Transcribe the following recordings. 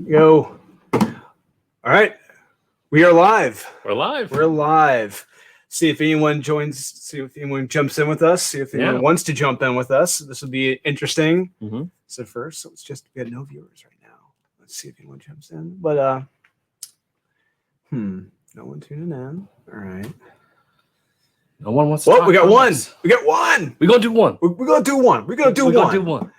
Go. All right. We are live. We're live. We're live. See if anyone joins, see if anyone jumps in with us, see if anyone wants to jump in with us. This will be interesting. So first, let's just, we have no viewers right now. Let's see if anyone jumps in. But, no one tuning in. All right. No one wants to Well, talk we got one. us. We got one. We're going to do one. We're going to do one. We're going to do one.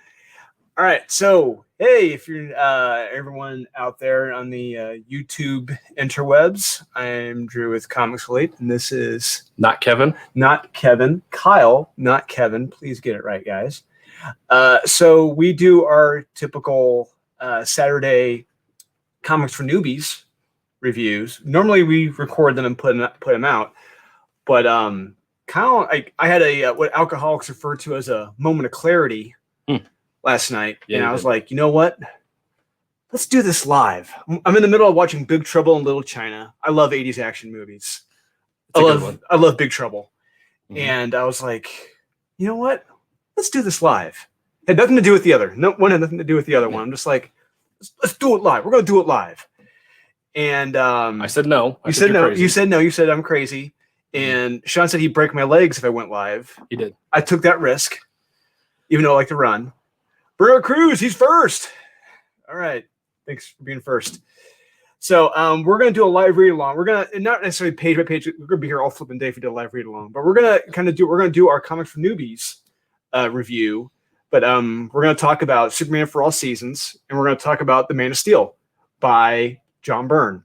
All right. So, hey, if you're everyone out there on the YouTube interwebs, I'm Drew with Comics Lope, and this is Not Kevin. Not Kevin. Kyle, not Kevin. Please get it right, guys. So we do our typical Saturday Comics for Newbies reviews. Normally we record them and put them out, but Kyle, I had a what alcoholics refer to as a moment of clarity last night, and I was like, you know what? Let's do this live. I'm in the middle of watching Big Trouble in Little China. I love 80s action movies. I love Big Trouble. And I was like, you know what? Let's do this live. Had nothing to do with the other. No one had nothing to do with the other one. I'm just like, let's do it live. We're going to do it live. And I said no. You said no. You said no. You said I'm crazy. And Sean said he'd break my legs if I went live. He did. I took that risk, even though I like to run. Bruno Cruz, he's first. All right. Thanks for being first. So we're going to do a live read along. We're going to not necessarily page by page. We're going to be here all flipping day if we do a live read along. But we're going to do our Comics for Newbies review. But we're going to talk about Superman for All Seasons, and we're going to talk about The Man of Steel by John Byrne.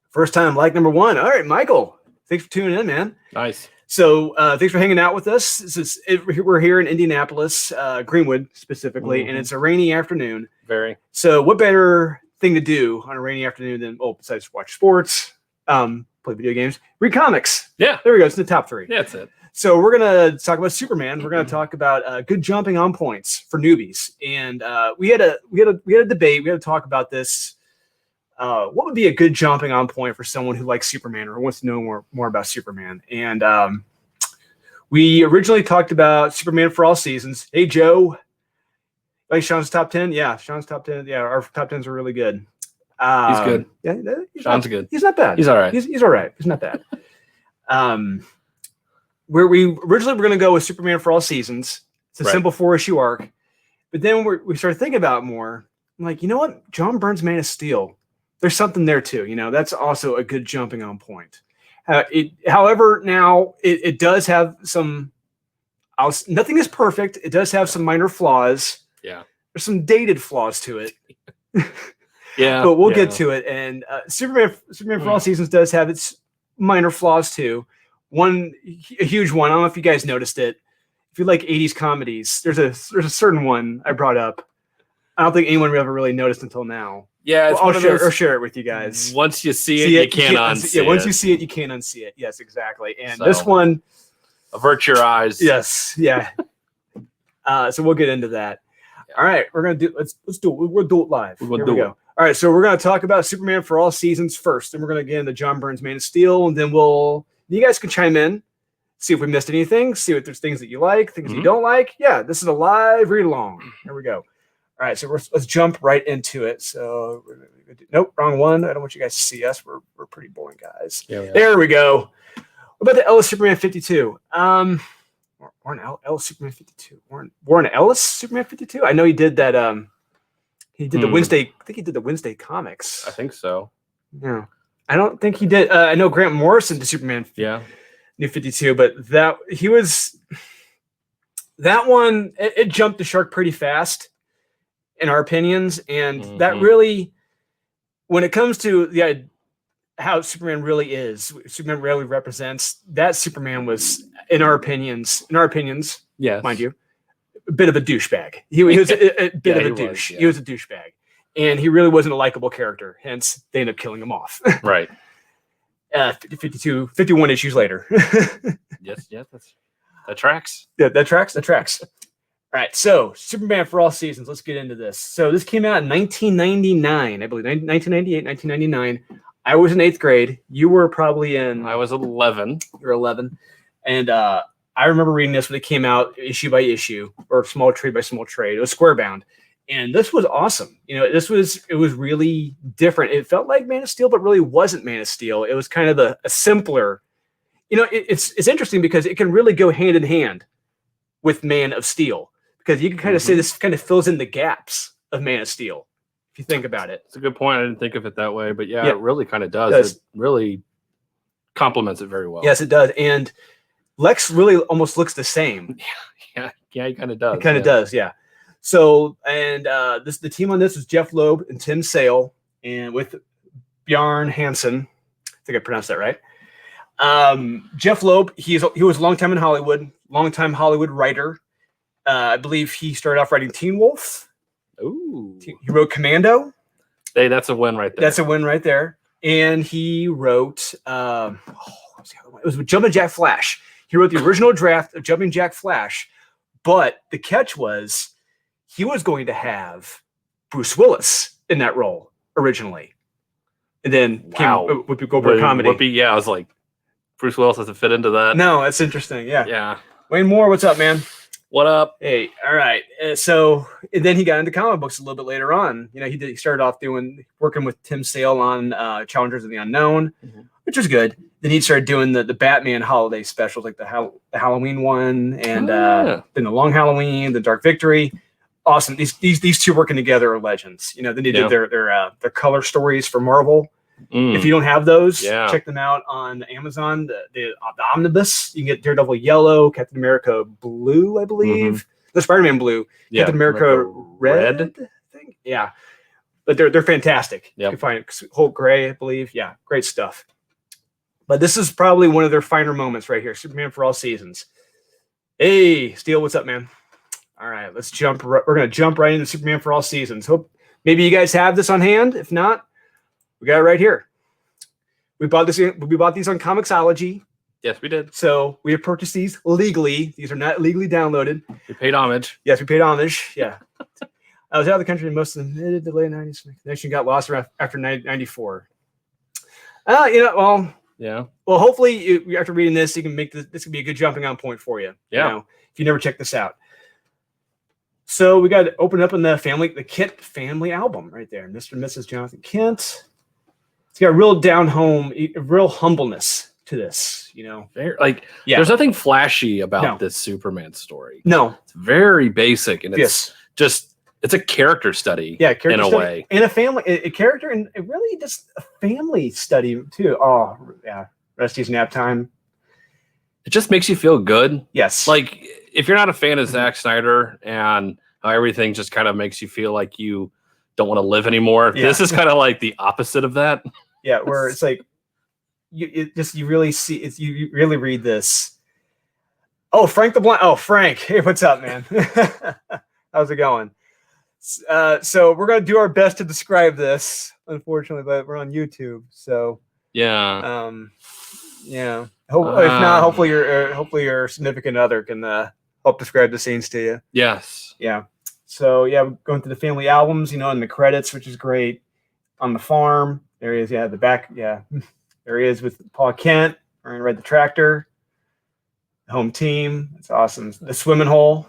First time, like number one. All right, Michael. Thanks for tuning in, man. Nice. So thanks for hanging out with us. We're here in Indianapolis, Greenwood specifically, and it's a rainy afternoon. Very. So what better thing to do on a rainy afternoon than, besides watch sports, play video games, read comics. Yeah. There we go. It's in the top three. Yeah, that's it. So we're going to talk about Superman. We're going to talk about good jumping on points for newbies. And we had a debate. We had to talk about this. What would be a good jumping on point for someone who likes Superman or wants to know more about Superman? And we originally talked about Superman for All Seasons. Hey, Joe. Like Sean's top 10? Yeah, Sean's top 10. Yeah, our top 10s are really good. He's good. Yeah, Sean's good. He's not bad. He's all right. He's all right. He's not bad. Where we originally were going to go with Superman for All Seasons. It's a simple 4-issue arc. But then we started thinking about it more. I'm like, you know what? John Byrne's Man of Steel. There's something there too. You know, that's also a good jumping on point. However, now it does have some. Nothing is perfect. It does have some minor flaws. Yeah, there's some dated flaws to it. Yeah, but we'll get to it. And Superman for All Seasons does have its minor flaws too. A huge one. I don't know if you guys noticed it. If you like 80s comedies, there's a certain one I brought up. I don't think anyone ever really noticed until now. Yeah, I'll share it with you guys. Once you see it, you can't unsee it. Yeah, once you see it, you can't unsee it. Yes, exactly. And this one, avert your eyes. Yes, yeah. So we'll get into that. All right, we're gonna do. Let's do it. We'll do it live. Here we go. All right, so we're gonna talk about Superman for All Seasons first, and we're gonna get into John Byrne's Man of Steel, and then you guys can chime in, see if we missed anything, see if there's things that you like, things you don't like. Yeah, this is a live read along. Here we go. All right, so let's jump right into it. So, nope, wrong one. I don't want you guys to see us. We're pretty boring guys. Yeah, there we go. What about the Ellis Superman 52? Warren Ellis Superman 52. Warren Ellis Superman 52. I know he did that. He did the Wednesday. I think he did the Wednesday comics. I think so. Yeah, I don't think he did. I know Grant Morrison did Superman. Yeah, New 52, but that one. It jumped the shark pretty fast. In our opinions, and that really, when it comes to how Superman really is, Superman really represents, that Superman was, in our opinions, yes, mind you, a bit of a douchebag. He was a bit of a douche. He was a douchebag, and he really wasn't a likable character. Hence, they ended up killing him off. Right. 51 issues later. Yes, that tracks. Yeah, that tracks. All right, so Superman for All Seasons. Let's get into this. So this came out in 1999, I believe, 1998, 1999. I was in 8th grade. You were probably in... I was 11. You were 11. And I remember reading this when it came out issue by issue, or small trade by small trade. It was square bound. And this was awesome. It was really different. It felt like Man of Steel, but really wasn't Man of Steel. It was kind of a simpler. It's interesting because it can really go hand in hand with Man of Steel, because you can kind of say this kind of fills in the gaps of Man of Steel, if you think about it. It's a good point. I didn't think of it that way, but it really kind of does. It really complements it very well. Yes, it does. And Lex really almost looks the same. Yeah, he kind of does. It kind of does, yeah. So, and the team on this was Jeff Loeb and Tim Sale, and with Byrne Hansen. I think I pronounced that right. Jeff Loeb, he was a long time in Hollywood, longtime Hollywood writer. I believe he started off writing Teen Wolf. Ooh. He wrote Commando. Hey, that's a win right there. That's a win right there. And he wrote, what was the other one? It was Jumpin' Jack Flash. He wrote the original draft of Jumpin' Jack Flash, but the catch was he was going to have Bruce Willis in that role originally. And then came Whoopi Goldberg comedy. Whoopi, I was like, Bruce Willis doesn't fit into that. No, that's interesting. Yeah. Yeah. Wayne Moore, what's up, man? What up? Hey, all right. So and then he got into comic books a little bit later on. He started off working with Tim Sale on Challengers of the Unknown, which was good. Then he started doing the Batman holiday specials, like the Halloween one, and then the Long Halloween, the Dark Victory. Awesome. These two working together are legends. Then they did their color stories for Marvel. If you don't have those, check them out on Amazon. The omnibus, you can get Daredevil yellow, Captain America blue, I believe. The Spider-Man blue, Captain America red. I think. Yeah, but they're fantastic. You can find Hulk gray, I believe. Yeah, great stuff. But this is probably one of their finer moments right here. Superman for All Seasons. Hey, Steele, what's up, man? All right, let's jump. We're gonna jump right into Superman for All Seasons. Hope maybe you guys have this on hand. If not, we got it right here. We bought these on Comixology. Yes, we did. So we have purchased these legally. These are not legally downloaded. We paid homage. Yes, we paid homage. Yeah. I was out of the country in most of the mid to late 90s. The connection got lost after 94. Yeah. Well, hopefully after reading this, you can make this could be a good jumping on point for you. Yeah. If you never checked this out. So we got to open up in the Kent family album right there. Mr. and Mrs. Jonathan Kent. It's got a real down home, real humbleness to this, There's nothing flashy about this Superman story. No. It's very basic, and it's it's a character study. Yeah, in a way. And a character, and really just a family study too. Oh, yeah. Rusty's nap time. It just makes you feel good. Yes. Like, if you're not a fan of Zack Snyder and how everything just kind of makes you feel like you don't want to live anymore, this is kind of like the opposite of that. Yeah, where it's like you really read this. Oh, Frank the Blind. Oh, Frank. Hey, what's up, man? How's it going? So we're gonna do our best to describe this, unfortunately, but we're on YouTube. So yeah. Yeah. If not, hopefully your significant other can help describe the scenes to you. Yes. Yeah. So we're going through the family albums, in the credits, which is great. On the farm, there he is. Yeah, the back. Yeah, there he is with Paul Kent. We're gonna ride the tractor. The home team. It's awesome. The swimming hole.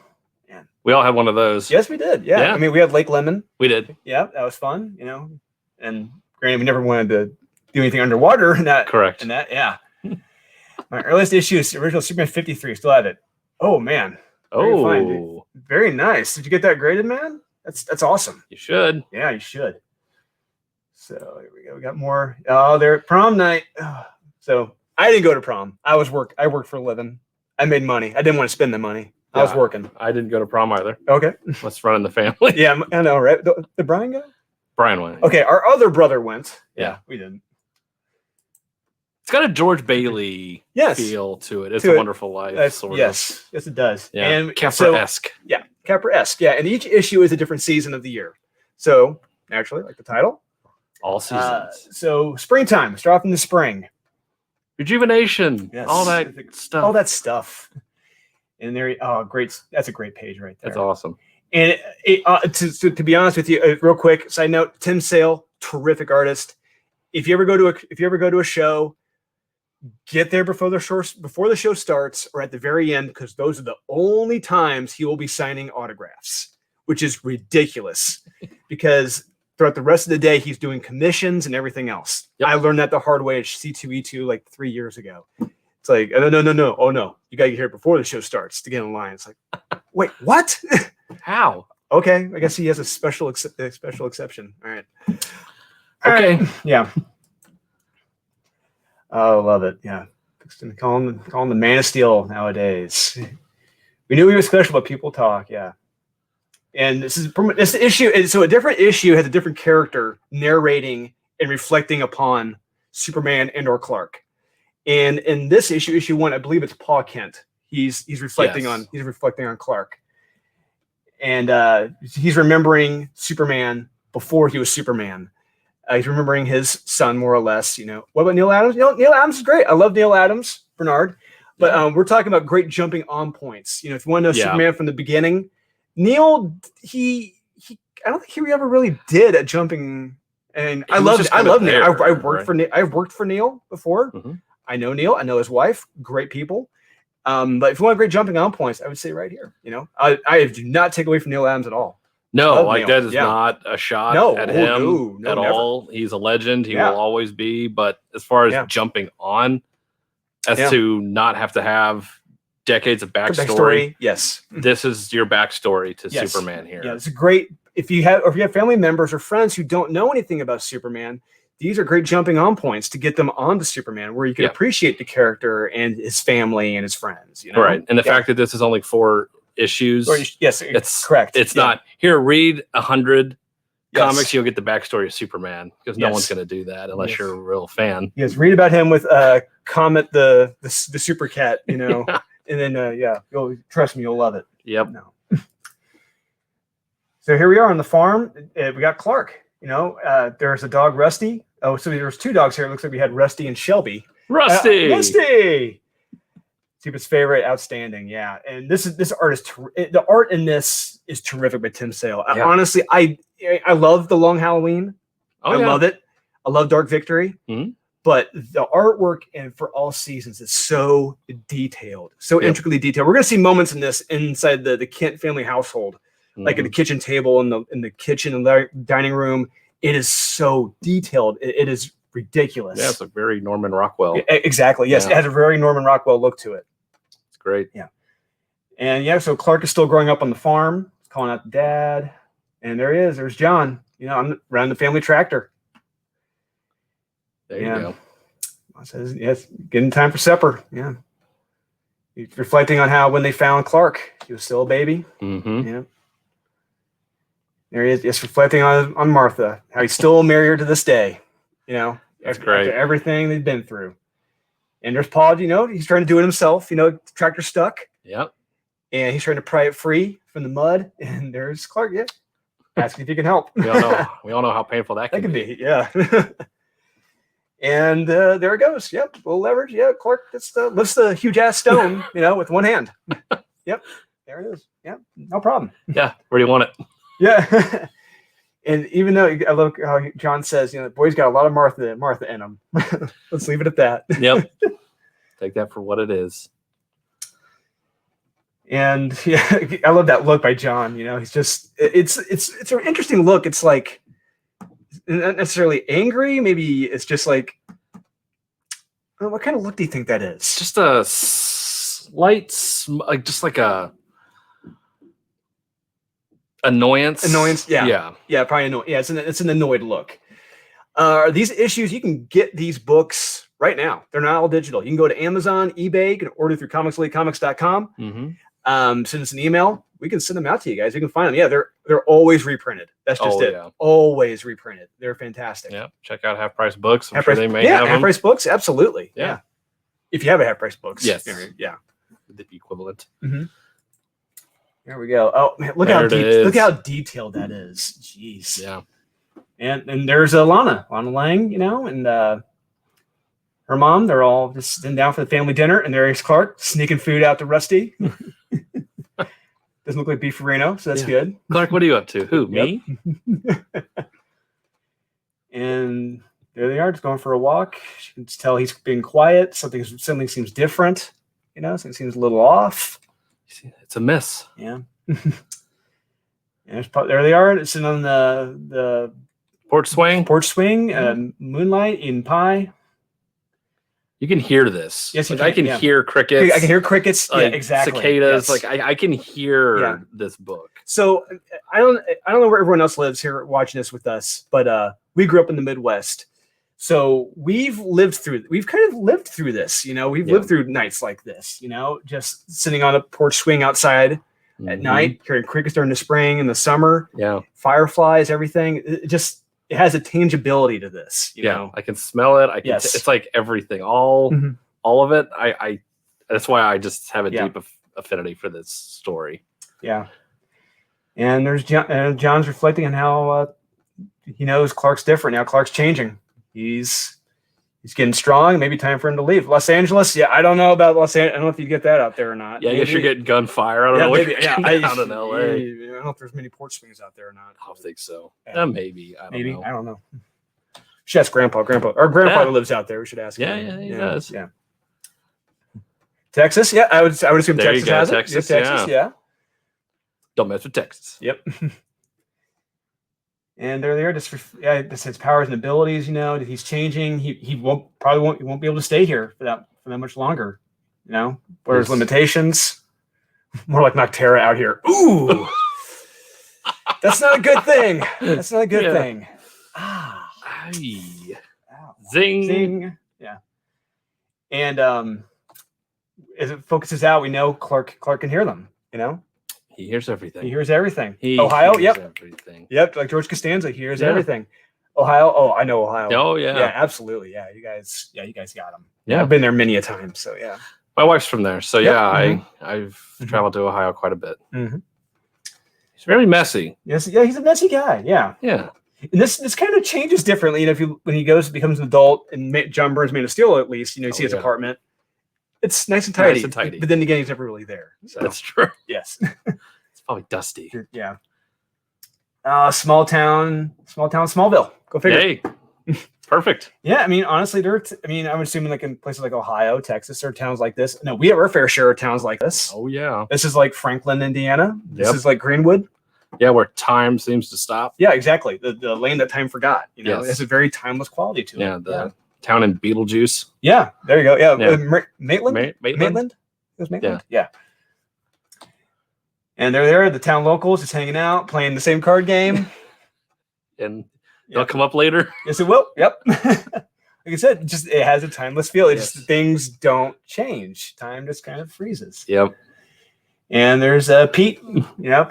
Yeah. We all had one of those. Yes, we did. Yeah. I mean, we had Lake Lemon. We did. Yeah, that was fun. And granted, we never wanted to do anything underwater. Correct. And that, yeah. My earliest issue is original Superman 53. Still have it. Oh man. Very fine, very nice. Did you get that graded, man? That's awesome. You should. Yeah, you should. So here we go. We got more. Oh, they're at prom night. So I didn't go to prom. I worked for a living. I made money. I didn't want to spend the money. I was working. I didn't go to prom either. Okay. Let's run in the family. Yeah, I know, right? Did Brian go? Brian went. Okay, our other brother went. Yeah, we didn't. It's got a George Bailey feel to it. It's a Wonderful Life. Yes, it does. Yeah. And Capra-esque. Capra-esque. Yeah, and each issue is a different season of the year. So naturally, like the title, all seasons. So springtime. Start off in the spring. Rejuvenation. Yes. All that stuff. All that stuff. And there, great. That's a great page right there. That's awesome. And to be honest with you, real quick side note: Tim Sale, terrific artist. If you ever go to a show, get there before the show starts or at the very end, because those are the only times he will be signing autographs, which is ridiculous because throughout the rest of the day, he's doing commissions and everything else. Yep. I learned that the hard way at C2E2 like 3 years ago. It's like, no. Oh, no. You got to get here before the show starts to get in line. It's like, wait, what? How? Okay. I guess he has a special exception. All right. Okay. Right. Yeah. Oh, love it. Yeah. Call him the Man of Steel nowadays. We knew he was special, but people talk. Yeah. And this issue. So a different issue has a different character narrating and reflecting upon Superman and/or Clark. And in this issue 1, I believe it's Pa Kent. He's reflecting on Clark, and he's remembering Superman before he was Superman. He's remembering his son more or less. What about Neil Adams? Neil Adams is great. I love Neil Adams, Bernard. But we're talking about great jumping on points. If you want to know Superman from the beginning, Neil, I don't think he ever really did at jumping. And I love Neil. I've worked for Neil before. Mm-hmm. I know Neil. I know his wife. Great people. But if you want great jumping on points, I would say right here. I do not take away from Neil Adams at all. No, that is not a shot at him at all. He's a legend. He will always be. But as far as jumping on, to not have to have decades of backstory, yes, this is your backstory to Superman here. Yeah, it's great. If you have family members or friends who don't know anything about Superman, these are great jumping on points to get them onto Superman, where you can appreciate the character and his family and his friends. Right, and the fact that this is only 4 issues. It's correct. It's not here. Read 100 comics, you'll get the backstory of Superman, because no one's going to do that unless you're a real fan. Yes, read about him with Comet the Super Cat, and then you'll trust me, you'll love it. Yep. No. So here we are on the farm. We got Clark. There's a dog, Rusty. Oh, so there's 2 dogs here. It looks like we had Rusty and Shelby. Rusty. Stupid's favorite, outstanding, yeah. And this art is the art in this is terrific by Tim Sale. Yeah. Honestly, I love the Long Halloween. I love it. I love Dark Victory. Mm-hmm. But the artwork and for all seasons is so detailed, so intricately detailed. We're gonna see moments in this inside the Kent family household, like at the kitchen table in the kitchen and dining room. It is so detailed. It is ridiculous. Yeah, it's a very Norman Rockwell. Exactly. Yes, it has a very Norman Rockwell look to it. Great. Yeah. And so Clark is still growing up on the farm, calling out the dad. And there he is. There's John. I'm running the family tractor. There you go. I says, yes, getting time for supper. Yeah. He's reflecting on how when they found Clark, he was still a baby. Mm-hmm. Yeah. There he is, just reflecting on Martha, how he's still married her to this day. That's great. After everything they've been through. And there's Paul, he's trying to do it himself. The tractor's stuck. Yep. And he's trying to pry it free from the mud. And there's Clark, asking if he can help. We all know how painful that can be. Yeah. And there it goes. Yep. Little leverage. Yeah. Clark lifts the huge ass stone, with one hand. Yep. There it is. Yep. No problem. Yeah. Where do you want it? Yeah. And even though I love how John says, the boy's got a lot of Martha in him. Let's leave it at that. Yep. Take that for what it is. And I love that look by John. He's just it's an interesting look. It's like not necessarily angry. Maybe it's just like, what kind of look do you think that is? Just a slight, just like a annoyance. Yeah, probably annoying. Yeah, it's an annoyed look. These issues, you can get these books right now. They're not all digital. You can go to Amazon, eBay, you can order through comicscomics.com. Mm-hmm. Send us an email. We can send them out to you guys. You can find them. Yeah, they're always reprinted. That's just it. Yeah. Always reprinted. They're fantastic. Yeah, check out Half Price Books. I'm sure they may have them. Half Price Books, absolutely. Yeah. If you have a Half Price Books. Yes. Yeah. The equivalent. Mm-hmm. There we go. Oh man, look how detailed that is. Jeez. Yeah. And there's Lana Lang, and her mom. They're all just sitting down for the family dinner, and there's Clark sneaking food out to Rusty. Doesn't look like beefarino, so that's good. Clark, what are you up to? Who? Me? And there they are, just going for a walk. She can tell he's being quiet. Something seems different. Something seems a little off. It's a miss. Yeah. And there they are, sitting on the porch swing. Moonlight, eating pie. You can hear this. Yes, I can hear crickets. I can hear crickets. Like, exactly. Cicadas. Yes. Like I can hear this book. So I don't know where everyone else lives here watching this with us, but we grew up in the Midwest. So we've kind of lived through this, we've lived through nights like this, just sitting on a porch swing outside at night, hearing crickets during the spring and the summer, fireflies, everything. It has a tangibility to this, you know. I can smell it. It's like everything, all of it. I that's why I just have a deep affinity for this story. Yeah. And there's John's reflecting on how he knows Clark's different now. Clark's changing. He's getting strong. Maybe time for him to leave. Los Angeles. Yeah, I don't know about Los Angeles. I don't know if you get that out there or not. Yeah, I guess you're getting gunfire. I don't know. Maybe, out in LA. I don't know if there's many porch swings out there or not. I don't think so. Maybe. I don't know. Should ask Grandpa. Our grandfather lives out there. We should ask him. Yeah, he does. Yeah. Texas. Yeah, I would assume there Texas you go. has Texas, it. Texas. Yeah. Don't mess with Texas. Yep. And there they are. Just his powers and abilities. He's changing. He won't be able to stay here for that much longer. What are his limitations? More like Noctera out here. Ooh, that's not a good thing. That's not a good thing. Zing. Yeah. And as it focuses out, we know Clark can hear them. He hears everything. Ohio, hears everything. Yep, like George Costanza, he hears everything. Ohio, I know Ohio. Oh, yeah. Yeah, absolutely. Yeah, you guys got him. Yeah. I've been there many a time, so yeah. My wife's from there, so I've traveled to Ohio quite a bit. Mm-hmm. He's very messy. Yes, yeah, he's a messy guy, yeah. Yeah. And this kind of changes differently, when he becomes an adult, and John Byrne's Man of Steel, at least, you see his apartment. It's nice and tidy. But then again, he's never really there. So. That's true. Yes. It's probably dusty. Yeah. Small town, Smallville. Go figure. Hey, perfect. Yeah, honestly, I'm assuming like in places like Ohio, Texas, there are towns like this. No, we have our fair share of towns like this. Oh, yeah. This is like Franklin, Indiana. This is like Greenwood. Yeah, where time seems to stop. Yeah, exactly. The lane that time forgot. It has a very timeless quality to it. Yeah, the town in Beetlejuice. Yeah, there you go. Yeah, Maitland. Maitland? It was Maitland. Yeah. And they're there. The town locals just hanging out, playing the same card game. And they'll come up later. Yes, it will. Yep. Like I said, it has a timeless feel. It just things don't change. Time just kind of freezes. Yep. And there's Pete.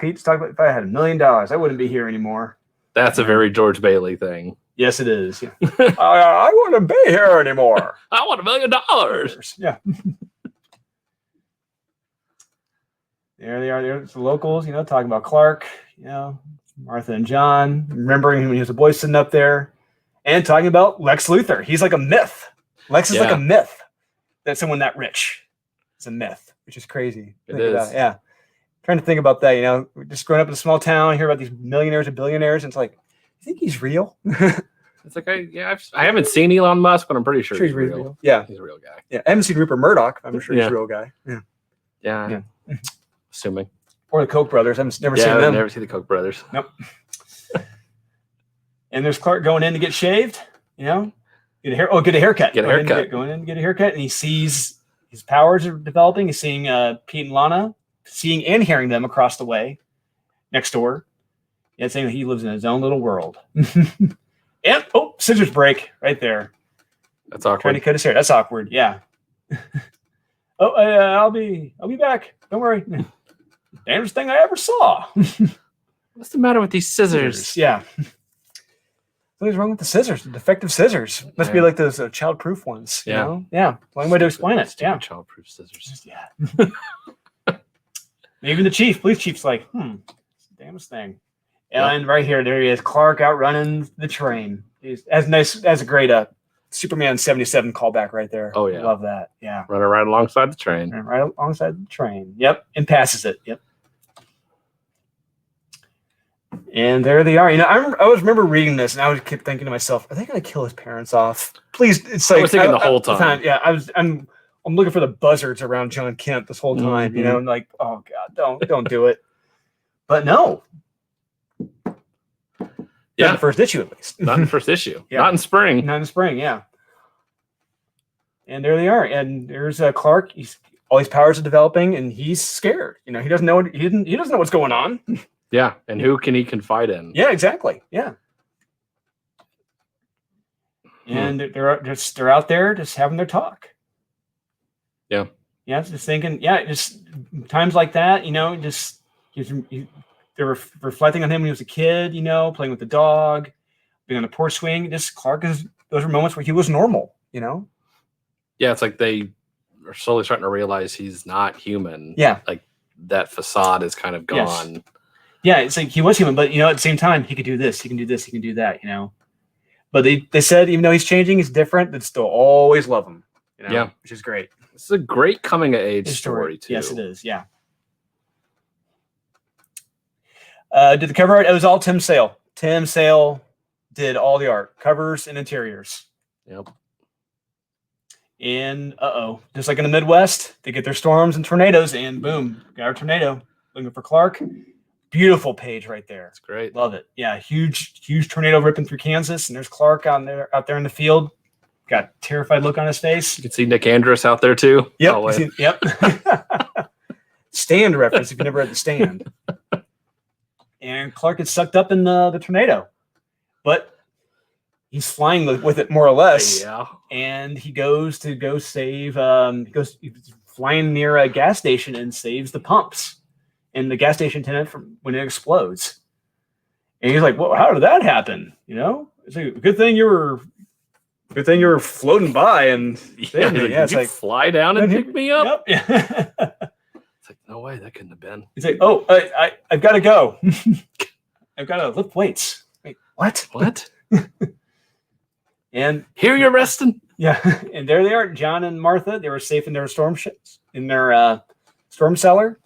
Pete's talking about, if I had $1 million, I wouldn't be here anymore. That's a very George Bailey thing. Yes, it is. Yeah. I wouldn't be here anymore. I want $1 million. Yeah. There they are. There's the locals, talking about Clark, Martha and John, remembering when he was a boy sitting up there, and talking about Lex Luthor. He's like a myth. Lex is like a myth. That someone that rich is a myth, which is crazy. It is. Yeah. Trying to think about that, just growing up in a small town, hear about these millionaires and billionaires, and it's like, you think he's real? It's like, I haven't seen Elon Musk, but I'm pretty sure he's real. Yeah. He's a real guy. Yeah. I haven't seen Rupert Murdoch. I'm sure he's a real guy. Yeah. Yeah. Assuming. Or the Koch brothers. I've never seen them. I've never seen the Koch brothers. Nope. And there's Clark going in to get shaved, get a haircut. Going in to get a haircut, and he sees his powers are developing. He's seeing Pete and Lana, seeing and hearing them across the way, next door. Yeah, saying that he lives in his own little world. And scissors break right there. That's awkward. Trying to cut his hair. That's awkward. Yeah. I'll be back. Don't worry. Damnest thing I ever saw. What's the matter with these scissors? Yeah. What's wrong with the scissors? The defective scissors. Must be like those child-proof ones. Yeah. Yeah. One way to explain it. Yeah. Child-proof scissors. Yeah. Even the police chief's like, it's the damnest thing. And right here, there he is, Clark outrunning the train. He's as a great Superman 77 callback right there. Oh, yeah. Love that. Yeah. Running right alongside the train. Right alongside the train. Yep. And passes it. Yep. And there they are. I always remember reading this, and I would keep thinking to myself, "Are they going to kill his parents off?" Please, it's like I was thinking the whole time. Yeah, I'm looking for the buzzards around John Kent this whole time. And like, oh god, don't do it. But no, Yeah. Not in the first issue, at least. Not in the first issue. Yeah. Not in spring. Not in spring, yeah. And there they are. And there's Clark. All these powers are developing, and he's scared. You know, he doesn't know he doesn't know what's going on. Yeah, and who can he confide in? Yeah, exactly. Yeah. And they're out there just having their talk. Yeah. Yeah, just thinking. Yeah, just times like that. You know, just they're reflecting on him when he was a kid. You know, playing with the dog, being on the porch swing. Just Clark those were moments where he was normal. You know. Yeah, it's like they are slowly starting to realize he's not human. Yeah. Like that facade is kind of gone. Yes. Yeah, it's like he was human, but you know, at the same time, he could do this, he can do this, he can do that, you know. But they said even though he's changing, he's different, they'd still always love him. You know, yeah, which is great. It's a great coming of age story too. Yes, it is. Yeah. Did the cover art? It was all Tim Sale. Tim Sale did all the art, covers and interiors. Yep. And just like in the Midwest, they get their storms and tornadoes, and boom, got our tornado. Looking for Clark. Beautiful page right there. It's great. Love it. Yeah, huge tornado ripping through Kansas, and there's Clark out there in the field. Got a terrified look on his face. You can see Nick Andrus out there too. Yep. Yep. Stand reference if you never read The Stand. And Clark gets sucked up in the tornado, but he's flying with it more or less. Yeah. And he goes to go save. He's flying near a gas station and saves the pumps and the gas station attendant from when it explodes. And he's like, "Well, how did that happen?" You know, it's like, good thing you were floating by and it's like fly down and pick me up. Yep. It's like, no way, that couldn't have been. He's like, "Oh, I've got to go. I've got to lift weights." Wait, what? What? And here you're resting. Yeah, and there they are, John and Martha. They were safe in their storm ships, in their storm cellar.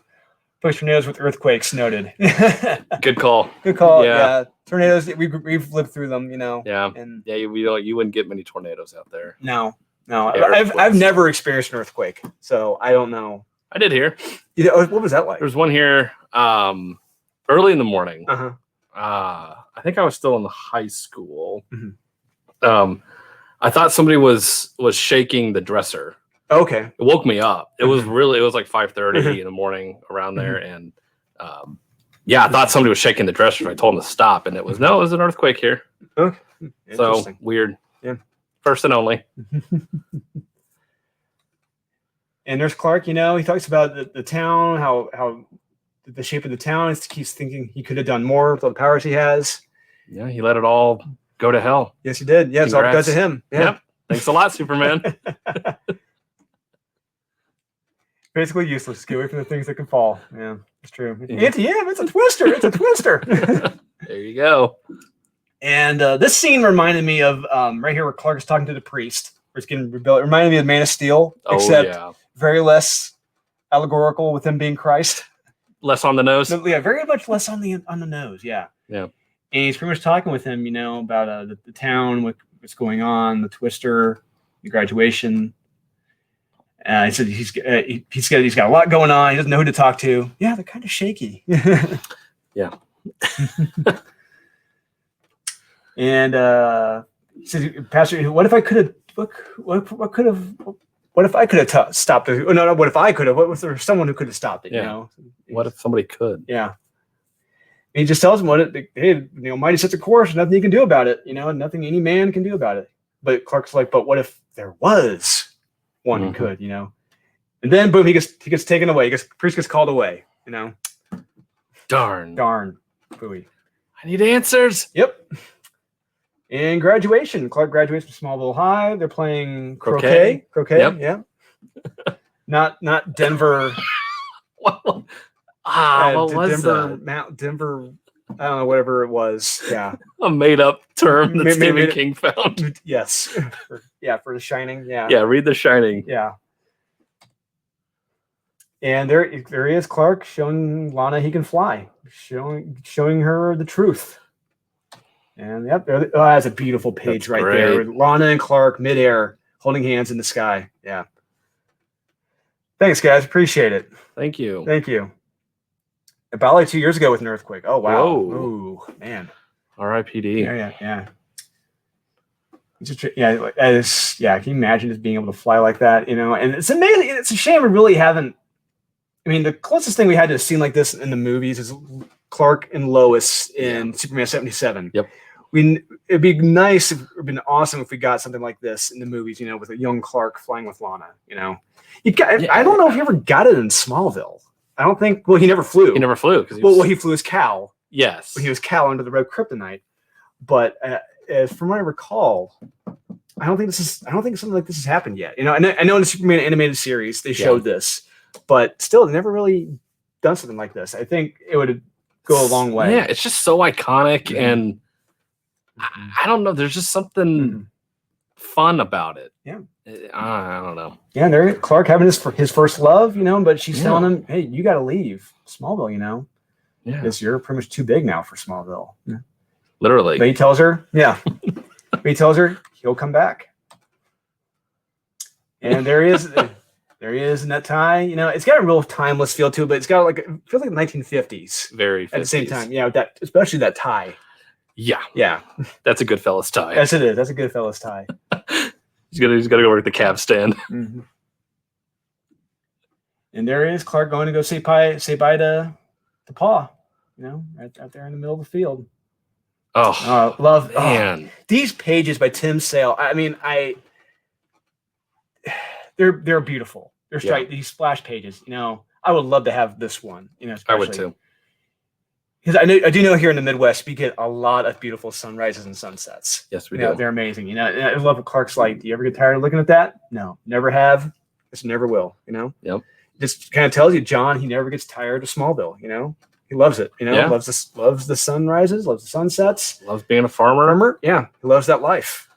Push tornadoes with earthquakes noted. Good call. Good call. Yeah. Tornadoes. We've lived through them, you know. Yeah. And you wouldn't get many tornadoes out there. No. I've never experienced an earthquake, so I don't know. I did here. What was that like? There was one here early in the morning. Uh-huh. I think I was still in high school. Mm-hmm. I thought somebody was shaking the dresser. Okay. It woke me up. It was like 5:30 in the morning around there. And I thought somebody was shaking the dresser. So I told them to stop. And it was an earthquake here. Okay. So weird. Yeah. First and only. And there's Clark, you know, he talks about the town, how the shape of the town. He keeps thinking he could have done more with all the powers he has. Yeah, he let it all go to hell. Yes, he did. Yeah, it's all because of him. Yeah. Yep. Thanks a lot, Superman. Basically useless. Get away from the things that can fall. Yeah, it's true. Anti-M, it's a twister. It's a twister. There you go. And this scene reminded me of right here where Clark is talking to the priest. Where it's getting rebuilt. It reminded me of Man of Steel, except very less allegorical with him being Christ. Less on the nose. Yeah, very much less on the nose. Yeah. Yeah. And he's pretty much talking with him, you know, about the town, what's going on, the twister, the graduation. He said he's got a lot going on. He doesn't know who to talk to. Yeah, they're kind of shaky. Yeah. And he said, "Pastor, what if I could have? What if I could have stopped it? No. What if I could have? What if there was someone who could have stopped it? Yeah. You know? What if somebody could? Yeah." And he just tells him Mighty sets a course, nothing you can do about it. You know, nothing any man can do about it. But Clark's like, but what if there was one who could? You know, and then boom, he gets taken away. Priest gets called away. You know, darn, booey. I need answers. Yep. And graduation. Clark graduates from Smallville High. They're playing croquet. Yep. Yeah. Not Denver. What was that? Denver. I don't know, whatever it was. Yeah. A made-up term that Stephen King found. Yes. For The Shining. Yeah. Yeah, read The Shining. Yeah. And there he is, Clark, showing Lana he can fly, showing her the truth. And that's a beautiful page there. Lana and Clark midair, holding hands in the sky. Yeah. Thanks, guys. Appreciate it. Thank you. About like 2 years ago with an earthquake. Oh wow. Whoa. Ooh, man. R.I.P.D. Yeah. Just, Can you imagine just being able to fly like that? And it's amazing. It's a shame we really haven't. I mean, the closest thing we had to a scene like this in the movies is Clark and Lois in Superman 77. Yep. It'd be nice. It'd been awesome if we got something like this in the movies. With a young Clark flying with Lana. I don't know if he ever got it in Smallville. I don't think. Well, he never flew. He never flew because he flew as Cal. Yes, when he was Cal under the red kryptonite. But as from what I recall, I don't think something like this has happened yet. And I know in the Superman animated series they showed this, but still, they never really done something like this. I think it would go a long way. Yeah, it's just so iconic, and I don't know. There's just something fun about it. Yeah, I don't know. Yeah, there Clark having his first love, but she's telling him, "Hey, you got to leave Smallville." Yeah, because you're pretty much too big now for Smallville. Yeah. Literally. But he tells her, he'll come back. And there he is. There he is in that tie. It's got a real timeless feel to it, but it feels like the 1950s. Very 50s. At the same time. Yeah, especially that tie. Yeah. Yeah. That's a good fella's tie. Yes, it is. That's a good fella's tie. He's got to go work at the cab stand. Mm-hmm. And there is Clark going to go say bye to Pa. Right out there in the middle of the field. Oh, love, man. These pages by Tim Sale. I mean, they're beautiful. They're these splash pages. I would love to have this one. I would too. Because I do know here in the Midwest we get a lot of beautiful sunrises and sunsets. Yes, we do. They're amazing. And I love what Clark's like. Do you ever get tired of looking at that? No, never have. Just never will. Yep. Just kind of tells you, John. He never gets tired of Smallville. He loves it. Loves the sunrises, loves the sunsets, loves being a farmer. Yeah, he loves that life.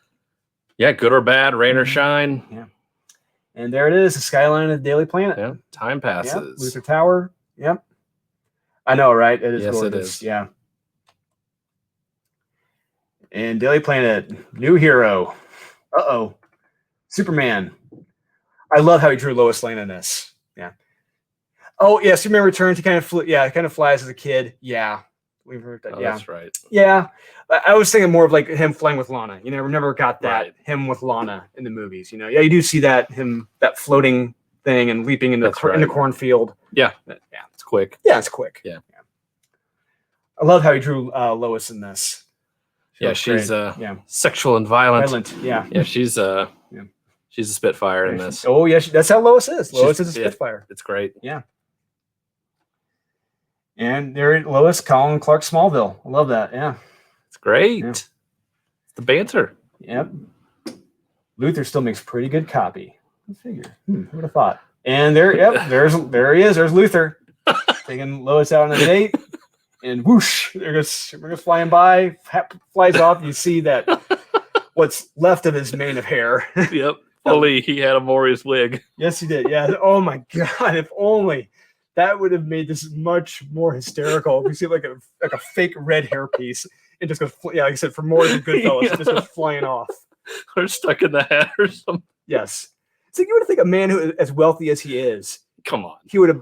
Yeah, good or bad, rain or shine. Yeah. And there it is, the skyline of the Daily Planet. Yeah, time passes. Yep. Luther Tower. Yep. I know, right? It is. Yes, gorgeous. It is. Yeah. And Daily Planet, new hero. Superman. I love how he drew Lois Lane in this. Yeah. Oh yeah, Superman Returns. He kind of flies as a kid. Yeah. We've heard that. That's right. Yeah. I was thinking more of like him flying with Lana. We never got that him with Lana in the movies. Yeah, you do see that floating thing and leaping in the cornfield. Yeah. It's quick. Yeah, it's quick. Yeah. I love how he drew Lois in this. She's sexual and violent. Yeah. Yeah, she's a Spitfire in this. Oh yeah, that's how Lois is. Lois is a Spitfire. It's great. Yeah. And there, Lois calling Clark Smallville. I love that. Yeah. It's great. Yeah. It's the banter. Yep. Luther still makes pretty good copy. I figure. Who would have thought? And there he is. There's Luther taking Lois out on a date. And whoosh, there goes flying by, flies off. You see that what's left of his mane of hair. Yep. Only he had a Morris wig. Yes, he did. Yeah. Oh my God. If only. That would have made this much more hysterical. We see like a fake red hairpiece and just goes, like I said, for more than Goodfellas, it just goes flying off. Or stuck in the hat or something. Yes, it's like you would think a man who, as wealthy as he is, come on, he would have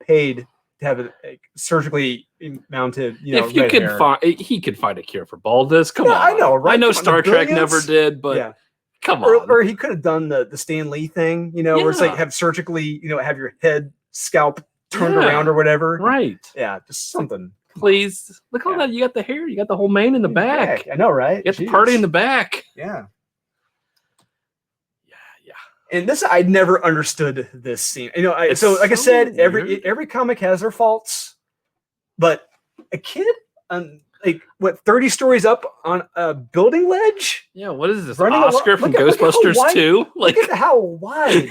paid to have a surgically mounted. If you could he could find a cure for baldness. Come on, I know, right? I know Star Trek never did, but. Yeah. Come on. Or he could have done the Stan Lee thing, where it's like have surgically, have your head scalp turned around or whatever. Right. Yeah, just something. Please. Look how that you got the hair, you got the whole mane in the back. I know, right? You got the party in the back. Yeah. Yeah. And I never understood this scene. So like I said, every comic has their faults, but a kid 30 stories up on a building ledge? Yeah, what is this? Oscar from Ghostbusters 2? Look at how wide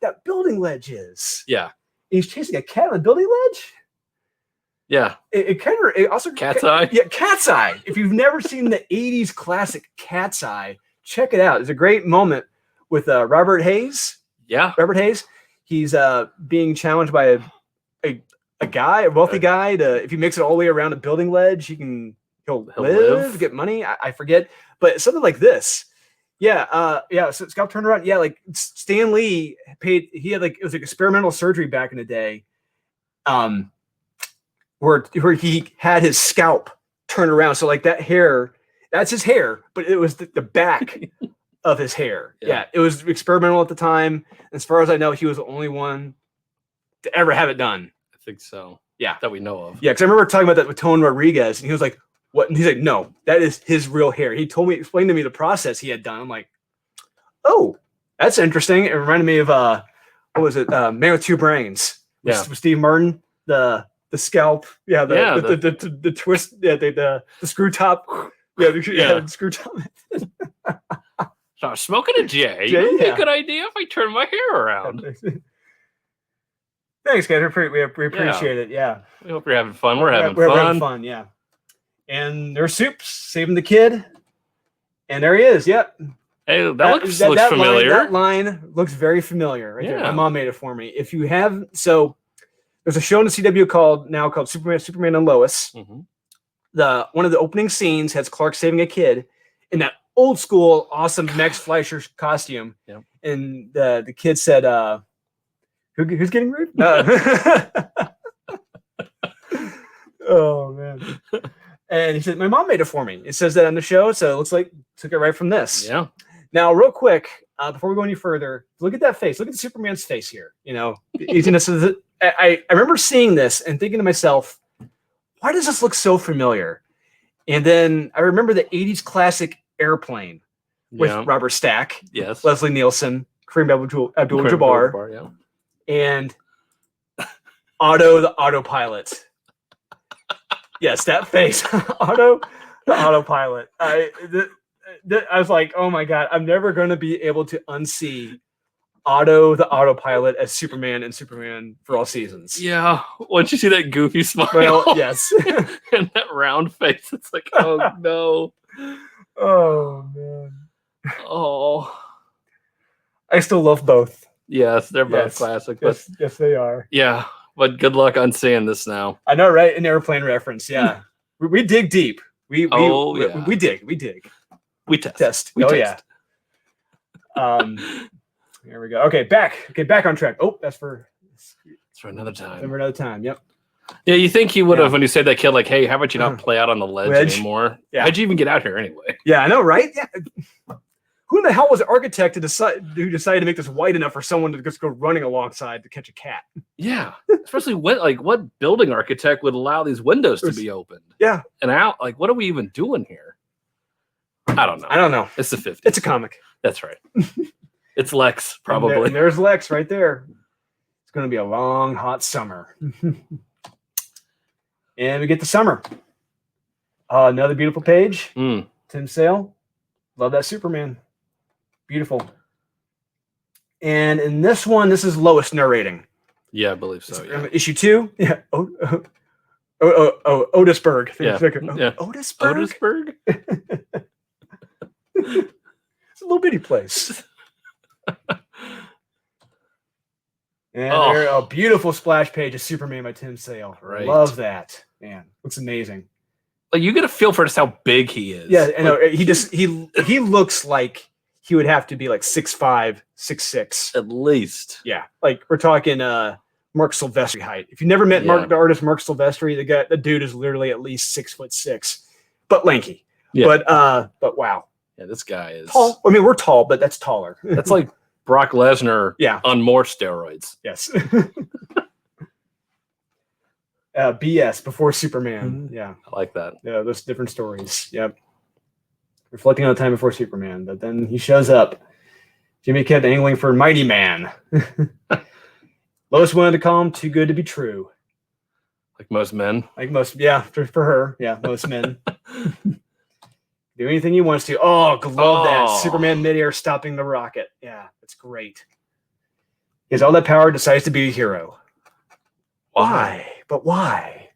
that building ledge is. Yeah. He's chasing a cat on a building ledge? Yeah. It also Cat's Eye? Yeah, Cat's Eye. If you've never seen the 80s classic Cat's Eye, check it out. It's a great moment with Robert Hayes. Yeah. Robert Hayes. He's being challenged by a wealthy guy if he makes it all the way around a building ledge, he'll live, get money. I forget, but something like this. Yeah. So Scott turned around. Yeah. Like Stan Lee paid, he had it was like experimental surgery back in the day. Where he had his scalp turn around. So like that hair, that's his hair, but it was the back of his hair. Yeah, it was experimental at the time. As far as I know, he was the only one to ever have it done. I think so. Yeah, that we know of. Yeah, because I remember talking about that with Tone Rodriguez, and he was like, "What?" And he's like, "No, that is his real hair." He explained to me the process he had done. I'm like, "Oh, that's interesting." It reminded me of what was it? Man with Two Brains. With Steve Martin, the scalp, the twist, the screw top, the screw top. So smoking a J would be a good idea if I turn my hair around. Thanks, guys. We appreciate it. Yeah. We hope you're having fun. We're having fun. Yeah. And there's Soups saving the kid. And there he is. Yep. Hey, that looks familiar. That line looks very familiar right there. My mom made it for me. If you have, so there's a show in the CW called Superman and Lois. Mm-hmm. One of the opening scenes has Clark saving a kid in that old school awesome Max Fleischer costume. Yep. And the kid said, who's getting raped? Oh man. And he said, my mom made it for me. It says that on the show, so it looks like took it right from this. Yeah. Now, real quick, before we go any further, look at that face. Look at Superman's face here. You know, I remember seeing this and thinking to myself, why does this look so familiar? And then I remember the 80s classic Airplane with Robert Stack, Leslie Nielsen, Kareem Abdul-Jabbar, and Otto the Autopilot. Yes, that face. Otto the Autopilot. I was like, oh my God, I'm never going to be able to unsee Otto the Autopilot as Superman and Superman for All Seasons. Yeah. Once you see that goofy smile. Well, yes. And that round face, it's like, oh no. Oh man. Oh. I still love both. Yes, they're both classic. But yes, they are. Yeah. But good luck on seeing this now. I know, right? An Airplane reference. Yeah. we dig deep. We dig. We test. Yeah. Here we go. Okay, back on track. Oh, that's for another time. For another time. Yep. Yeah, you think he would have when you said that kid, like, hey, how about you not play out on the ledge anymore? Yeah. How'd you even get out here anyway? Yeah, I know, right? Yeah. Who the hell was the architect who decided to make this wide enough for someone to just go running alongside to catch a cat? Yeah. Especially what building architect would allow these windows to be opened? Yeah. And out, like, what are we even doing here? I don't know. It's the 50s. It's a comic. That's right. It's Lex, probably. And there's Lex right there. It's going to be a long, hot summer. And we get the summer. Another beautiful page. Tim Sale. Love that Superman. Beautiful. And in this one, this is Lois narrating. Yeah, I believe so. Yeah. Issue 2. Yeah. Otisburg. Yeah. Otisburg? It's a little bitty place. And a beautiful splash page of Superman by Tim Sale. Right. Love that. Man, looks amazing. Like, you get a feel for just how big he is. Yeah, I know. He looks like he would have to be like 6'5", 6'6". At least. Yeah. Like, we're talking Mark Silvestri height. If you never met the artist Mark Silvestri, the dude is literally at least 6'6", but lanky. Yeah. But wow. Yeah, this guy is tall. I mean, we're tall, but that's taller. That's like Brock Lesnar on more steroids. Yes. BS before Superman. Mm-hmm. Yeah. I like that. Yeah, those different stories. Yep. Reflecting on the time before Superman, but then he shows up. Jimmy kept angling for Mighty Man. Lois wanted to call him Too Good to Be True. Like most men. For her. Yeah, most men. Do anything he wants to. Oh, love that. Superman midair stopping the rocket. Yeah, that's great. He has all that power, decides to be a hero. Why? But why?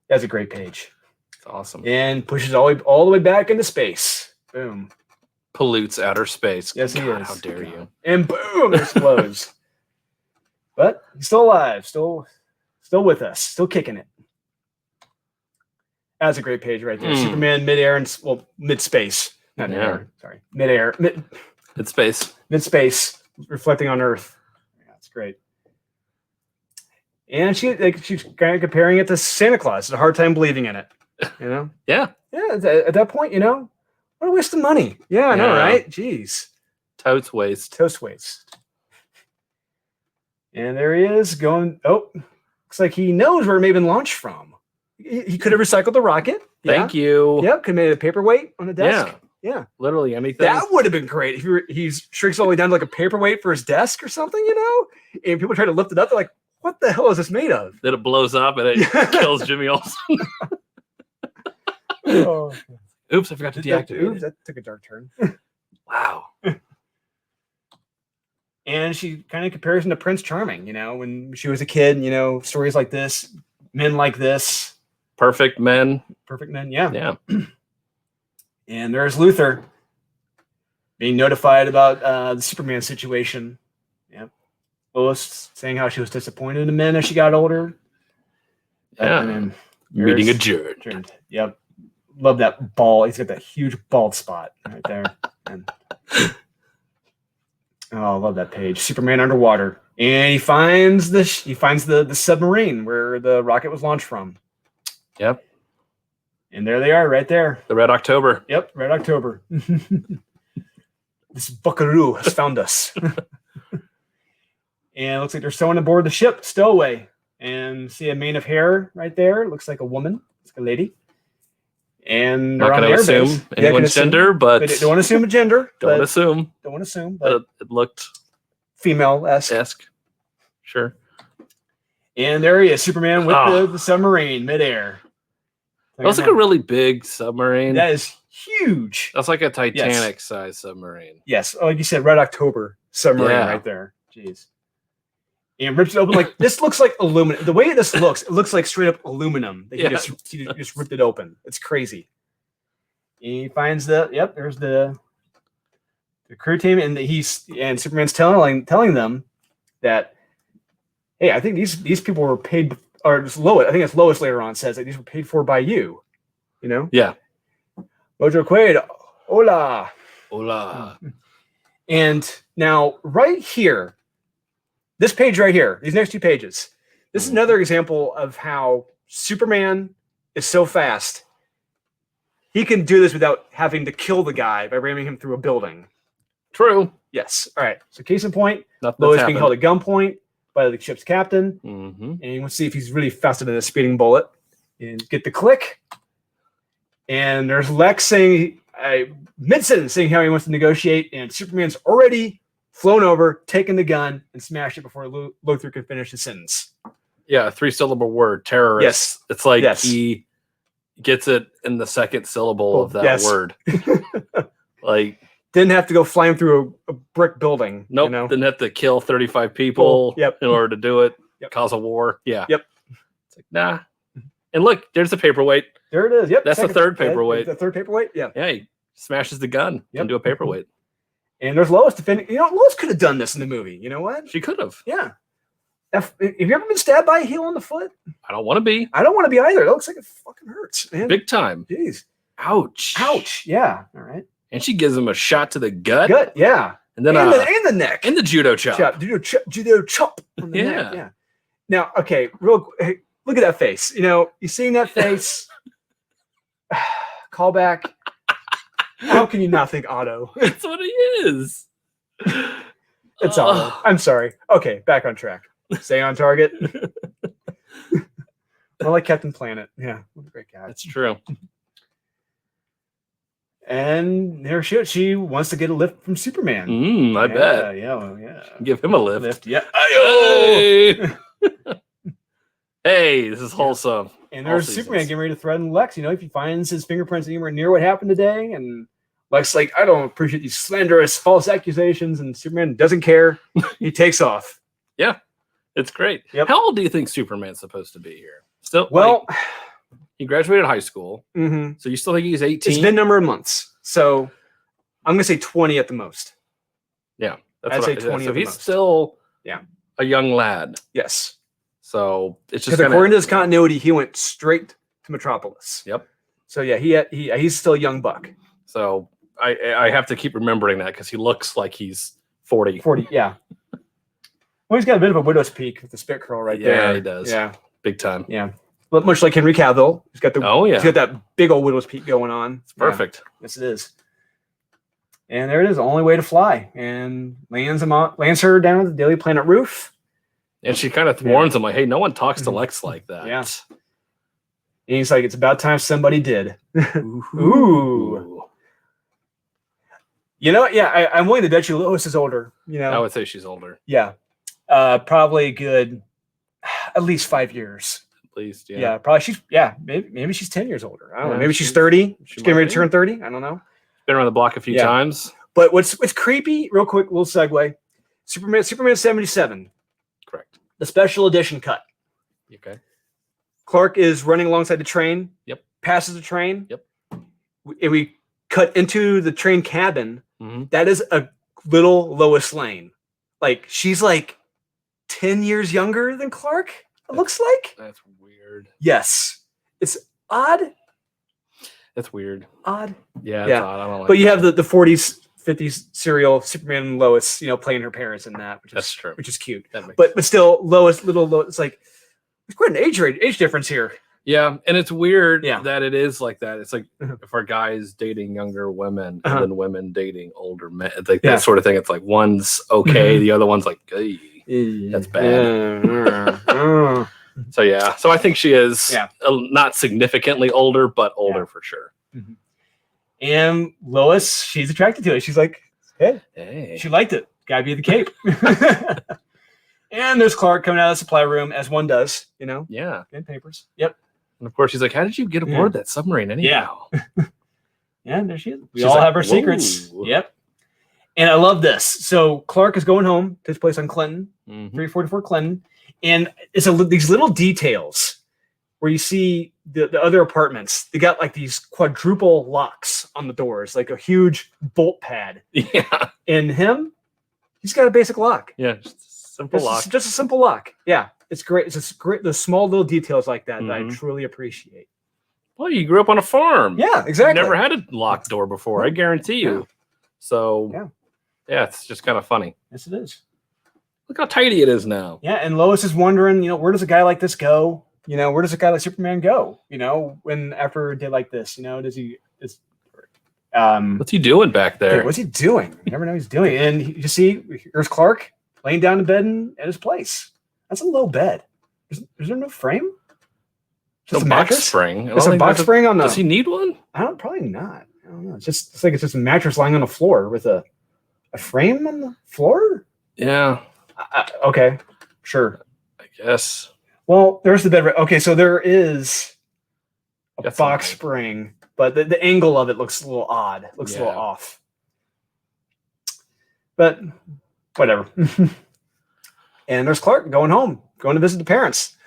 That's a great page. It's awesome. And pushes all the way back into space. Boom. Pollutes outer space. Yes, he is. How dare you? And boom, it explodes. But he's still alive. Still with us. Still kicking it. That's a great page right there. Superman midair and mid-space. Not air. Sorry. Midair. Mid-space. Mid-space. Reflecting on Earth. Yeah, that's great. And she's kind of comparing it to Santa Claus. It's a hard time believing in it. You know? Yeah. At that point, you know, what a waste of money. Yeah, I know, right? Jeez. Totes waste. And there he is going. Oh, looks like he knows where it may have been launched from. He could have recycled the rocket. Thank you. Yep, could have made it a paperweight on the desk. Yeah. Literally anything. That would have been great if he shrinks all the way down to like a paperweight for his desk or something, you know? And people try to lift it up. They're like, what the hell is this made of? Then it blows up and it kills Jimmy Olsen. Oh. Oops, I forgot to deactivate it. That took a dark turn. Wow. And she kind of compares him to Prince Charming, you know, when she was a kid, you know, stories like this, men like this. Perfect men, yeah. Yeah. And there's Luther being notified about the Superman situation. Yep. Lois saying how she was disappointed in men as she got older. Yeah. And then meeting adjourned. Yep. Love that bald. He's got that huge bald spot right there. And I love that page. Superman underwater, and he finds the submarine where the rocket was launched from. Yep. And there they are, right there. The Red October. Yep, Red October. This buckaroo has found us. And it looks like they're sewing aboard the ship, stowaway. And see a mane of hair right there. Looks like a woman. It's like a lady. And not going to assume anyone's gender, but they don't want to assume a gender. Don't assume. But it looked female-esque. Sure. And there he is, Superman with the submarine midair. That was like a really big submarine. That is huge. That's like a Titanic-sized submarine. Yes, like you said, Red October submarine right there. Jeez. And rips it open like this. Looks like aluminum. The way this looks, it looks like straight up aluminum. He just ripped it open. It's crazy. And he finds there's the crew team, and Superman's telling them that, hey, I think these people were paid, or it's Lois. I think it's Lois later on says that these were paid for by you. You know? Yeah. Mojo Quaid, hola. And now right here. This page right here, these next two pages, this is another example of how Superman is so fast. He can do this without having to kill the guy by ramming him through a building. True. Yes. All right. So case in point, Lois being held at gunpoint by the ship's captain. Mm-hmm. And we'll see if he's really faster than a speeding bullet. And get the click. And there's Lex saying, mid-sentence, saying how he wants to negotiate. And Superman's already flown over, taken the gun, and smashed it before Luther could finish his sentence. Yeah, a 3-syllable word, terrorist. Yes. It's like he gets it in the second syllable of that word. Like, didn't have to go flying through a brick building. Nope, didn't have to kill 35 people in order to do it, cause a war. Yeah. Yep. It's like, nah. And look, there's the paperweight. There it is. Yep. That's the third paperweight. The third paperweight? Yeah. Yeah, he smashes the gun into a paperweight. And there's Lois defending. You know, Lois could have done this in the movie. You know what? She could have. Yeah. Have you ever been stabbed by a heel on the foot? I don't want to be. I don't want to be either. That looks like it fucking hurts, man. Big time. Jeez. Ouch. Yeah. All right. And she gives him a shot to the gut. Yeah. And then and the neck. And the judo chop. Judo chop on the neck. Yeah. Now, okay, look at that face. You know, you seeing that face? Call back. How can you not think Otto? That's what he is. It's Otto. I'm sorry. Okay, back on track. Stay on target. I like Captain Planet. Yeah, what a great guy. That's true. And there she wants to get a lift from Superman. I bet. Yeah. Give him a lift. Yeah. Hey, this is wholesome. And there's Superman getting ready to threaten Lex. You know, if he finds his fingerprints anywhere near what happened today, and Lex like, I don't appreciate these slanderous, false accusations, and Superman doesn't care. He takes off. Yeah, it's great. Yep. How old do you think Superman's supposed to be here? Still, well, he graduated high school, so you still think he's 18? It's been a number of months, so I'm gonna say 20 at the most. Yeah, I'd say 20. So he's still a young lad. Yes. So it's just because according to his continuity, he went straight to Metropolis. Yep. So yeah, he's still a young buck. So I have to keep remembering that because he looks like he's 40. 40, yeah. Well, he's got a bit of a widow's peak with the spit curl right there. Yeah, he does. Yeah, big time. Yeah. But much like Henry Cavill, he's got he's got that big old widow's peak going on. It's perfect. Yeah. Yes, it is. And there it is, the only way to fly, and lands her down at the Daily Planet roof. And she kind of warns him, like, "Hey, no one talks to Lex like that." Yeah. And he's like, "It's about time somebody did." Ooh. You know what? Yeah, I'm willing to bet you Lois is older. You know, I would say she's older. Yeah, probably good, at least 5 years. At least, yeah. Yeah, probably maybe she's 10 years older. I don't know. Maybe she's 30. She's getting ready to turn 30. I don't know. Been around the block a few times. But what's creepy? Real quick, little segue. Superman 77. Correct. The special edition cut. Okay. Clark is running alongside the train. Yep. Passes the train. Yep. We cut into the train cabin. Mm-hmm. That is a little Lois Lane. Like, she's like 10 years younger than Clark, it looks like. That's weird. Yes. It's odd. That's weird. Odd. Yeah, it's odd. I don't like but you have the 40s, 50s serial Superman and Lois, playing her parents in that, that's true. Which is cute. But still, little Lois, it's like, there's quite an age difference here. Yeah, and it's weird that it is like that. It's like if our guys dating younger women and then women dating older men, it's like that sort of thing. It's like one's okay, the other one's like, that's bad. So I think she is not significantly older, but older for sure. Mm-hmm. And Lois, she's attracted to it. She's like, hey. She liked it. Gotta be the cape. And there's Clark coming out of the supply room, as one does, Yeah. Getting papers. Yep. And of course, she's like, how did you get aboard that submarine anyhow? Yeah, there she is. We all have our secrets. Yep. And I love this. So Clark is going home. Takes place on Clinton, 344 Clinton. And it's these little details where you see the other apartments. They got like these quadruple locks on the doors, like a huge bolt pad. Yeah. And he's got a basic lock. Yeah, just a simple lock. Just a simple lock. Yeah. It's great. It's just great. The small little details like that that I truly appreciate. Well, you grew up on a farm. Yeah, exactly. You never had a locked door before. I guarantee you. Yeah. So, it's just kind of funny. Yes, it is. Look how tidy it is now. Yeah, and Lois is wondering, where does a guy like this go? Where does a guy like Superman go? When after a day like this, does he? What's he doing back there? What's he doing? You never know what he's doing. And you see, here's Clark laying down in bed at his place. That's a low bed. Is there no frame? Just a box spring. There's a box spring on the. Does he need one? Probably not. I don't know. It's just a mattress lying on the floor with a frame on the floor. Yeah. Okay. Sure. I guess. Well, there's the bed. Okay, so there is a box spring, but the angle of it looks a little odd. It looks a little off. But whatever. And there's Clark going home, going to visit the parents.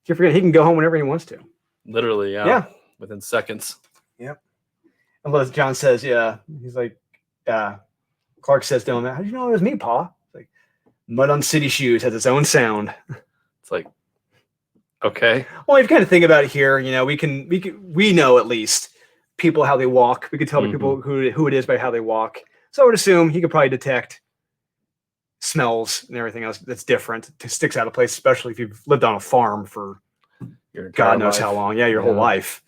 You forget he can go home whenever he wants to. Literally, yeah. Within seconds. Yep. And John says, he's like, Clark says to him, how did you know it was me, Pa? It's like, mud on city shoes has its own sound. It's like, okay. Well, if you kind of think about it here, we know at least people how they walk. We could tell people who it is by how they walk. So I would assume he could probably detect smells and everything else that's different. It sticks out of place, especially if you've lived on a farm for God knows how long. Yeah, your whole life.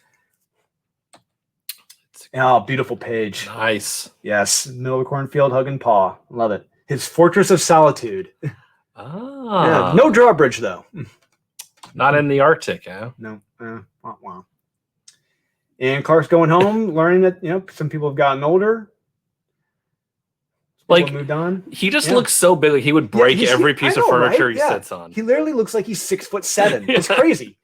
Oh, beautiful page. Nice. Yes. Middle of the cornfield, hugging Pa. Love it. His fortress of solitude. Yeah, no drawbridge, though. Not in the Arctic, huh? No. Wow. And Clark's going home, learning that, some people have gotten older. Like, moved on. He just looks so big. Like he would break every piece of furniture he sits on. He literally looks like he's 6'7". It's crazy.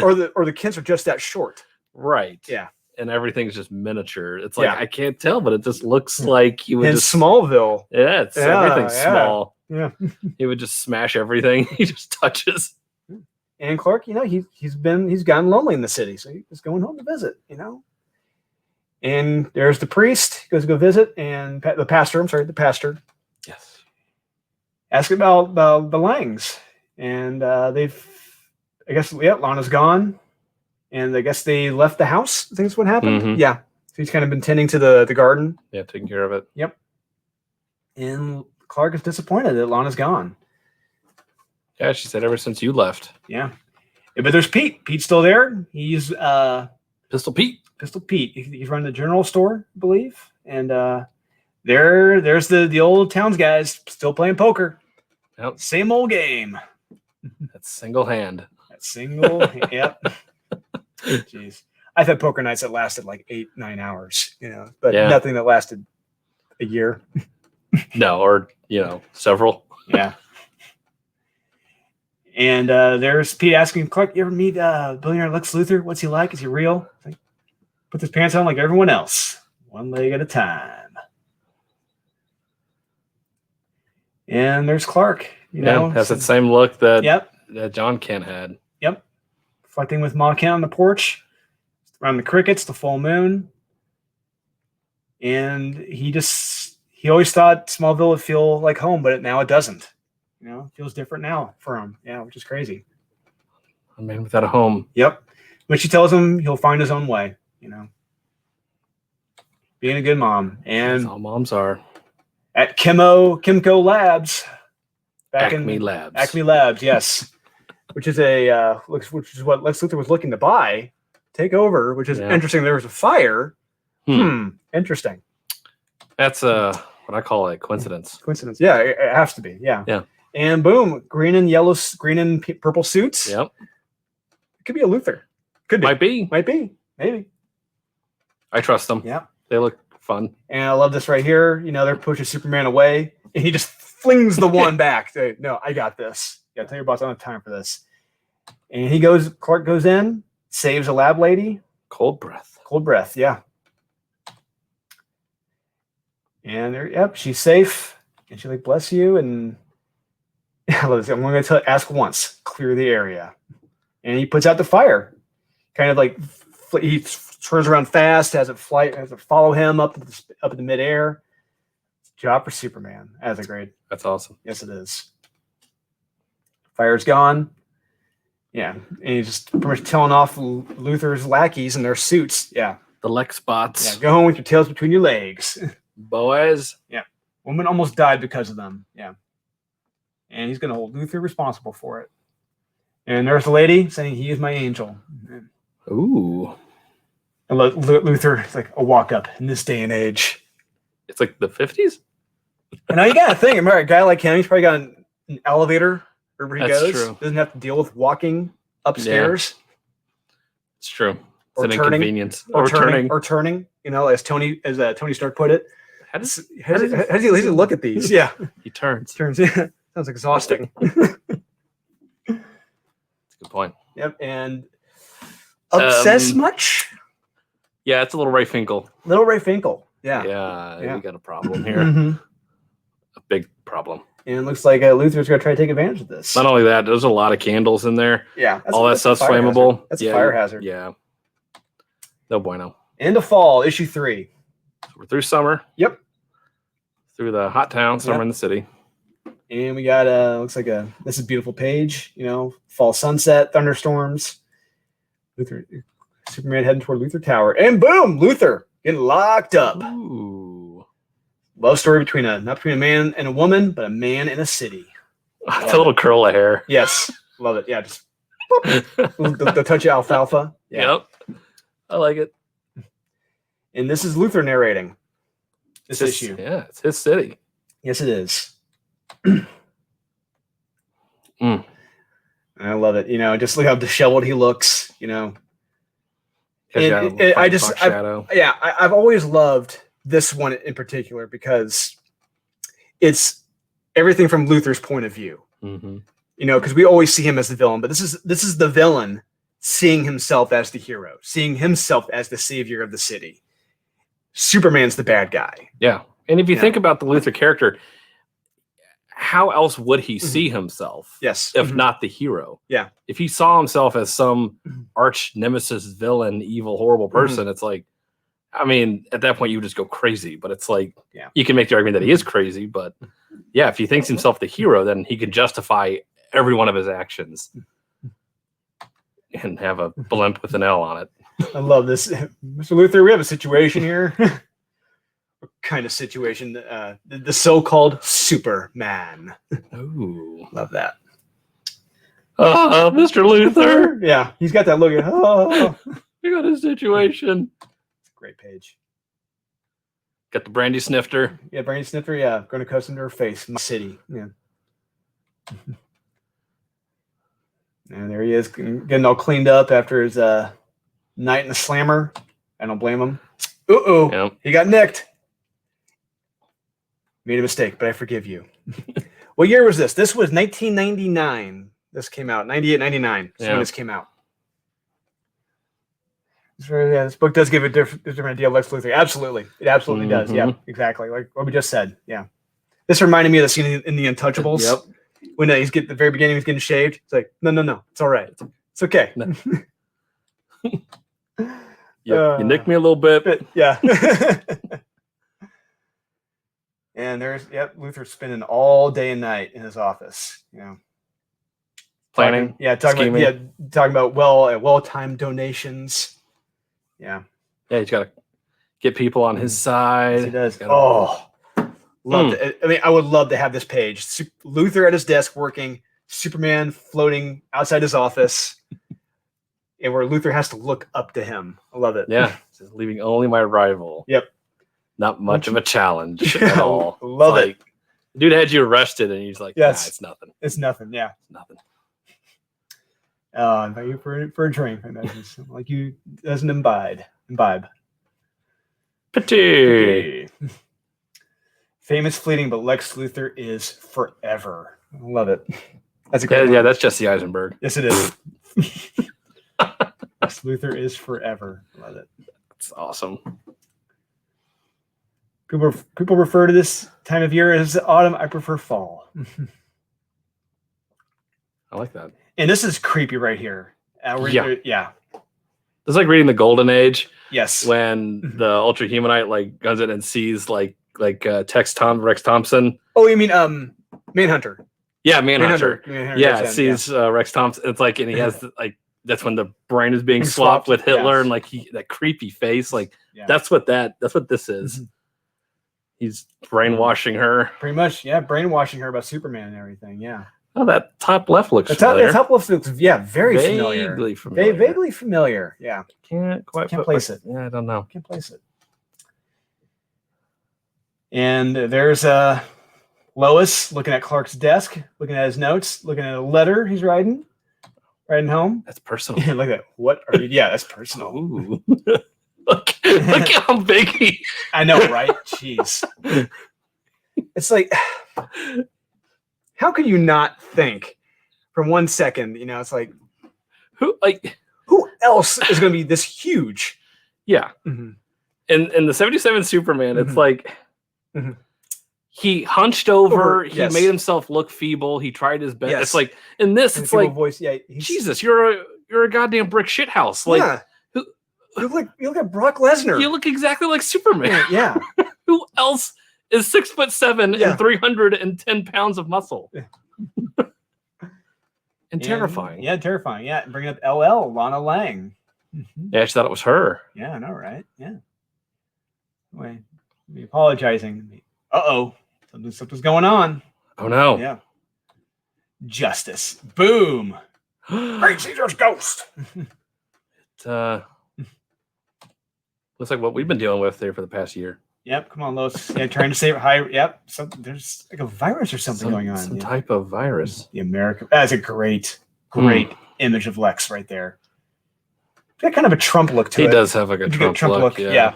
Or the kids are just that short. Right. Yeah. And everything's just miniature. It's like I can't tell, but it just looks like he would just Smallville. Yeah, everything's small. Yeah. He would just smash everything he just touches. And Clark, he's gotten lonely in the city, so he's going home to visit, And there's the priest. He goes to go visit, and the pastor. Yes. Ask about the Langs, and Lana's gone, and I guess they left the house. I think that's what happened. Mm-hmm. Yeah. So he's kind of been tending to the garden. Yeah, taking care of it. Yep. And Clark is disappointed that Lana's gone. Yeah, she said ever since you left. Yeah. Yeah, but there's Pete. Pete's still there. He's Pistol Pete. Pistol Pete. He's running the general store, I believe. And there's the old towns guys still playing poker. Yep. Same old game. That's single hand. Yep. Jeez. I've had poker nights that lasted like 8-9 hours, but nothing that lasted a year. No, or several. Yeah. And there's Pete asking Clark, "You ever meet billionaire Lex Luthor? What's he like? Is he real?" Like, put his pants on like everyone else, one leg at a time. And there's Clark. Has that same look that John Kent had. Yep. Reflecting with Ma Kent on the porch, around the crickets, the full moon. And he always thought Smallville would feel like home, but now it doesn't. It feels different now for him. Yeah, which is crazy. A man without a home. Yep. But she tells him he'll find his own way, Being a good mom. And that's all moms are. At Kimco Labs. Acme Labs. Acme Labs, yes. which is what Lex Luthor was looking to buy, take over, which is interesting. There was a fire. Interesting. That's what I call a coincidence. Coincidence. Yeah, it has to be. Yeah. Yeah. And boom, green and purple suits. Yep. It could be a Luthor. Could be. Might be. Maybe. I trust them. Yeah. They look fun. And I love this right here. They're pushing Superman away, and he just flings the one back. No, I got this. Yeah, tell your boss I don't have time for this. And Clark goes in, saves a lab lady. Cold breath, yeah. And she's safe. And she's like, "Bless you." And I'm going to ask once, clear the area. And he puts out the fire. Kind of like he turns around fast, has it follow him up in the midair. Job for Superman. That's a great. That's awesome. Yes, it is. Fire's gone. Yeah, and he's just pretty much telling off Luthor's lackeys in their suits. Yeah. The Lex spots. Yeah, go home with your tails between your legs. Boys. Yeah. Woman almost died because of them. Yeah. And he's going to hold Luthor responsible for it. And there's a lady saying, "He is my angel." Ooh. And Luthor, it's like a walk up in this day and age. It's like the 50s? And now you got to think, remember, a guy like him, he's probably got an elevator wherever he goes. True. Doesn't have to deal with walking upstairs. Yeah. It's true. It's or an turning, inconvenience. Or turning, as Tony Stark put it. How does he look at these? Yeah. He turns. Yeah. Sounds exhausting. That's a good point. Yep. And obsessed much? Yeah, it's a little Ray Finkel. Yeah. Yeah, we got a problem here. A big problem. And it looks like Luthor's going to try to take advantage of this. Not only that, there's a lot of candles in there. Yeah. All that stuff's flammable. Hazard. That's a fire hazard. Yeah. No bueno. End of fall, issue 3. So we're through summer. Yep. Through the hot town, summer in the city. And we got looks like this is a beautiful page, fall sunset, thunderstorms. Superman heading toward Luthor Tower. And boom, Luthor getting locked up. Ooh. Love story not between a man and a woman, but a man and a city. It's a little curl of hair. Yes. Love it. Yeah, just the touch of alfalfa. Yeah. Yep. I like it. And this is Luthor narrating this issue. Yeah, it's his city. Yes, it is. I love it. Just look how disheveled he looks. I've always loved this one in particular because it's everything from Luthor's point of view. Because we always see him as the villain, but this is the villain seeing himself as the hero, seeing himself as the savior of the city. Superman's the bad guy. Yeah, and if you think about the Luthor character, how else would he see himself? Yes. If not the hero? Yeah. If he saw himself as some arch nemesis villain, evil, horrible person, it's like, I mean, at that point you would just go crazy. But it's like, you can make the argument that he is crazy. But yeah, if he thinks himself the hero, then he can justify every one of his actions and have a blimp with an L on it. I love this. Mr. Luthor, we have a situation here. What kind of situation? The so-called Superman. Ooh. Love that. Mr. Luther. Yeah, he's got that look. We got his situation. It's a great page. Got the brandy snifter. Yeah, brandy snifter. Yeah, going to cuss into her face. My city. Yeah. And there he is, getting all cleaned up after his night in the slammer. I don't blame him. Yep. He got nicked. Made a mistake, but I forgive you. What year was this? This was 1999. This came out 98, 99. When this came out. This book does give a different idea of Lex Luthor. Absolutely, it absolutely does. Yeah, exactly. Like what we just said. Yeah, this reminded me of the scene in The Untouchables. Yep. When he's at the very beginning, he's getting shaved. It's like, no, it's all right. It's okay. No. You nicked me a little bit. Yeah. And there's Luthor spending all day and night in his office. Planning. Talking about well-timed donations. Yeah. Yeah, he's got to get people on his side. Yes, he does. Love it. I mean, I would love to have this page. Luthor at his desk working, Superman floating outside his office, and where Luthor has to look up to him. I love it. Yeah. Leaving only my rival. Yep. Not much of a challenge at all. Love it. Dude had you arrested, and he's like, yes. Nah, it's nothing. It's nothing. Yeah. It's nothing. I invite you for a drink. Like you doesn't imbibe. Petit. Famous fleeting, but Lex Luthor is forever. I love it. That's a great one. Yeah, that's Jesse Eisenberg. Yes, it is. Lex Luthor is forever. Love it. That's awesome. People refer to this time of year as autumn. I prefer fall. I like that. And this is creepy right here. Yeah. It's like reading the Golden Age. Yes. When the Ultra Humanite guns in and sees Rex Thompson. Oh, you mean Manhunter? Yeah, Manhunter. Yeah, sees Rex Thompson. It's and he has that's when the brain is being swapped with Hitler, and that creepy face. That's what this is. Mm-hmm. He's brainwashing her. Pretty much, yeah, brainwashing her about Superman and everything. Yeah. Oh, that top left looks familiar. The top left looks, very familiar. Vaguely familiar. Vaguely familiar, yeah. Can't place it. Yeah, I don't know. Can't place it. And there's Lois looking at Clark's desk, looking at his notes, looking at a letter he's writing home. That's personal. Yeah, look at that. What are you? Yeah, that's personal. Ooh. Look how big he. I know, right? Jeez. It's like, how could you not think for 1 second? It's like, who else is going to be this huge? Yeah. Mm-hmm. In the 77 Superman, it's he hunched over. He made himself look feeble. He tried his best. Yes. It's like in this, it's like voice. Yeah, Jesus, you're a goddamn brick shithouse. You look like Brock Lesnar. You look exactly like Superman. Yeah. Who else is 6'7" and 310 pounds of muscle? Yeah. And terrifying. Yeah, terrifying. Yeah, bringing up LL, Lana Lang. Mm-hmm. Yeah, I just thought it was her. Yeah, I know, right? Yeah. Anyway, be apologizing. Something's going on. Oh no. Yeah. Justice. Boom. Great Caesar's ghost. Looks like what we've been dealing with there for the past year. Yep. Come on, Lois. Yeah, trying to save high. Yep. There's like a virus or something going on. Some type of virus. The American. That's a great image of Lex right there. Got kind of a Trump look to it. He does have like a Trump look. Yeah.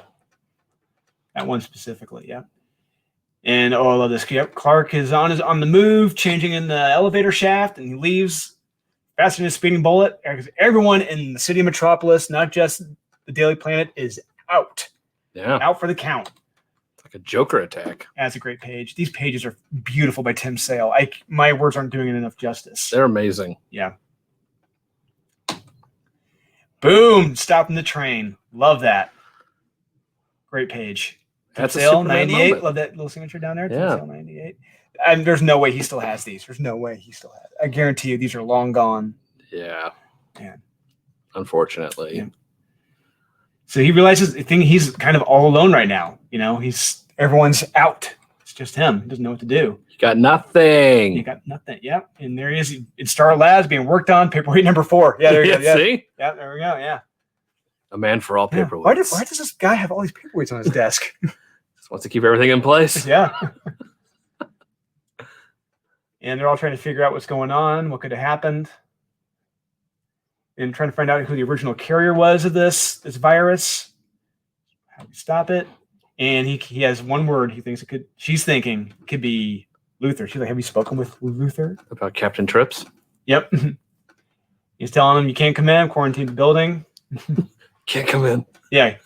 That one specifically. Yeah. And I love this. Yep. Clark is on the move, changing in the elevator shaft, and he leaves faster than a speeding bullet. Everyone in the city of Metropolis, not just the Daily Planet, is out. Yeah. Out for the count. It's like a Joker attack. That's a great page. These pages are beautiful by Tim Sale. My words aren't doing it enough justice. They're amazing. Yeah. Boom. Stopping the train. Love that. Great page. Tim Sale, 98. Moment. Love that little signature down there. Yeah. Tim Sale, 98. And there's no way he still has these. There's no way he still has. I guarantee you these are long gone. Yeah. Man. Unfortunately. Yeah. So he realizes he's kind of all alone right now. Everyone's out. just him. He doesn't know what to do. You got nothing. You got nothing. Yep. And there he is. It's Star Labs being worked on. Paperweight number 4. Yeah, there you go. Yeah. See? Yeah, there we go. Yeah. A man for all paperweights. Why does this guy have all these paperweights on his desk? Just wants to keep everything in place. Yeah. And they're all trying to figure out what's going on, what could have happened, and trying to find out who the original carrier was of this virus, how to stop it. And he has one word he thinks it could. She's thinking it could be Luther. She's like, "Have you spoken with Luther about Captain Trips?" Yep. He's telling him you can't come in, quarantine the building. Can't come in. Yeah.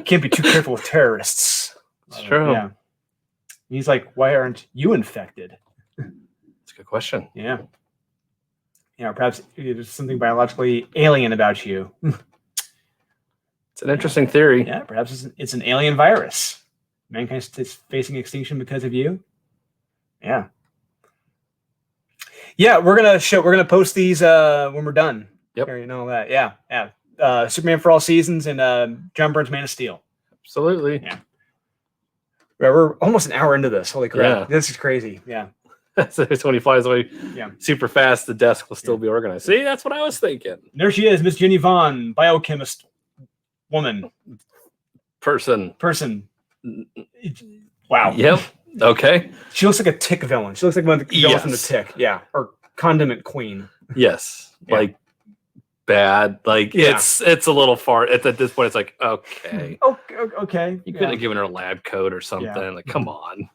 Can't be too careful with terrorists. It's true. Yeah. He's like, why aren't you infected? That's a good question. Yeah. Perhaps there's something biologically alien about you. It's an interesting theory. Yeah, perhaps it's an alien virus. Mankind is facing extinction because of you. Yeah. Yeah, we're gonna post these when we're done. Yep. And all that. Yeah. Superman for All Seasons and John Byrne's Man of Steel. Absolutely. Yeah. We're almost an hour into this. Holy crap. Yeah. This is crazy. Yeah. So when he flies away super fast, the desk will still be organized. See, that's what I was thinking. And there she is, Miss Jenny Vaughn, biochemist woman. Person. Wow. Yep. Okay. She looks like a Tick villain. She looks like one of the villains from the Tick. Yeah. Or Condiment Queen. Yes. Yeah. Like bad. Like it's a little far at this point. It's like, okay. Okay. You could have given her a lab coat or something. Yeah. Like, come on.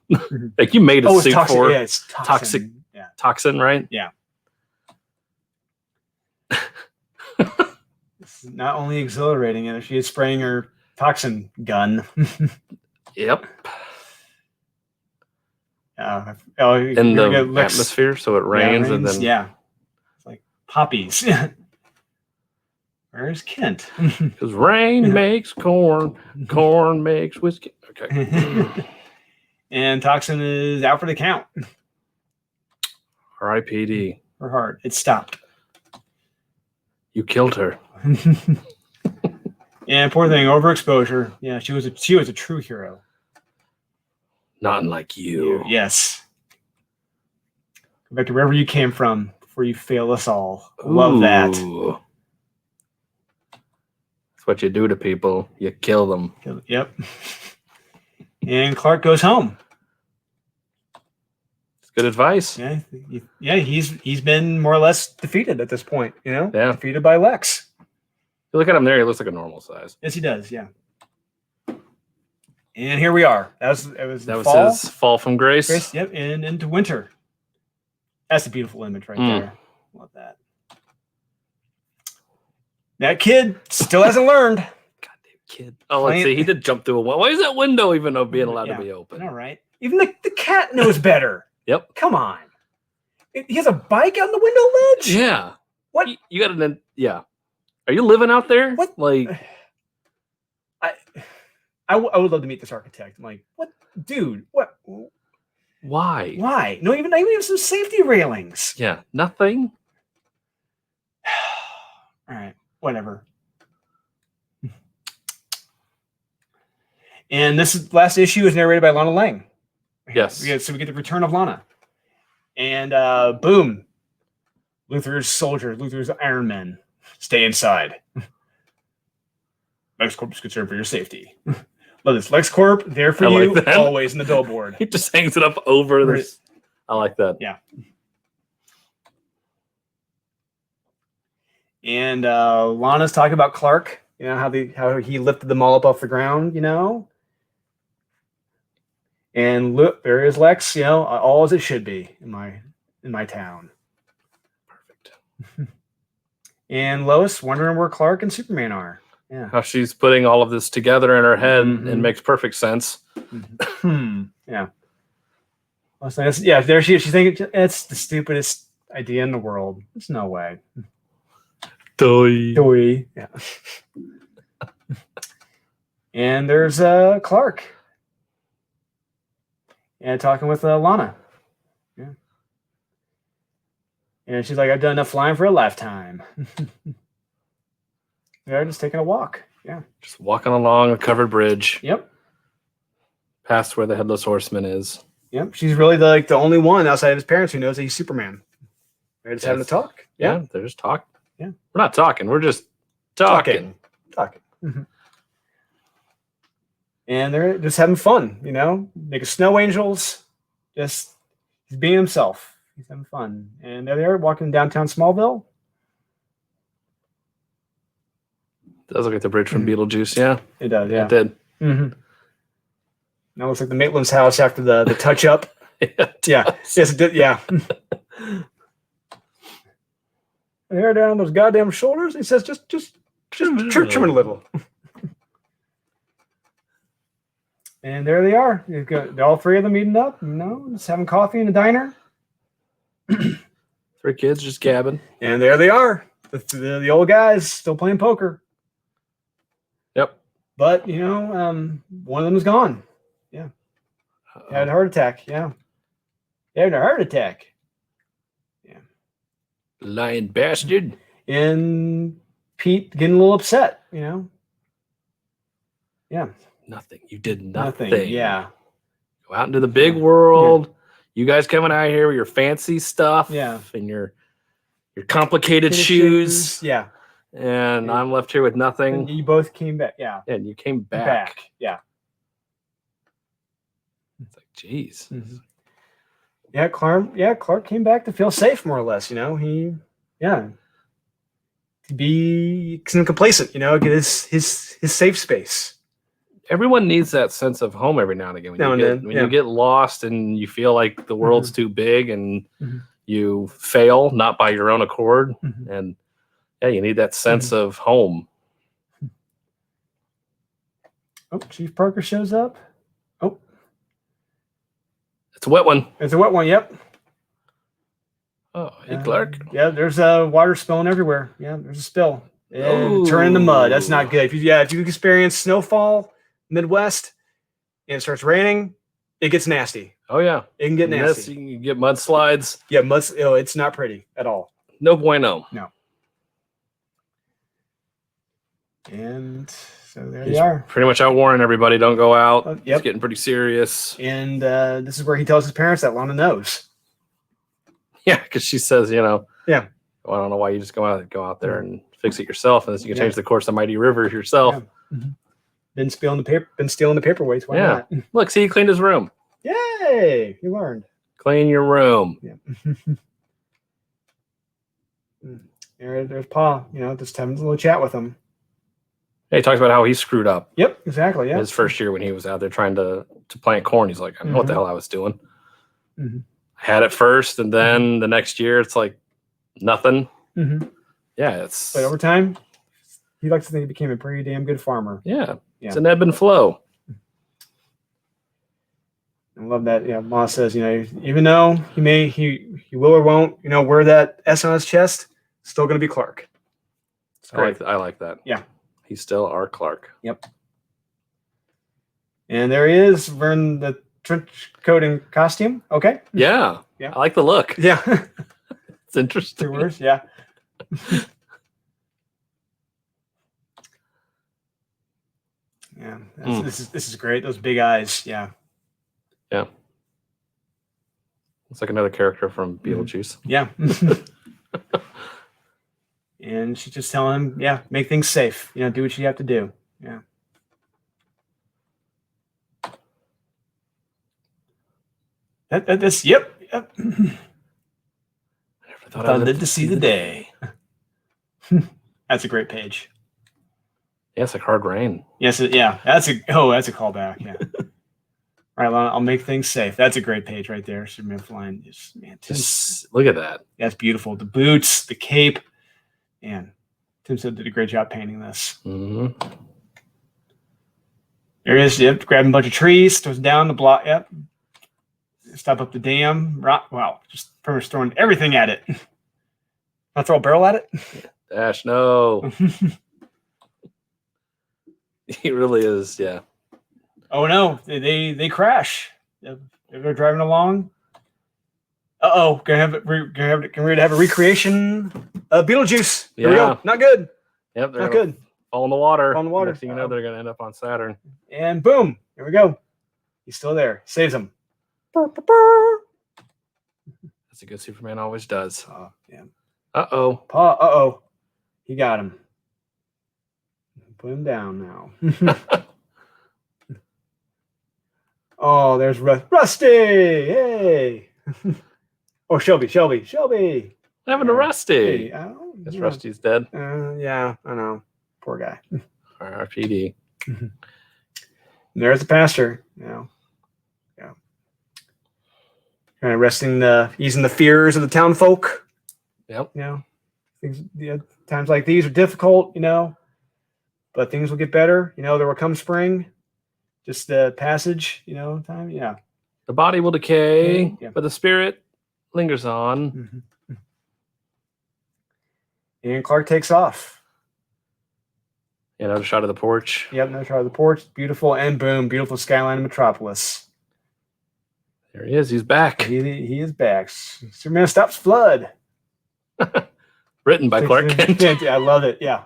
Like you made a suit toxic. for Yeah, it's toxin. Toxin, right? Yeah. It's not only exhilarating, and she is spraying her toxin gun. Yep. In the atmosphere, so it rains and then it's like poppies. Where's Kent? Because rain makes corn makes whiskey. Okay. And toxin is out for the count. R.I.P.D. Her heart. It stopped. You killed her. And poor thing, overexposure. Yeah, she was a true hero. Not unlike you. Yes. Go back to wherever you came from before you fail us all. Love that. That's what you do to people. You kill them. Yep. And Clark goes home. It's good advice. Yeah. He's been more or less defeated at this point. Yeah. Defeated by Lex. You look at him there. He looks like a normal size. Yes, he does. Yeah. And here we are. That was his fall from grace. Yep, and into winter. That's a beautiful image right there. Love that. That kid still hasn't learned. Goddamn kid. Oh, let's see. He did jump through a window. Why is that window even being allowed to be open? All right. Even the cat knows better. Yep. Come on. He has a bike on the window ledge? Yeah. What? You got to. Yeah. Are you living out there? What? Like. I would love to meet this architect. I'm like, what, dude? What? Why? Why? No, even some safety railings. Yeah, nothing. All right, whatever. And this last issue is narrated by Lana Lang. Yes. So we get the return of Lana, and boom, Luther's soldiers, Luther's Iron Men, stay inside. LexCorp is concerned for your safety. Love this. LexCorp, there for you, always in the billboard. He just hangs it up over this. I like that. Yeah. And Lana's talking about Clark, how he lifted them all up off the ground, And look, there is Lex, all as it should be in my town. Perfect. And Lois wondering where Clark and Superman are. Yeah. How she's putting all of this together in her head and makes perfect sense. Yeah. Yeah, there she is. She's thinking it's the stupidest idea in the world. There's no way. Doy. Yeah. And there's Clark. And talking with Lana. Yeah. And she's like, I've done enough flying for a lifetime. They're just taking a walk. Yeah. Just walking along a covered bridge. Yep. Past where the Headless Horseman is. Yep. She's really the only one outside of his parents who knows that he's Superman. They're just having a talk. Yeah. They're just talking. Yeah. We're not talking. We're just talking. Mm-hmm. And they're just having fun, making snow angels. Just he's being himself. He's having fun. And they're there walking downtown Smallville. Does look like the bridge from Beetlejuice, yeah. It does, yeah. It did. Mm-hmm. That looks like the Maitland's house after the touch up. Yeah. Yes, it did. Yeah. Hair down those goddamn shoulders. He says, just trim it a little. And there they are. You've got all three of them meeting up, just having coffee in the diner. 3 kids just gabbing. And there they are. The old guys still playing poker. Yep. But, one of them is gone. Yeah. He had a heart attack. Yeah. He had a heart attack. Yeah. Lying bastard. And Pete getting a little upset, Yeah. Nothing. You did nothing. Yeah. Go out into the big world. Yeah. You guys coming out here with your fancy stuff. Yeah. And your complicated shoes. Yeah. And I'm left here with nothing. And you both came back. Yeah. And you came back. Yeah. It's like, geez. Mm-hmm. Yeah, Clark came back to feel safe, more or less. To be complacent. Get his safe space. Everyone needs that sense of home every now and again. When you get lost and you feel like the world's too big and you fail, not by your own accord, and you need that sense of home. Oh, Chief Parker shows up. Oh. It's a wet one. It's a wet one, yep. Oh, hey, Clark. Yeah, there's water spilling everywhere. Yeah, there's a spill. And turn into mud. That's not good. If you experience snowfall, Midwest, and it starts raining, it gets nasty. Oh, yeah. It can get nasty. You can get mudslides. Yeah, it's not pretty at all. No bueno. No. And so there you are. Pretty much out warning everybody, don't go out. Yep. It's getting pretty serious. And this is where he tells his parents that Lana knows. Yeah, because she says, Yeah. Well, I don't know why you just go out there and fix it yourself, and then you can change the course of Mighty River yourself. Yeah. Mm-hmm. Been stealing the paperweights. Why not? Look, see, he cleaned his room. Yay! You learned. Clean your room. Yeah. There's Pa. Just having a little chat with him. Yeah, he talks about how he screwed up. Yep, exactly. Yeah. His first year when he was out there trying to plant corn, he's like, I don't know what the hell I was doing. Mm-hmm. I had it first, and then the next year it's like nothing. Mm-hmm. Yeah, But over time, he likes to think he became a pretty damn good farmer. Yeah. It's an ebb and flow. I love that. Yeah, Ma says, even though he will or won't, wear that S on his chest, still going to be Clark. I like that. Yeah. He's still our Clark. Yep. And there he is, wearing the trench coat and costume. Okay. Yeah. I like the look. Yeah. It's interesting. 2 words. Yeah. Yeah. This is great. Those big eyes. Yeah. Yeah. It's like another character from Beetlejuice. Yeah. And she's just telling him, make things safe. Do what you have to do. Yeah. That's yep. I thought I lived to see the day. That's a great page. Yeah, it's like Hard Rain. Yes, that's a callback. Yeah. All right, I'll make things safe. That's a great page right there. Superman flying. Just look at that. That's beautiful. The boots, the cape. Man, Tim said did a great job painting this. Mm-hmm. There he is. Yep, grabbing a bunch of trees, goes down the block. Yep. Stop up the dam. Wow, just pretty much throwing everything at it. I'll throw a barrel at it. Dash, no. He really is, yeah. Oh no, they crash. They're driving along. Gonna have a recreation. Beetlejuice. Here we go. Not good. Yep, they're not good. Fall in the water. Next thing you know, they're gonna end up on Saturn. And boom, here we go. He's still there. Saves him. That's a good Superman always does. Oh, yeah. Uh-oh. He got him. Put him down now. Oh, there's Rusty. Hey. Oh, Shelby. What happened to Rusty? Hey, Guess Rusty's dead. Yeah, I know. Poor guy. RPD. There's the pastor. Yeah. Kind of easing the fears of the town folk. Yep. Things, times like these are difficult, but things will get better. There will come spring. Just the passage, time. Yeah. The body will decay, but the spirit lingers on. Mm-hmm. And Clark takes off. Another shot of the porch. Yep, another shot of the porch. Beautiful, and boom, beautiful skyline of Metropolis. There he is. He's back. He is back. Superman stops flood. Written by Clark Kent. I love it. Yeah.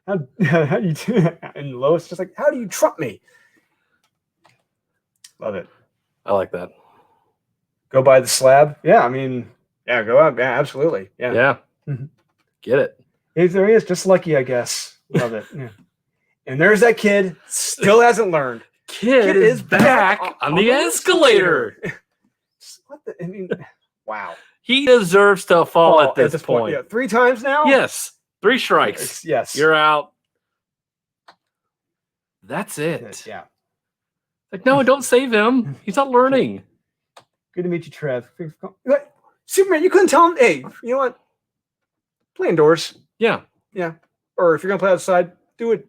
How do you do? And Lois just like, how do you trump me? Love it. I like that. Go by the slab. Yeah, go out. Yeah, absolutely. Yeah. Get it. There he is, just lucky, I guess. Love it. Yeah. And there's that kid, still hasn't learned. Kid is back on the escalator. Wow. He deserves to fall at this point. Yeah, 3 times now? Yes. 3 strikes. Yes. You're out. That's it. Yeah. Like, no, don't save him. He's not learning. Good to meet you, Trev. Superman, you couldn't tell him, hey, you know what? Play indoors. Yeah. Yeah. Or if you're going to play outside, do it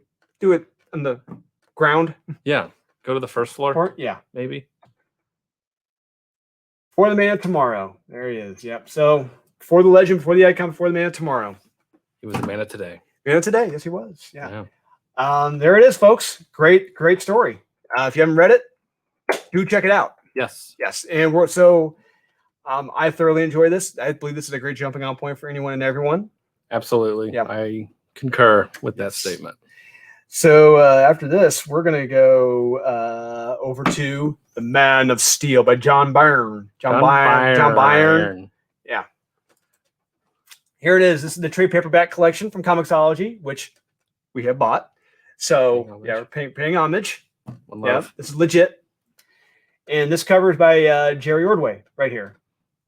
on the ground. Yeah. Go to the first floor. Yeah. Maybe. For the Man of Tomorrow. There he is. Yep. So, for the legend, for the icon, for the Man of Tomorrow. He was the Man of Today. Man of Today. Yes, he was. Yeah. There it is, folks. Great story. If you haven't read it, do check it out. Yes. And I thoroughly enjoy this. I believe this is a great jumping on point for anyone and everyone. Absolutely. Yeah. I concur with that statement. So after this, we're going to go over to The Man of Steel by John Byrne. John Byrne. Yeah. Here it is. This is the trade paperback collection from Comixology, which we have bought. So, we're paying homage. Yeah, this is legit. And this cover is by Jerry Ordway right here.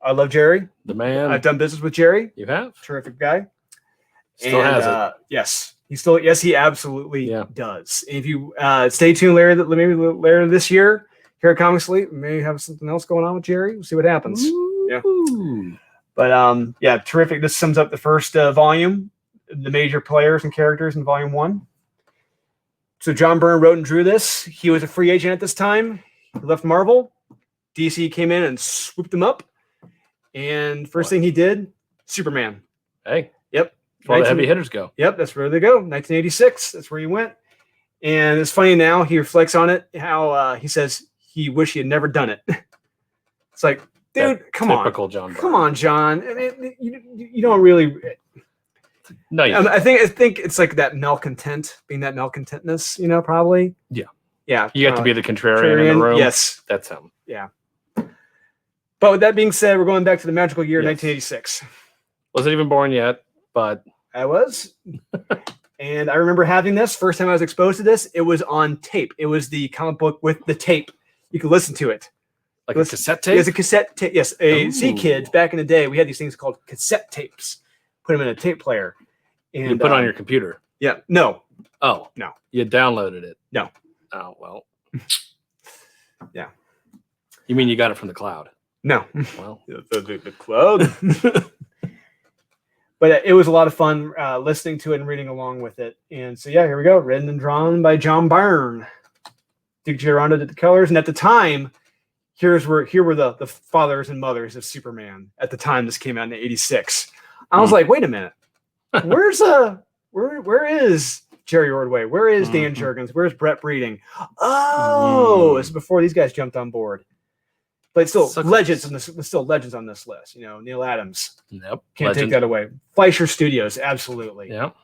I love Jerry. The man. I've done business with Jerry. You have? Terrific guy. Still has it. Yes. He absolutely does. If you stay tuned later this year here at Comics Elite, we may have something else going on with Jerry. We'll see what happens. Ooh. Yeah. But terrific. This sums up the first volume, the major players and characters in volume 1. So John Byrne wrote and drew this. He was a free agent at this time. He left Marvel. DC came in and swooped him up. And first thing he did, Superman. Hey. Yep. That's where the heavy hitters go. Yep, that's where they go. 1986. That's where he went. And it's funny now, he reflects on it, how he says he wished he had never done it. It's like, dude, come on. Typical John Byrne. Come on, John. I mean, you don't really... No, I think it's like that malcontent, being that malcontentness, probably. Yeah. Yeah. You got to be the contrarian in the room. Yes. That's him. Yeah. But with that being said, we're going back to the magical year 1986. Wasn't even born yet, but I was. And I remember having this. First time I was exposed to this, it was on tape. It was the comic book with the tape. You could listen to it. Like a cassette tape? Yes, a cassette tape. Yes. See, kids, back in the day, we had these things called cassette tapes. Put them in a tape player. And you put it on your computer. Yeah. No. Oh. No. You downloaded it. No. Oh, well. Yeah. You mean you got it from the cloud? No. Well. The cloud. But it was a lot of fun listening to it and reading along with it. And so, here we go. Written and drawn by John Byrne. Dick Girondo did the colors. And at the time, here were the fathers and mothers of Superman. At the time this came out in 86. I was like, wait a minute. Where is Jerry Ordway? Where is Dan Jurgens? Where's Brett Breeding? Oh, it's before these guys jumped on board. But still, legends on this list. Neil Adams. Yep. Can't take that away. Fleischer Studios, absolutely. Yep.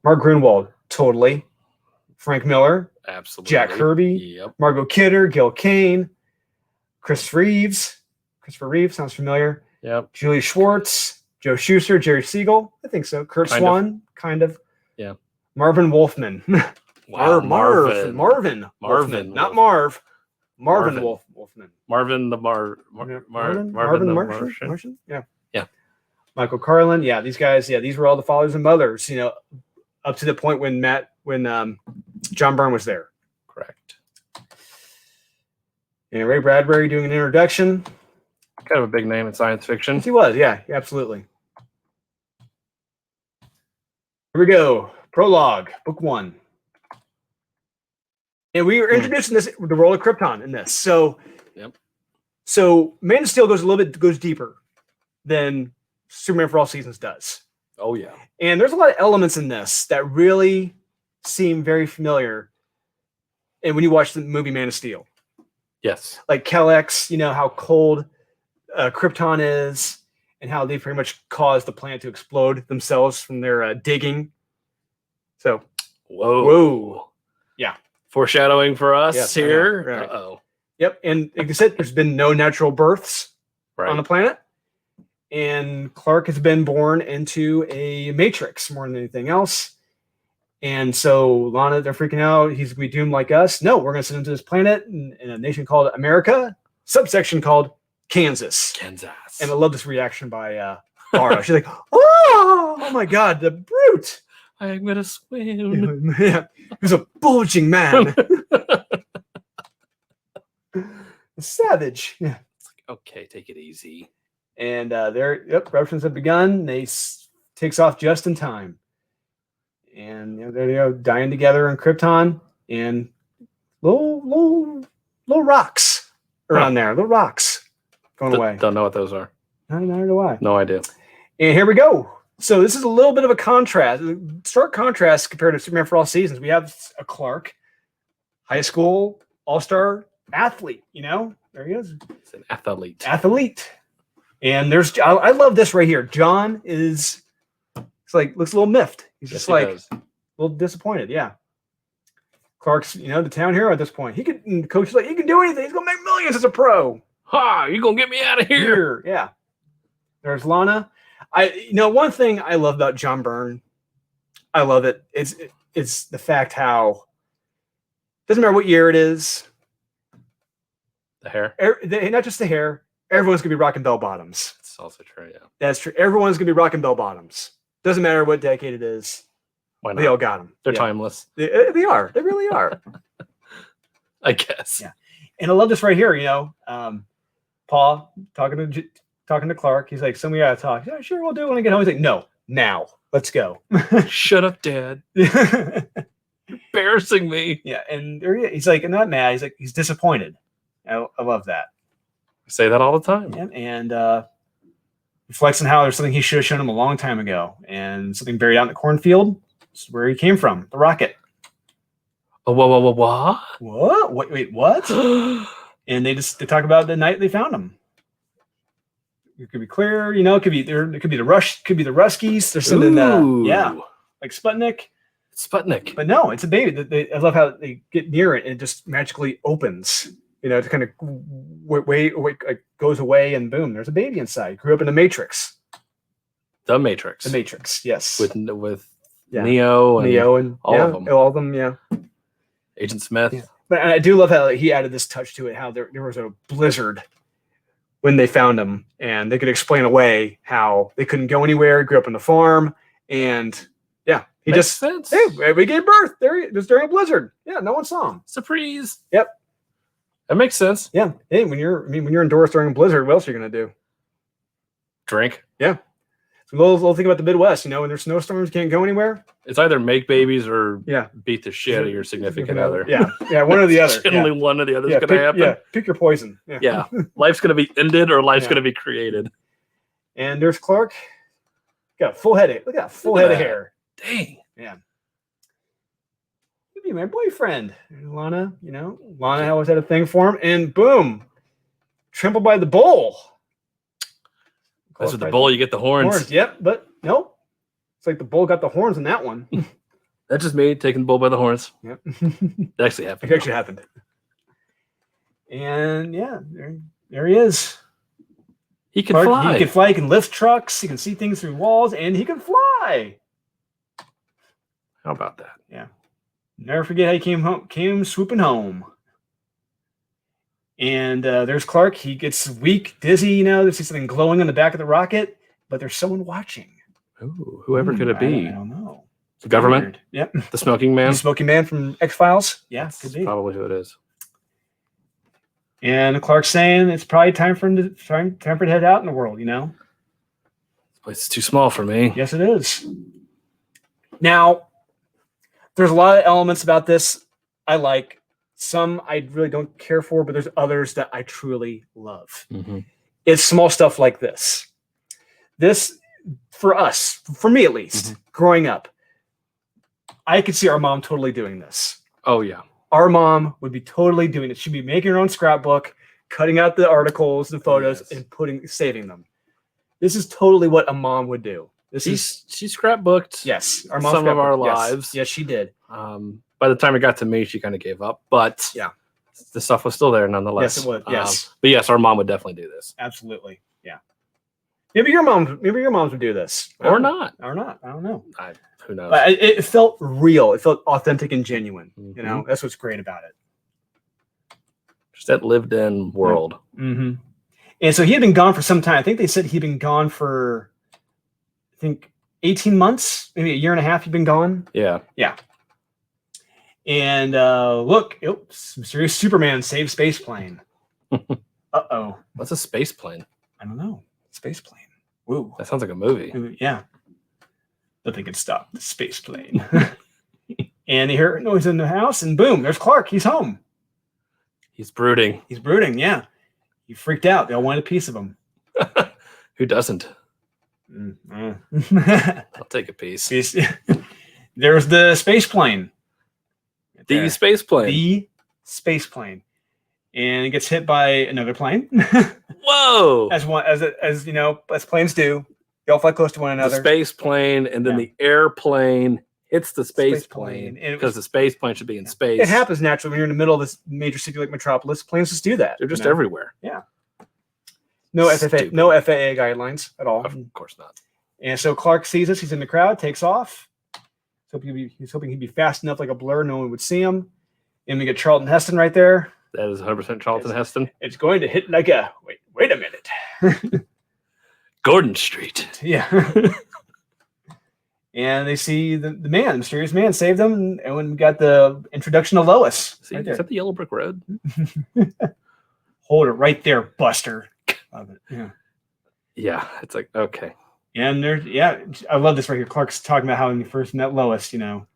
Mark Grunwald, totally. Frank Miller, absolutely. Jack Kirby, yep. Margot Kidder, Gil Kane. Christopher Reeves sounds familiar. Yep. Julie Schwartz, Joe Shuster, Jerry Siegel. I think so. Kurt Swan, kind of. Yeah. Marvin Wolfman. Wow, Marvin, not Wolfman. Marv. Marvin Wolfman. Marvin the Martian. Yeah. Michael Carlin. Yeah, these guys. Yeah, these were all the fathers and mothers. Up to the point when John Byrne was there. Correct. And Ray Bradbury doing an introduction. Kind of a big name in science fiction. Yes, he was. Yeah, absolutely. Here we go. Prologue, book 1. And we were introducing the role of Krypton in this. So, So Man of Steel goes deeper than Superman for All Seasons does. Oh yeah. And there's a lot of elements in this that really seem very familiar. And when you watch the movie Man of Steel, yes, like Kal-X, how cold Krypton is, and how they pretty much caused the planet to explode themselves from their digging. So, whoa, yeah, foreshadowing for us here. Right. Yep, and like I said, there's been no natural births on the planet, and Clark has been born into a matrix more than anything else. And so Lana, they're freaking out. He's gonna be doomed like us. No, we're gonna send him to this planet in a nation called America, subsection called Kansas. And I love this reaction by Mara. She's like, oh my God, the brute. I'm gonna swim. Yeah, he's a bulging man. A savage. Yeah. It's like, okay, take it easy. And revolutions have begun. They takes off just in time. And there they go, dying together in Krypton, and little rocks around there. Little rocks going away. Don't know what those are. Neither do I. No idea. And here we go. So this is a little bit of a contrast, stark contrast compared to Superman for All Seasons. We have a Clark, high school all-star athlete. There he is. It's an athlete. And I love this right here. John looks a little miffed. He's just a little disappointed. Yeah. Clark's, the town hero at this point. The coach is like, he can do anything. He's gonna make millions as a pro. Ha! You gonna get me out of here? Yeah. There's Lana. One thing I love about John Byrne, I love it. It's the fact how doesn't matter what year it is. The hair, not just the hair. Everyone's gonna be rocking bell bottoms. It's also true. Yeah, that's true. Everyone's gonna be rocking bell bottoms. Doesn't matter what decade it is. Why not? They all got them. They're timeless. They are. They really are. I guess. Yeah. And I love this right here. Paul talking to Clark. He's like, "So we gotta talk." Yeah, sure, we'll do it when I get home. He's like, "No, now, let's go." Shut up, Dad. Embarrassing me. Yeah, and he's like, not mad. He's like, he's disappointed. I love that. I say that all the time. Yeah, and reflects on how there's something he should have shown him a long time ago, and something buried out in the cornfield. This is where he came from, the rocket. Oh, what? What? Wait, what? And they talk about the night they found him. It could be clear, it could be there. It could be the Ruskies. There's something, like Sputnik. But no, it's a baby. I love how they get near it and it just magically opens. To kind of goes away and boom, there's a baby inside. Grew up in the Matrix. The Matrix. The Matrix, yes. With Neo and all of them, yeah. Agent Smith. Yeah. But I do love how he added this touch to it, how there was a blizzard when they found him, and they could explain away how they couldn't go anywhere, grew up on the farm, and he Makes sense. Hey, we gave birth. It was during a blizzard. Yeah, no one saw him. Surprise. Yep. That makes sense. Yeah. Hey, when you're indoors during a blizzard, what else are you gonna do? Drink. Yeah. So little thing about the Midwest, when there's snowstorms, you can't go anywhere. It's either make babies or beat the shit out of your significant other. Yeah, one or the other. Generally, one or the other is going to happen. Yeah, pick your poison. Yeah. Life's going to be ended or life's going to be created. And there's Clark. Got a full head. Look at that full head of hair. Dang. Yeah. You'd be my boyfriend. And Lana, Lana always had a thing for him. And boom, trampled by the bull. That's with the bull, you get the horns. Yep, but nope. It's like the bull got the horns in that one. That's just me taking the bull by the horns. Yep. It actually happened. It actually happened. And there he is. He can fly. He can fly. He can lift trucks. He can see things through walls, and he can fly. How about that? Yeah. Never forget how he came swooping home. And there's Clark. He gets weak, dizzy. There's something glowing on the back of the rocket, but there's someone watching. Ooh, whoever could it be? I don't know. The government? Weird. Yep. The smoking man? The smoking man from X-Files? Yeah, that's probably who it is. And Clark's saying it's probably time for him to head out in the world, This place is too small for me. Yes, it is. Now, there's a lot of elements about this I like. Some I really don't care for, but there's others that I truly love. Mm-hmm. It's small stuff like this. This, for us, for me at least, growing up, I could see our mom totally doing this. Oh, yeah. Our mom would be totally doing it. She'd be making her own scrapbook, cutting out the articles and photos, and saving them. This is totally what a mom would do. She scrapbooked. Yes, our mom some of our lives. Yes, she did. By the time it got to me, she kind of gave up. But the stuff was still there nonetheless. Yes, it would. Yes, but yes, our mom would definitely do this. Absolutely. Yeah. Maybe your moms would do this, or not. I don't know. Who knows? But it felt real. It felt authentic and genuine. That's what's great about it. Just that lived-in world. Mm-hmm. And so he had been gone for some time. I think they said he'd been gone for, 18 months, maybe a year and a half. He'd been gone. Yeah. Yeah. And look, mysterious Superman saved space plane. Uh-oh. What's a space plane? I don't know. Space plane. Woo. That sounds like a movie. Yeah. Nothing can stop the space plane. And they hear a noise in the house, and boom, there's Clark. He's home. He's brooding. Yeah. He freaked out. They all wanted a piece of him. Who doesn't? I'll take a piece. There's the space plane. The space plane. The space plane. And it gets hit by another plane. Whoa! As planes do. They all fly close to one another. The space plane, and then the airplane hits the space plane because the space plane should be in space. It happens naturally when you're in the middle of this major city like Metropolis. Planes just do that. They're just everywhere. Yeah. No FAA guidelines at all. Of course not. And so Clark sees us. He's in the crowd. Takes off. He's hoping he'd be fast enough, like a blur, no one would see him. And we get Charlton Heston right there. That is 100% Charlton Heston. It's going to hit like a wait a minute. Gordon Street. Yeah. And they see the mysterious man saved them. And when we got the introduction of Lois. Is that the Yellow Brick Road? Hold it right there, Buster. Love it. Yeah. Yeah. It's like, okay. And I love this right here. Clark's talking about how when he first met Lois, it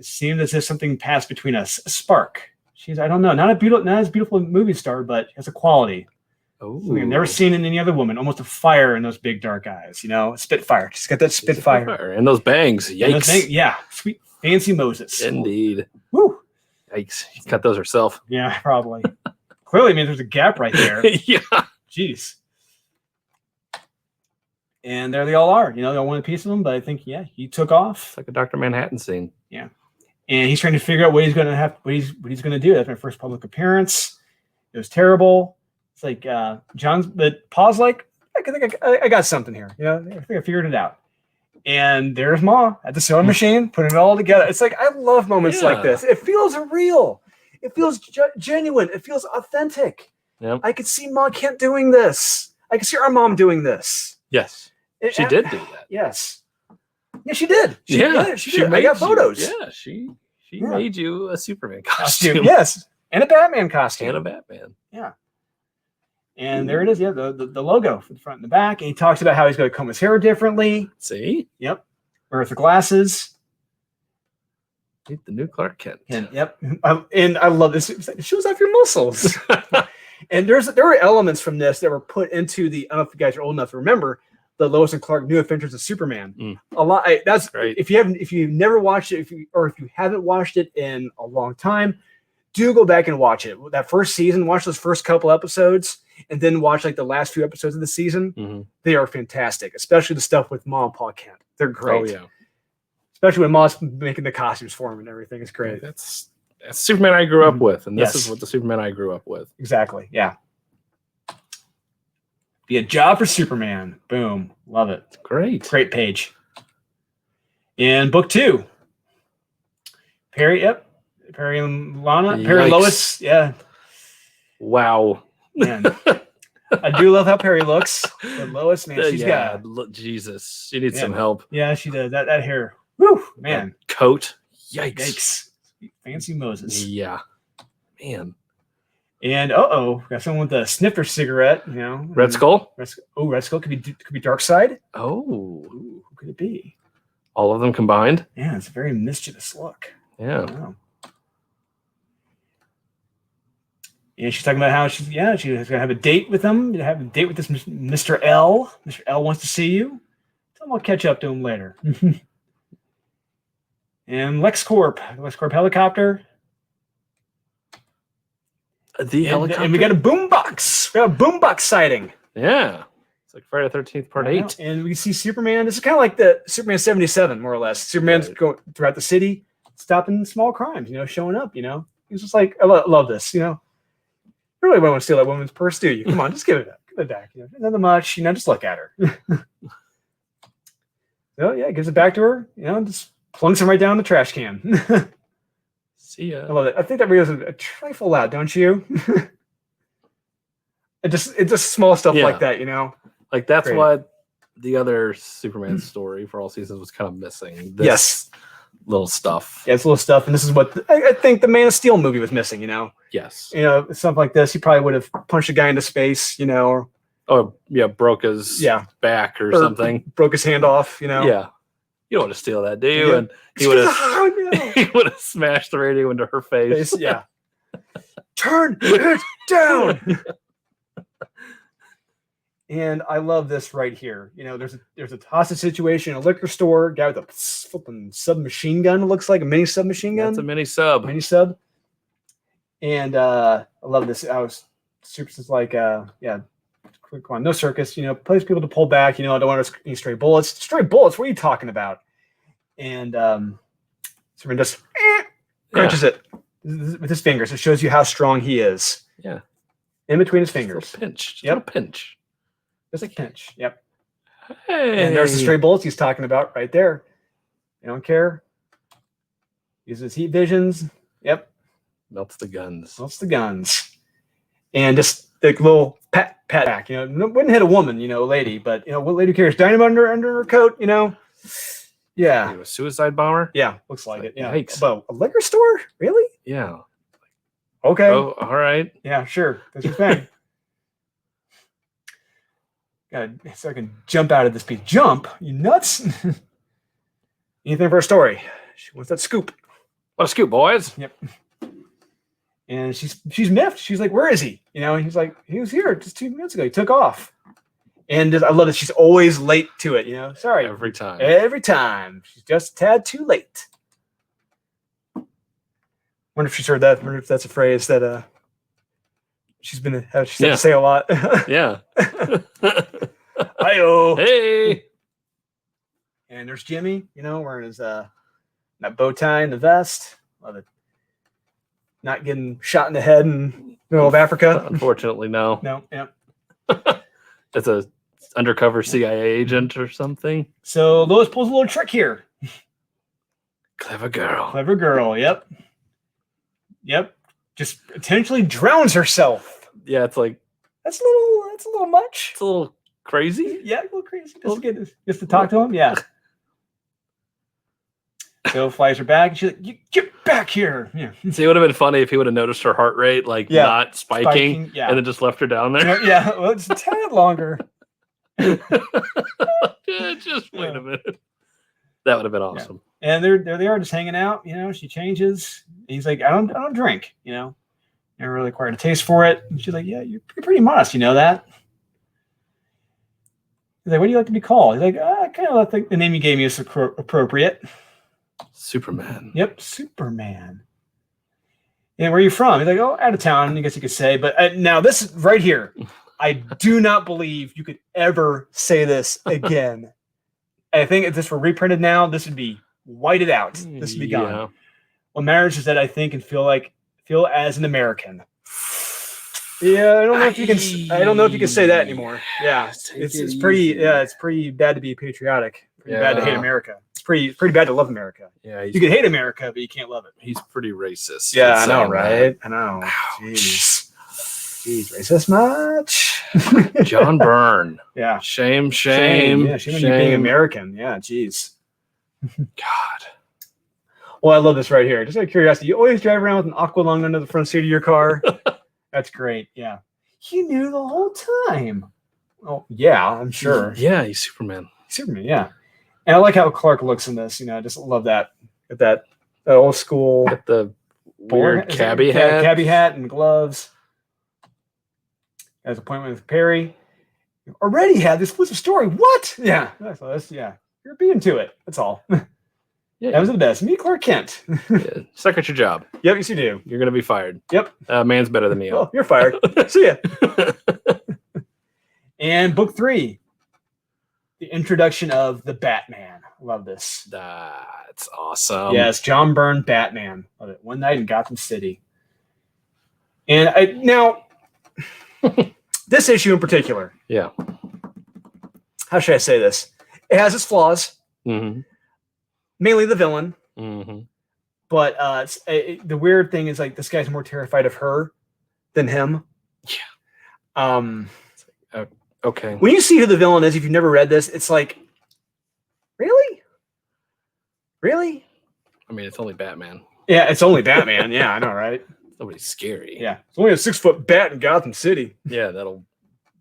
seemed as if something passed between us. A spark. She's, I don't know, not as beautiful a movie star, but has a quality. We've never seen in any other woman. Almost a fire in those big dark eyes. Spitfire. She's got that spitfire. And those bangs. Yikes. Yeah. Sweet fancy Moses. Indeed. Woo. Yikes. She cut those herself. Yeah, probably. Clearly, there's a gap right there. Yeah. Jeez. And there they all are. They all want a piece of them, but I think, he took off. It's like a Dr. Manhattan scene. Yeah. And he's trying to figure out what he's going to do. That's my first public appearance. It was terrible. It's like but Paul's like, I got something here. I think I figured it out. And there's Ma at the sewing machine putting it all together. It's like, I love moments like this. It feels real. It feels genuine. It feels authentic. Yep. I could see Ma Kent doing this. I could see our mom doing this. Yes. She did do that. Yes. Yeah, she did. She did. I got photos. Yeah, she made you a Superman costume. Yes. And a Batman costume. And a Batman. Yeah. And there it is. Yeah, the logo for the front and the back. And he talks about how he's going to comb his hair differently. See? Yep. Wears the glasses. The new Clark Kent. Yep. And I love this. It shows off your muscles. And there were elements from this that were put into I don't know if you guys are old enough to remember the Lois and Clark New Adventures of Superman. A lot. That's great. If you've never watched it, if you haven't watched it in a long time, do go back and watch it. That first season, watch those first couple episodes, and then watch like the last few episodes of the season. Mm-hmm. They are fantastic, especially the stuff with Ma and Pa Kent. They're great. Oh yeah. Especially when Ma's making the costumes for him and everything. It's great. That's That's Superman I grew up with, and this is what the Superman I grew up with. Exactly. Yeah. Be a job for Superman. Boom. Love it. Great. Great page. In book 2. Perry and Lana. Yikes. Perry and Lois. Yeah. Wow. Man. I do love how Perry looks. But Lois, man, she's got Jesus. She needs some help. Yeah, she does. That hair. Woo, man. That coat. Yikes. Fancy Moses. Yeah. Man. And got someone with a snifter cigarette, you know. Red Skull? Red Skull could be Darkseid. Oh. Ooh, who could it be? All of them combined? Yeah, it's a very mischievous look. Yeah. And she's talking about how she's gonna have a date with him. Have a date with this Mr. L. Mr. L wants to see you. Tell him I'll catch up to him later. And LexCorp helicopter. Helicopter. And we got a boombox. We got a boombox sighting. Yeah. It's like Friday the 13th part 8. And we see Superman. This is kind of like the Superman 77, more or less. Superman's going throughout the city, stopping small crimes, you know, showing up, you know. He's just like, I love this, you know. You really want to steal that woman's purse, do you? Come on, just give it back. You know, nothing much, you know, just look at her. So yeah, gives it back to her, you know, just plunks him right down the trash can. See ya. I love it. I think that radio's a trifle loud, don't you? It's just small stuff like that, you know. Like that's what the other Superman story for all seasons was kind of missing. This little stuff. Yeah, it's little stuff, and this is what I think the Man of Steel movie was missing. You know. Yes. You know, something like this, he probably would have punched a guy into space. You know. Broke his back or something. Broke his hand off. You know. Yeah. You don't want to steal that, do you? Yeah. And he would have he would have smashed the radio into her face. Yeah. Turn it down. And I love this right here. You know, there's a hostage situation in a liquor store. Guy with a flipping submachine gun. It looks like a mini submachine gun. That's a mini sub. And I love this. Super's like, quick one. No circus. You know, plays people to pull back. You know, I don't want any stray bullets. Stray bullets? What are you talking about? And Superman just crunches it with his fingers. It shows you how strong he is. Yeah. In between his fingers. Just a pinch. Just a pinch. Just a pinch. Yep. Hey. And there's the stray bullets he's talking about right there. You don't care. Uses heat visions. Yep. Melts the guns. And just like little pat back. You know, wouldn't hit a woman, you know, a lady, but you know, what lady carries dynamite under her coat, you know? Yeah. A suicide bomber? Yeah, looks like it. Yeah. Yikes. But a liquor store? Really? Yeah. Okay. Oh, all right. Yeah, sure. That's your thing. So I can jump out of this piece. Jump? You nuts? Anything for a story? She wants that scoop. What a scoop, boys. Yep. And she's miffed. She's like, where is he? You know, and he's like, he was here just 2 minutes ago. He took off. And I love that she's always late to it, you know. Sorry. Every time. She's just a tad too late. Wonder if she's heard that. Wonder if that's a phrase that she's had to say a lot. Yeah. Hi-oh. Hey. And there's Jimmy, you know, wearing his that bow tie and the vest. Love it. Not getting shot in the head in the middle of Africa. Unfortunately, no. No, yeah. It's a undercover CIA agent or something. So Lois pulls a little trick here. Clever girl. Yep. Just potentially drowns herself. Yeah, it's like that's a little much. It's a little crazy. Yeah, a little crazy. Just to talk to him. Yeah. So flies her back, and she's like, "You get back here!" Yeah. See, it would have been funny if he would have noticed her heart rate not spiking and then just left her down there. Yeah, well, it's a tad longer. Just wait a minute. That would have been awesome. Yeah. And there they are, just hanging out. You know, she changes. And he's like, "I don't drink. You know, never really acquired a taste for it." And she's like, "Yeah, you're pretty modest. You know that." He's like, "What do you like to be called?" He's like, "I kind of think the name you gave me is appropriate." Superman. Yep, Superman. And where are you from? He's like, "Oh, out of town," I guess you could say. But now this right here, I do not believe you could ever say this again. I think if this were reprinted now, this would be whited out. This would be gone. What matters is that I think and feel as an American. Yeah, I don't know if you can say that anymore. Yeah, it's pretty bad to be patriotic. Pretty bad to hate America. It's pretty bad to love America. Yeah, you can hate America, but you can't love it. He's pretty racist. Yeah, I know, right? I know. Jeez, racist much? John Byrne. Yeah. Shame. Yeah, shame on you being American. Yeah, jeez. God. Well, I love this right here. Just out of curiosity, you always drive around with an aqua lung under the front seat of your car? That's great. Yeah. He knew the whole time. Oh, yeah, I'm sure. Yeah, he's Superman. Yeah. And I like how Clark looks in this. I just love that. That old school. Got the weird cabbie hat. Cabbie hat and gloves. Has an appointment with Perry. Already had this exclusive story. What? Yeah. You're being to it. That's all. Yeah, that was the best. Me, Clark Kent. Suck at your job. Yep, yes you do. You're going to be fired. Yep. Man's better than me. Well, you're fired. See ya. And book 3, the introduction of the Batman. Love this. That's awesome. Yes, John Byrne, Batman. Love it. One night in Gotham City. And now, this issue in particular. Yeah. How should I say this? It has its flaws. Mm-hmm. Mainly the villain. Mm-hmm. But the weird thing is, like, this guy's more terrified of her than him. Yeah. Okay. When you see who the villain is, if you've never read this, it's like, really? I mean, it's only Batman. Yeah, it's only Batman. Yeah, I know, right? Nobody's scary. Yeah. It's only a 6-foot bat in Gotham City. Yeah, that'll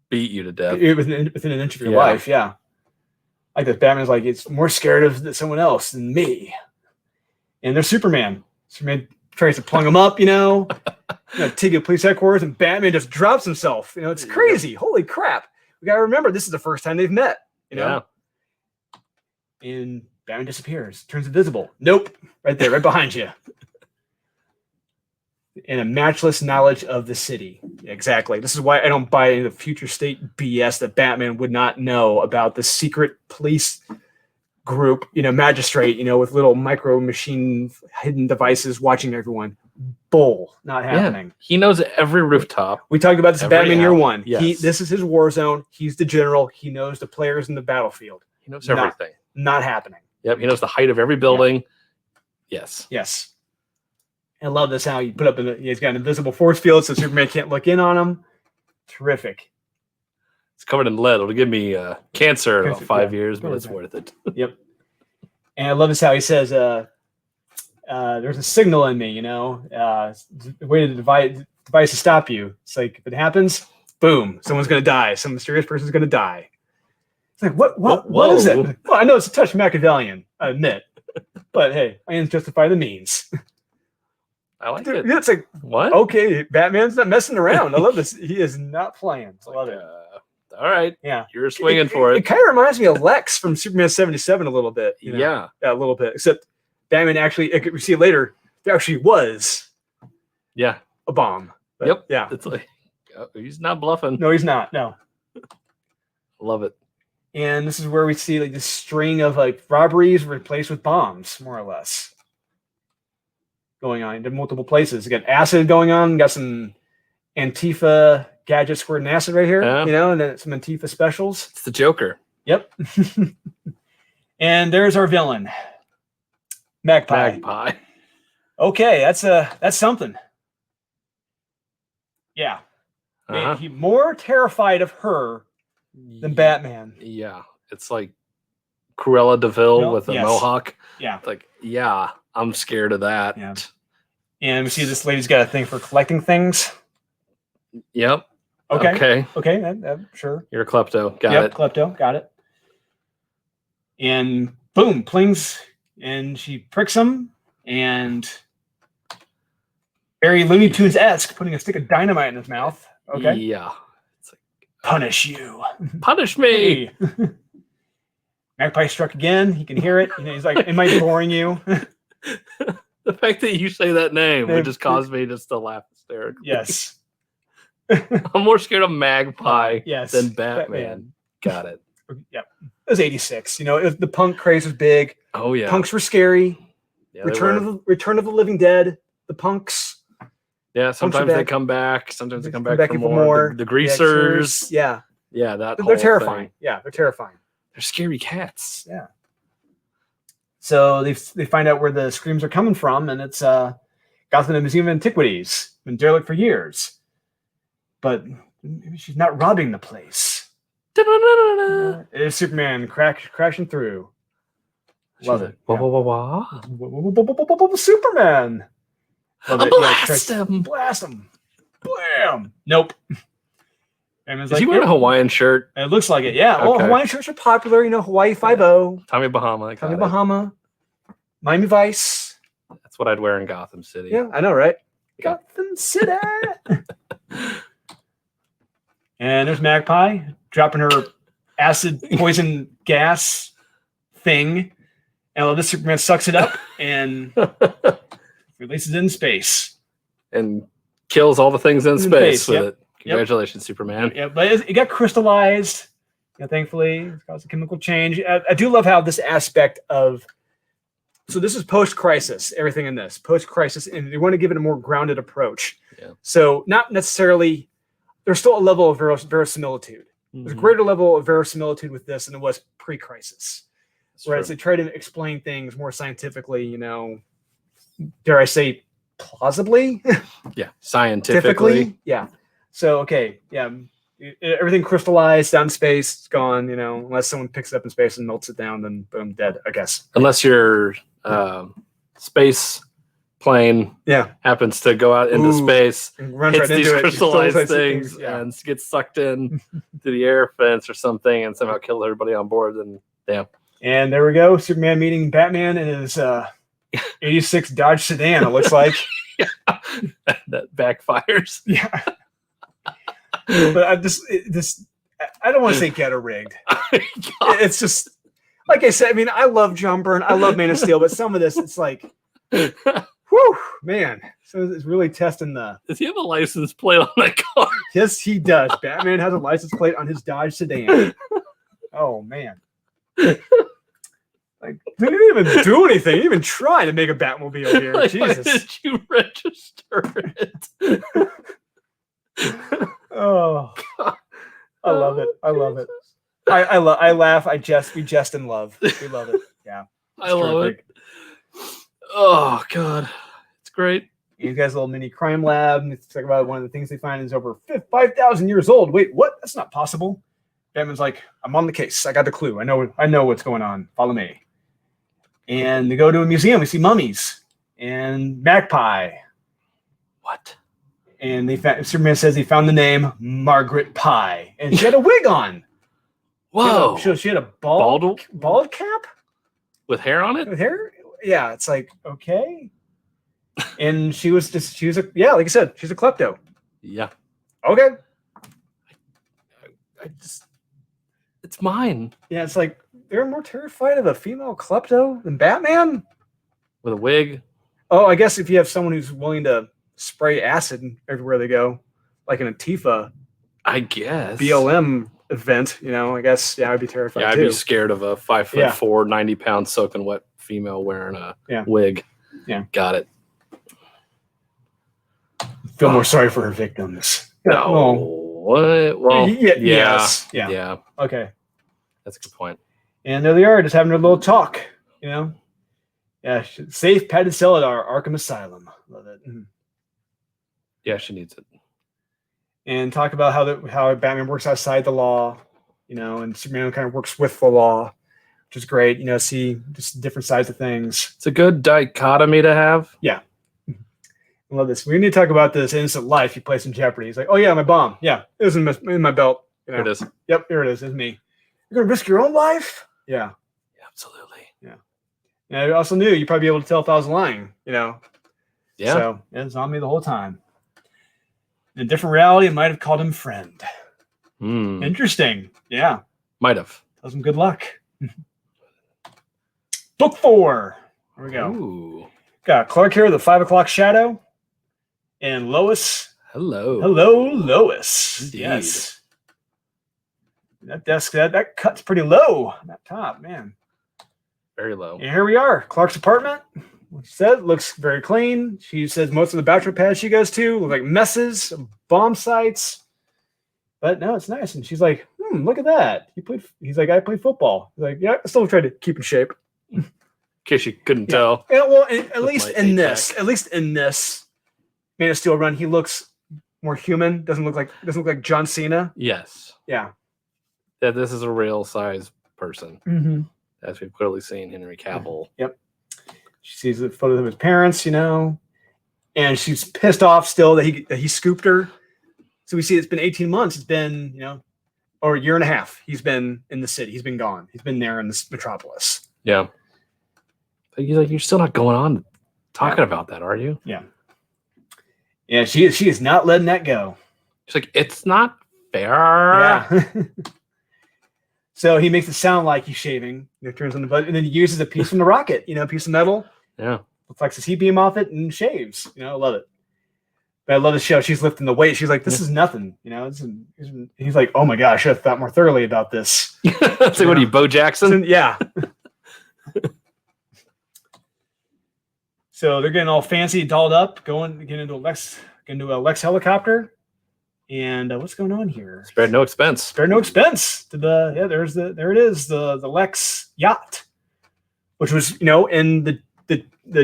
beat you to death. Within an inch of your life, yeah. Like that Batman's like, it's more scared of someone else than me. And there's Superman. Superman tries to plung him up, take it to police headquarters, and Batman just drops himself. It's crazy. Holy crap. We got to remember, this is the first time they've met, Yeah. And Batman disappears, turns invisible. Nope. Right there, right behind you. And a matchless knowledge of the city. Exactly. This is why I don't buy any of the future state BS that Batman would not know about the secret police group, magistrate, with little micro machine hidden devices watching everyone. Bull. Not happening. Yeah. He knows every rooftop. We talked about this in Batman Year One. Yes. This is his war zone. He's the general. He knows the players in the battlefield. He knows everything. Not happening. Yep. He knows the height of every building. Yeah. Yes. I love this, how you put up he's got an invisible force field so Superman can't look in on him. Terrific. It's covered in lead. It'll give me cancer in about 5 years, but it's worth it. Yep. And I love this, how he says, there's a signal in me, a way to device to stop you. It's like, if it happens, boom, someone's going to die. Some mysterious person's going to die. It's like, what is it? Well, I know it's a touch Machiavellian, I admit. But hey, ends justify the means. I like it. It's like, what? Okay, Batman's not messing around. I love this. He is not playing. I love it. All right. Yeah. You're swinging for it. It kind of reminds me of Lex from Superman 77 a little bit. Yeah. A little bit. Except Batman actually, we see it later, there actually was a bomb. But, yep. Yeah. It's like, he's not bluffing. No, he's not. No. Love it. And this is where we see like this string of like robberies replaced with bombs, more or less. Going on in multiple places. We got acid going on. Got some Antifa gadgets squirting acid right here. And then some Antifa specials. It's the Joker. Yep. And there's our villain, Magpie. Okay, that's something. Yeah. He's more terrified of her than Batman. Yeah. It's like Cruella DeVille with a mohawk. Yeah. It's like, I'm scared of that. Yeah. And we see this lady's got a thing for collecting things. Yep. Okay. Sure. You're a klepto. Got it. Klepto. Got it. And boom, plings, and she pricks him, and very Looney Tunes-esque, putting a stick of dynamite in his mouth. Okay. Yeah. It's like, punish you. Punish me. Magpie struck again. He can hear it. He's like, am I boring you? The fact that you say that name would just cause me just to laugh hysterically. Yes. I'm more scared of Magpie than Batman. Batman. Got it. Yep. It was 86. The punk craze was big. Oh, yeah. Punks were scary. Yeah, Return of the Living Dead, the punks. Yeah, sometimes they come back. Sometimes they come back for more. The greasers. Yeah. Yeah, they're terrifying. Thing. Yeah, they're terrifying. They're scary cats. Yeah. So they find out where the screams are coming from, and it's Gotham Museum of Antiquities. Been derelict for years. But maybe she's not robbing the place. It's Superman crashing through. Love it. Superman. Blast him. Blast him. Blam. Nope. Is he wearing a Hawaiian shirt? It looks like it, yeah. Okay. Well, Hawaiian shirts are popular, Hawaii 5-0. Tommy Bahama. Tommy Bahama. Miami Vice. That's what I'd wear in Gotham City. Yeah, I know, right? Gotham City. And there's Magpie dropping her acid poison gas thing. And this Superman sucks it up and releases it in space. And kills all the things in space with it. Congratulations, Superman. Yeah, but it got crystallized. Thankfully, it's caused a chemical change. I do love how this aspect of... So this is post-crisis, everything in this. Post-crisis, and they want to give it a more grounded approach. Yeah. So not necessarily... There's still a level of verisimilitude. Mm-hmm. There's a greater level of verisimilitude with this than it was pre-crisis. Whereas they try to explain things more scientifically, dare I say, plausibly? Yeah, scientifically. Yeah. So, okay, yeah. Everything crystallized down in space, it's gone, unless someone picks it up in space and melts it down, then boom, dead, I guess. Unless your space plane happens to go out into space, hits these crystallized things, and gets sucked in to the air fence or something and somehow kills everybody on board, then damn. And there we go, Superman meeting Batman in his 86 Dodge sedan, it looks like. That backfires. Yeah. But I don't want to say ghetto rigged. It's just, like I said, I love John Byrne, I love Man of Steel, but some of this, it's like... Whew, man. So it's really testing the... Does he have a license plate on that car? Yes, he does. Batman has a license plate on his Dodge sedan. Oh, man. They didn't even do anything. They didn't even try to make a Batmobile here. Jesus. Why did you register it? Oh. God. I love it. I love it. I laugh. We jest and love. We love it. Yeah. I love it. Oh, God. It's great. You guys, a little mini crime lab. Let's talk about one of the things they find is over 5,000 years old. Wait, what? That's not possible. Batman's like, I'm on the case. I got the clue. I know what's going on. Follow me. And they go to a museum. We see mummies and Magpie. What? And Superman says he found the name Margaret Pye. And she had a wig on. Whoa. She had a bald cap? With hair on it? With hair? Yeah, it's like, okay. And she was like I said, she's a klepto. Yeah. Okay. It's mine. Yeah, it's like, they're more terrified of a female klepto than Batman? With a wig? Oh, I guess if you have someone who's willing to spray acid everywhere they go, like an Antifa. I guess. BLM event, I guess, I'd be terrified too. Yeah, I'd be scared of a 5'4", 90-pound soaking wet female wearing a wig. Yeah. Got it. Feel more sorry for her victims. No. What? Well, yes. Yeah. Yeah. Okay. That's a good point. And there they are, just having a little talk, Yeah. Safe, padded cell at our Arkham Asylum. Love it. Yeah, she needs it. And talk about how Batman works outside the law, and Superman kind of works with the law, which is great. See just different sides of things. It's a good dichotomy to have. Yeah. I love this. We need to talk about this innocent life you place in jeopardy. He's like, oh, yeah, my bomb. Yeah, it was in my belt. Here it is. Yep, here it is. It's me. You're going to risk your own life? Yeah. Absolutely. Yeah. And I also knew you'd probably be able to tell if I was lying, Yeah. So it's on me the whole time. In a different reality, it might have called him friend. Interesting. Yeah. Might have. Tell him good luck. Book 4. Here we go. Ooh. Got Clark here, the 5 o'clock shadow. And Lois. Hello. Hello, Lois. Indeed. Yes. That desk, that cut's pretty low. That top, man. Very low. And here we are. Clark's apartment. she said, looks very clean. She says most of the bachelor pads she goes to look like messes, bomb sites. But no, it's nice. And she's like, look at that. He's like, I played football. He's like, yeah, I still try to keep in shape. In case you couldn't tell. Yeah, well, at least in this Man of Steel run, he looks more human. Doesn't look like John Cena. Yes. Yeah. That this is a real size person. Mm-hmm. As we've clearly seen Henry Cavill. Yep. She sees the photos of his parents, and she's pissed off still that he scooped her. So we see it's been 18 months. It's been, or a year and a half. He's been in the city. He's been gone. He's been there in this metropolis. Yeah. But he's like, you're still not going on talking about that, are you? Yeah. Yeah, she is not letting that go. She's like, it's not fair. Yeah. So he makes it sound like he's shaving. Turns on the button, and then he uses a piece from the rocket, a piece of metal. Yeah. Reflects his heat beam off it and shaves. I love it. But I love the show. She's lifting the weight. She's like, this is nothing. He's like, oh my gosh, I should have thought more thoroughly about this. What are you, Bo Jackson? Yeah. So they're getting all fancy, dolled up, getting into a Lex helicopter. And what's going on here? Spared no expense. There it is, the Lex yacht, which was in the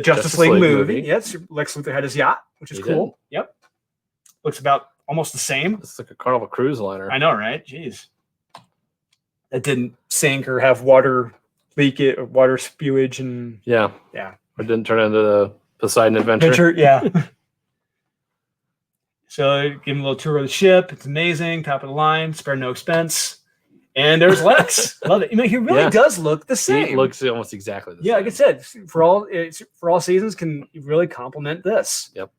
Justice League movie. Yes, Lex Luthor had his yacht, which is cool. Yep, looks about almost the same. It's like a Carnival cruise liner. I know, right? Jeez, that didn't sink or have water leak it or water spewage and yeah. It didn't turn into the Poseidon Adventure. Yeah. So give him a little tour of the ship. It's amazing. Top of the line. Spare no expense. And there's Lex. Love it. He really does look the same. He looks almost exactly the same. Yeah, like I said, for all seasons, can really complement this. Yep.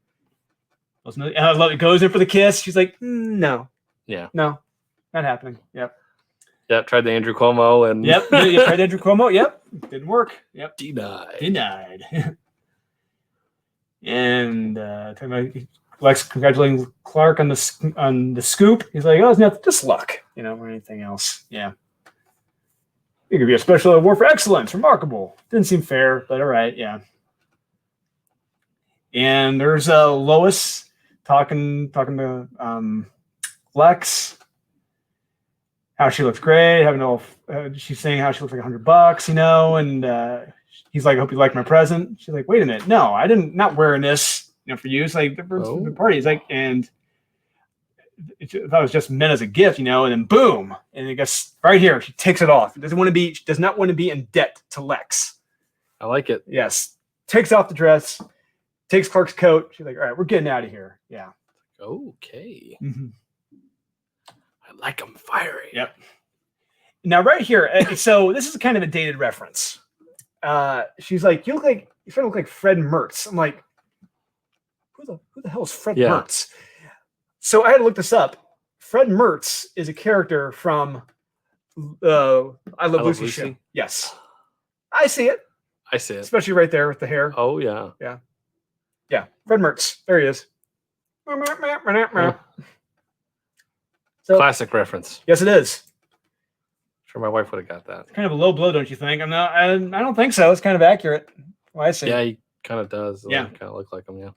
And I love it. Goes in for the kiss. She's like, no. Yeah. No, not happening. Yep. Yep. Tried the Andrew Cuomo and. Yep. Tried Andrew Cuomo. Yep. Didn't work. Yep. Denied. And talking about Lex congratulating Clark on the scoop. He's like, oh, it's not just luck, or anything else. Yeah. It could be a special award for excellence. Remarkable. Didn't seem fair, but all right. Yeah. And there's Lois talking to Lex. How she looks great. She's saying how she looks like $100, and he's like, I hope you like my present. She's like, wait a minute. No, I didn't, not wearing this. For you, it's like the party. It's like, and that was just meant as a gift, and then boom, and I guess right here she takes it off. She does not want to be in debt to Lex. I like it. Yes, takes off the dress, takes Clark's coat. She's like, all right, we're getting out of here. Yeah. Okay. Mm-hmm. I like him fiery. Yep. Now right here, so this is kind of a dated reference. She's like, you sort of look like Fred Mertz. I'm like, who the hell is Fred Mertz? So I had to look this up. Fred Mertz is a character from I Love Lucy show. Yes. I see it. Especially right there with the hair. Oh, yeah. Yeah. Fred Mertz. There he is. So, classic reference. Yes, it is. Sure, my wife would have got that. It's kind of a low blow, don't you think? I don't think so. It's kind of accurate. Well, I see. Yeah, he kind of does. Yeah. Kind of look like him, yeah.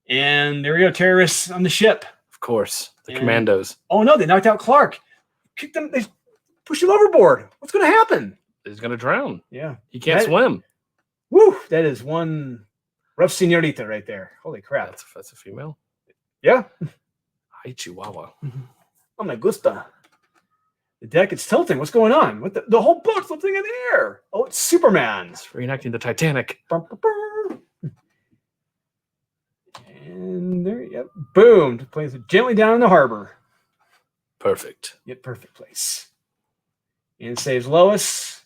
And there we go, terrorists on the ship. Of course, the commandos. Oh no, they knocked out Clark. Kicked them. They pushed him overboard. What's going to happen? He's going to drown. Yeah, he can't swim. Woo! That is one rough señorita right there. Holy crap! That's a female. Yeah. Hi, Chihuahua. Oh my gusta. The deck is tilting. What's going on? What the whole boat's flipping in the air? Oh, it's Superman. It's reenacting the Titanic. And there, yep, boom, plays it gently down in the harbor. Perfect. Yep, perfect place. And saves Lois.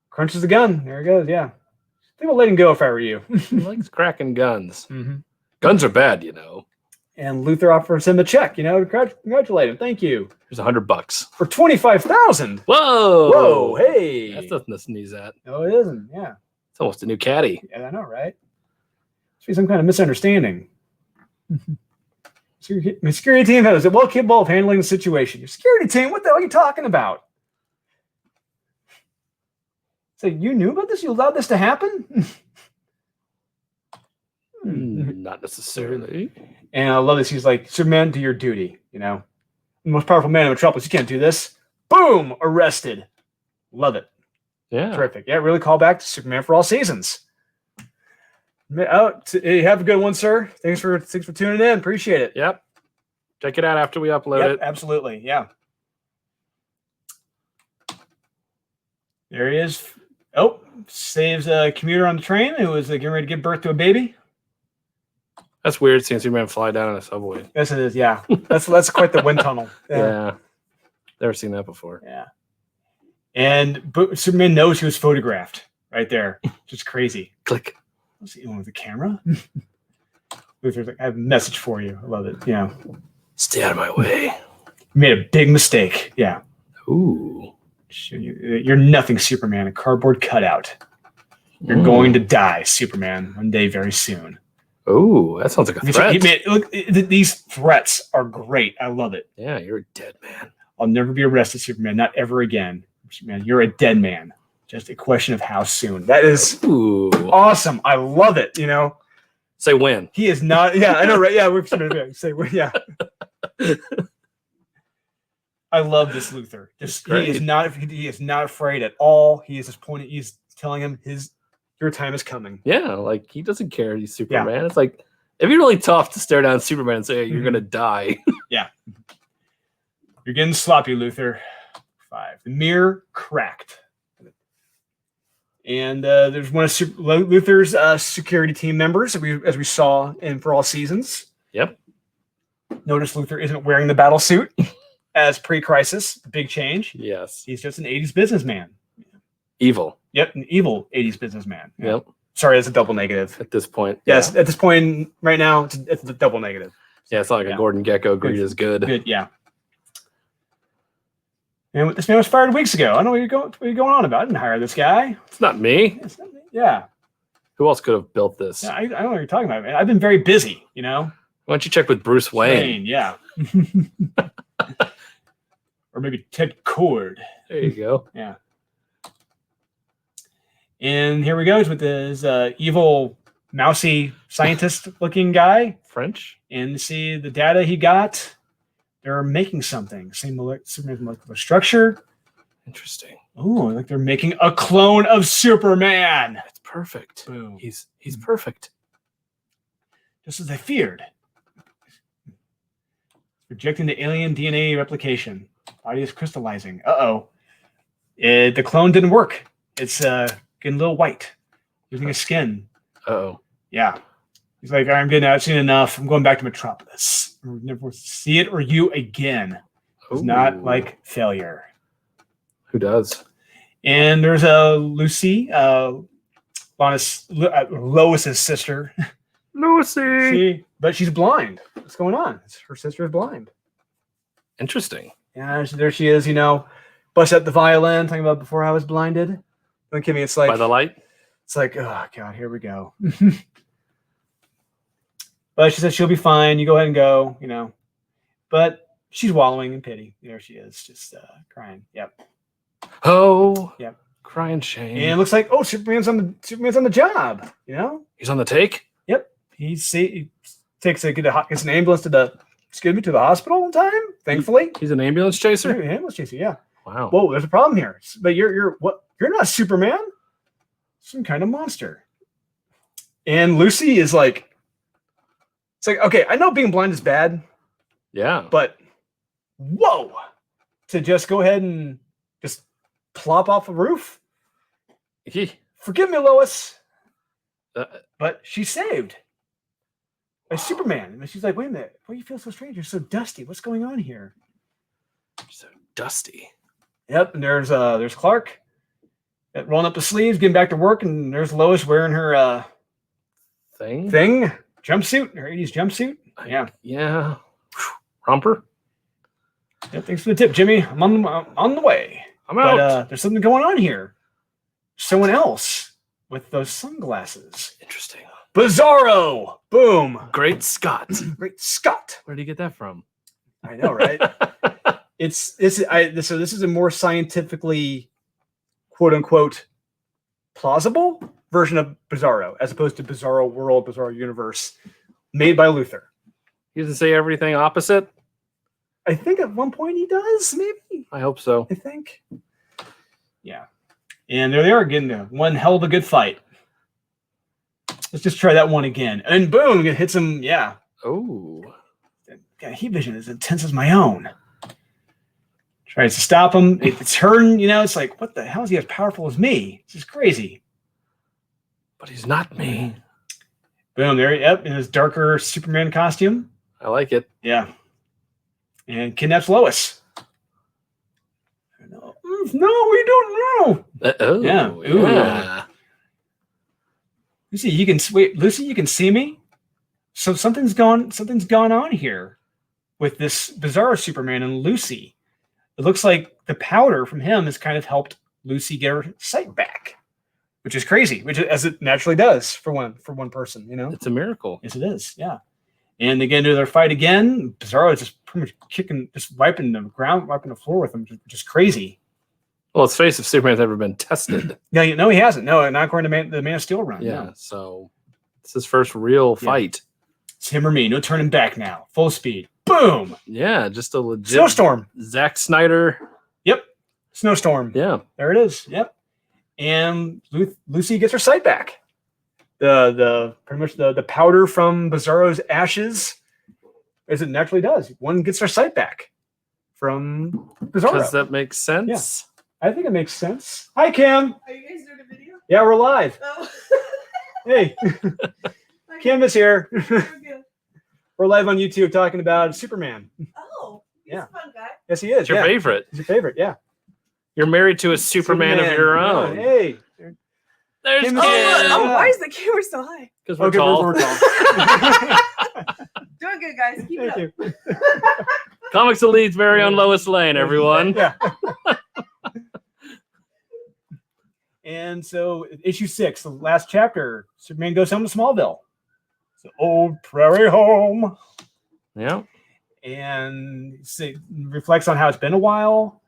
Crunches the gun. There it goes. Yeah, I think I'll let him go if I were you. He likes cracking guns. Mm-hmm. Guns are bad, And Luthor offers him a check. Congratulate him. Thank you. Here's $100 for $25,000. Whoa, hey, that's nothing to sneeze at. No, it isn't. Yeah, it's almost a new caddy. Yeah, I know, right? Be some kind of misunderstanding. My security team has a well-capable of handling the situation. Your security team? What the hell are you talking about? So you knew about this? You allowed this to happen? Not necessarily. And I love this. He's like, Superman, do your duty. The most powerful man in Metropolis. You can't do this. Boom, arrested. Love it. Yeah, terrific. Yeah, really call back to Superman for all seasons. Hey, have a good one, sir. Thanks for tuning in. Appreciate it. Yep. Check it out after we upload it. Absolutely. Yeah. There he is. Oh, saves a commuter on the train who was getting ready to give birth to a baby. That's weird seeing Superman fly down in a subway. Yes, it is. Yeah. That's quite the wind tunnel. Yeah. Never seen that before. Yeah. But Superman knows he was photographed right there. Just crazy. Click. Let's see, with the camera. Luthor's like, I have a message for you. I love it. Stay out of my way. You made a big mistake. Yeah. Ooh. You're nothing, Superman. A cardboard cutout. You're going to die, Superman, one day very soon. Ooh, that sounds like a threat. Look, these threats are great. I love it. Yeah, you're a dead man. I'll never be arrested, Superman. Not ever again. Superman, you're a dead man. Just a question of how soon. That is awesome. I love it. Say when. He is not. Yeah, I know, right? Yeah, we're say when. Yeah. I love this Luthor. He is not afraid at all. He is just pointing. He's telling him your time is coming. Yeah, like he doesn't care. He's Superman. Yeah. It's like it'd be really tough to stare down Superman and say, hey, you're gonna die. Yeah. You're getting sloppy, Luthor. 5. The mirror cracked. And there's one of Luthor's security team members, as we saw in For All Seasons. Yep. Notice Luthor isn't wearing the battle suit as pre-crisis. Big change. Yes. He's just an 80s businessman. Evil. Yep, an evil 80s businessman. Yeah. Yep. Sorry, it's a double negative. At this point. Yes, at this point right now, it's a double negative. Yeah, it's not like a Gordon Gekko. Greed is good. Good, yeah. And this man was fired weeks ago. I don't know what you're going on about. I didn't hire this guy. It's not me. Yeah. Who else could have built this? Yeah, I don't know what you're talking about, man. I've been very busy, Why don't you check with Bruce Wayne? Yeah. Or maybe Ted Cord. There you go. Yeah. And here we go with this evil, mousy scientist-looking guy. French. And see the data he got. They're making something. Same molecular structure. Interesting. Oh, like they're making a clone of Superman. That's perfect. Boom. He's perfect. Just as I feared. Rejecting the alien DNA replication. Body is crystallizing. Uh-oh. The clone didn't work. It's getting a little white. Losing his skin. Uh-oh. Yeah. He's like, I've seen enough. I'm going back to Metropolis. I'll never see it or you again. It's not like failure. Who does? And there's a Lucy, Lois's sister. Lucy. But she's blind. What's going on? Her sister is blind. Interesting. Yeah, there she is, bust out the violin, talking about before I was blinded. Don't kid me, it's like by the light. It's like, oh God, here we go. But she says she'll be fine. You go ahead and go, But she's wallowing in pity. There she is, just crying. Yep. Oh. Yep. Crying shame. And it looks like, Superman's on the job. He's on the take. Yep. He gets an ambulance to the hospital in time. Thankfully, he's an ambulance chaser. An ambulance chaser. Yeah. Wow. Whoa, there's a problem here. But you're what? You're not Superman. Some kind of monster. And Lucy is like. It's like, okay, I know being blind is bad. Yeah. But, whoa, to just go ahead and just plop off a roof? Forgive me, Lois. But she's saved by Superman. And she's like, wait a minute, why do you feel so strange? You're so dusty. What's going on here? So dusty. Yep, and there's Clark rolling up the sleeves, getting back to work, and there's Lois wearing her thing. Jumpsuit, her 80s jumpsuit. Yeah. Yeah. Romper. Yeah, thanks for the tip, Jimmy. I'm on the way. I'm out. But there's something going on here. Someone else with those sunglasses. Interesting. Bizarro. Boom. Great Scott. Great Scott. Where did you get that from? I know, right? So this is a more scientifically, quote unquote, plausible version of Bizarro, as opposed to Bizarro World, Bizarro Universe, made by Luther. He doesn't say everything opposite? I think at one point he does, maybe. I hope so. I think. Yeah. And there they are getting one hell of a good fight. Let's just try that one again. And boom, it hits him. Yeah. Oh. God, heat vision is intense as my own. Tries to stop him. It's hurting, it's like, what the hell is he as powerful as me? This is crazy. But he's not me. Boom, there, yep, in his darker Superman costume. I like it. Yeah. And kidnaps Lois. No, we don't know. Yeah. Ooh. Yeah. Lucy, you can see me? So something's gone on here with this Bizarro Superman and Lucy. It looks like the powder from him has kind of helped Lucy get her sight back, which is crazy, as it naturally does for one person, It's a miracle. Yes, it is. Yeah. And they get into their fight again. Bizarro is just pretty much just wiping the floor with him, which is crazy. Well, let's face it, Superman's never been tested. No, he hasn't. No, not according to the Man of Steel run. Yeah, no. So it's his first real fight. It's him or me. No turning back now. Full speed. Boom. Yeah, just a legit snowstorm. Zack Snyder. Yep. Snowstorm. Yeah. There it is. Yep. And Lucy gets her sight back. The pretty much the powder from Bizarro's ashes, as it naturally does. One gets her sight back from Bizarro. Does that make sense? Yeah. I think it makes sense. Hi, Cam. Are you guys doing a video? Yeah, we're live. Oh. Hey. Cam is here. Okay. We're live on YouTube talking about Superman. Oh, he's Yeah. a fun guy. Yes, he is. It's your favorite. He's your favorite, yeah. You're married to a Superman of your own. Hey. There's Kim Kim. is- Oh, why is the camera so high? Because we're tall. We're tall. Doing good, guys. Keep it Thank up. you. Comics Elite's very own Lois Lane, everyone. Yeah. And so, issue 6, the last chapter, Superman goes home to Smallville. It's the old prairie home. Yeah. And reflects on how it's been a while.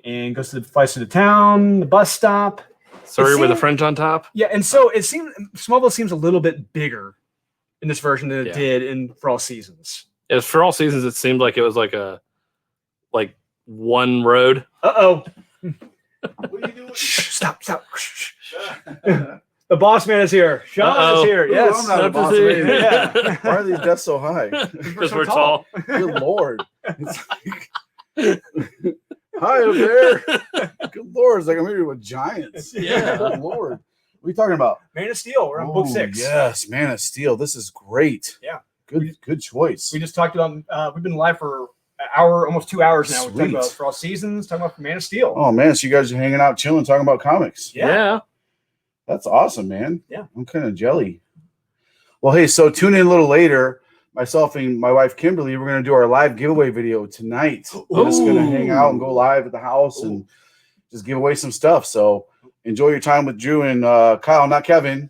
And flies to the town, the bus stop. Sorry, with a French on top. Yeah, and so Smallville seems a little bit bigger in this version than it did For All Seasons. As For All Seasons, it seemed like it was like one road. Uh-oh. What are you doing? Stop. The boss man is here. Sean is here. Ooh, Yes. I'm not a boss man. man. Yeah. Why are these desks so high? Because we're tall. Good Lord. It's like, hi up there. Good Lord. It's like I'm here with giants. Yeah. Good Lord. What are you talking about? Man of Steel. We're on book 6. Yes, Man of Steel. This is great. Yeah. Good choice. We just talked about, we've been live for an hour, almost 2 hours now. We're talking Sweet. about For All Seasons, talking about Man of Steel. Oh, man. So you guys are hanging out, chilling, talking about comics. Yeah. That's awesome, man. Yeah. I'm kind of jelly. Well, hey, so tune in a little later. Myself and my wife, Kimberly, we're going to do our live giveaway video tonight. We're just going to hang out and go live at the house and just give away some stuff. So enjoy your time with Drew and Kyle, not Kevin.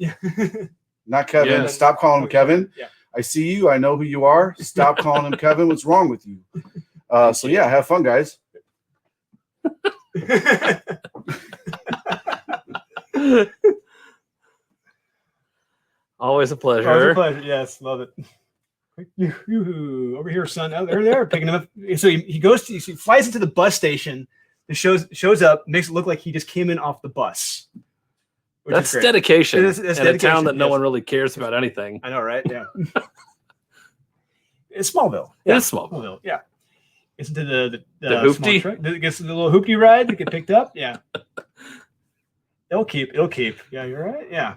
Not Kevin. Yes. Stop calling him Kevin. Yeah. I see you. I know who you are. Stop calling him Kevin. What's wrong with you? So, yeah, have fun, guys. Always a pleasure. Always a pleasure. Yes, love it. Over here, son. Oh, they're picking him up. So he flies into the bus station. It shows up, makes it look like he just came in off the bus. That's dedication. That's in dedication, a town that no yes. one really cares about anything. I know, right? Yeah. It's Smallville. Yeah. It's Smallville. Yeah. Gets into the hoopty? small truck. Gets the little hoopty ride to get picked up. Yeah. It'll keep. Yeah, you're right. Yeah.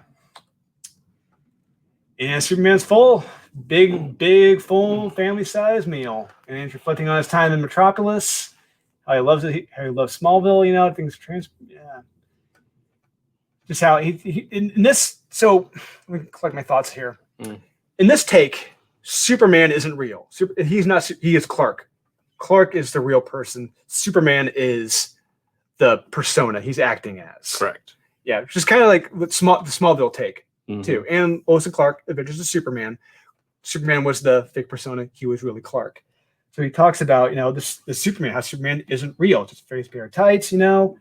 And Superman's full, big, full family-size meal. And he's reflecting on his time in Metropolis, how he loves it, how he loves Smallville, things yeah. Just how he in this, so let me collect my thoughts here. In this take, Superman isn't real. He is Clark. Clark is the real person. Superman is the persona he's acting as. Correct. Yeah, which is kind of like what the Smallville take. Too. And Lois and Clark, Adventures of Superman. Superman was the fake persona. He was really Clark. So he talks about, the Superman, how Superman isn't real. Just a very pair of tights, and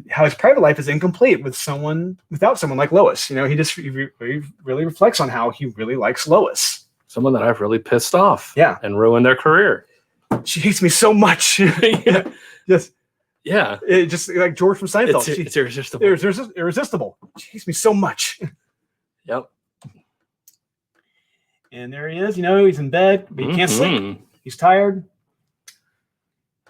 how his private life is incomplete without someone like Lois. He really reflects on how he really likes Lois. Someone that I've really pissed off. Yeah. And ruined their career. She hates me so much. Yeah. It just like George from Seinfeld. It's irresistible. Irresistible. She hates me so much. Yep. And there he is. He's in bed, but he can't sleep. He's tired.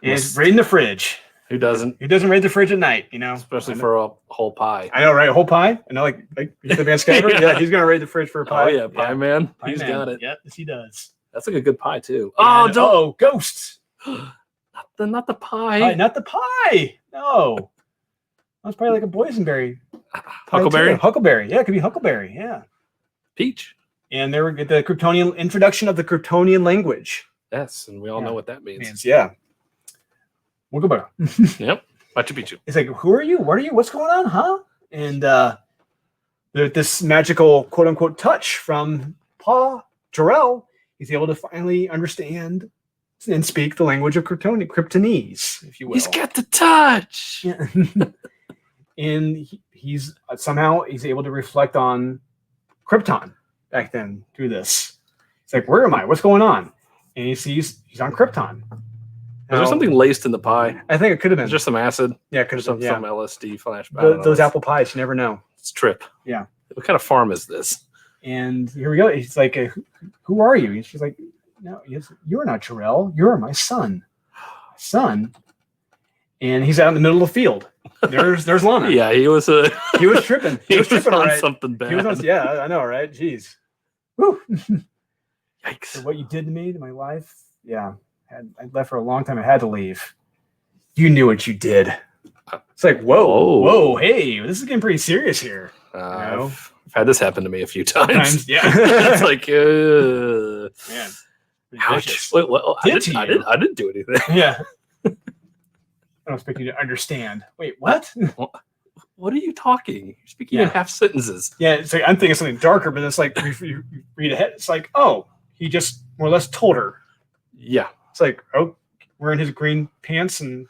And he's raiding the fridge. Who doesn't? Who doesn't raid the fridge at night? Especially for a whole pie. I know, right? A whole pie. I know, like the man Skyver. Yeah, he's gonna raid the fridge for a pie. Oh yeah, pie man. He's got it. Yep, yes, he does. That's like a good pie too. Ghosts. Not the pie. Not the pie. No. That's probably like a boysenberry. Huckleberry? Huckleberry. Yeah, it could be huckleberry. Yeah. Peach. And there we get the Kryptonian introduction of the Kryptonian language. Yes, and we all know what that means. Yeah. Huckleberry. Yep. Machu Picchu. It's like, who are you? What are you? What's going on? Huh? And this magical quote unquote touch from Pa Jarrell, he's able to finally understand and speak the language of Kryptonese, if you will. He's got the touch. Yeah. And he's able to reflect on Krypton back then through this. It's like, where am I? What's going on? And he sees he's on Krypton. Is there something laced in the pie? I think it could have been. Just some acid. Yeah, it could have been. Some LSD flashback. Those apple pies, you never know. It's Trip. Yeah. What kind of farm is this? And here we go. He's like, who are you? And she's like, no, you're not Jarrell. You're my son. Son. And he's out in the middle of the field. There's Lana. Yeah, he was tripping. He was tripping on right. something bad. Yeah, I know, right? Jeez. Whew. Yikes. So what you did to me, to my life, yeah. I left for a long time. I had to leave. You knew what you did. It's like, whoa, hey, this is getting pretty serious here. I've had this happen to me a few times. Yeah. It's like, man. Ouch. Wait, I didn't do anything. Yeah. I don't expect you to understand. Wait, what? What are you talking? You're speaking in half sentences. Yeah, it's like I'm thinking something darker, but it's like you read ahead. It's like, oh, he just more or less told her. Yeah. It's like, oh, wearing his green pants and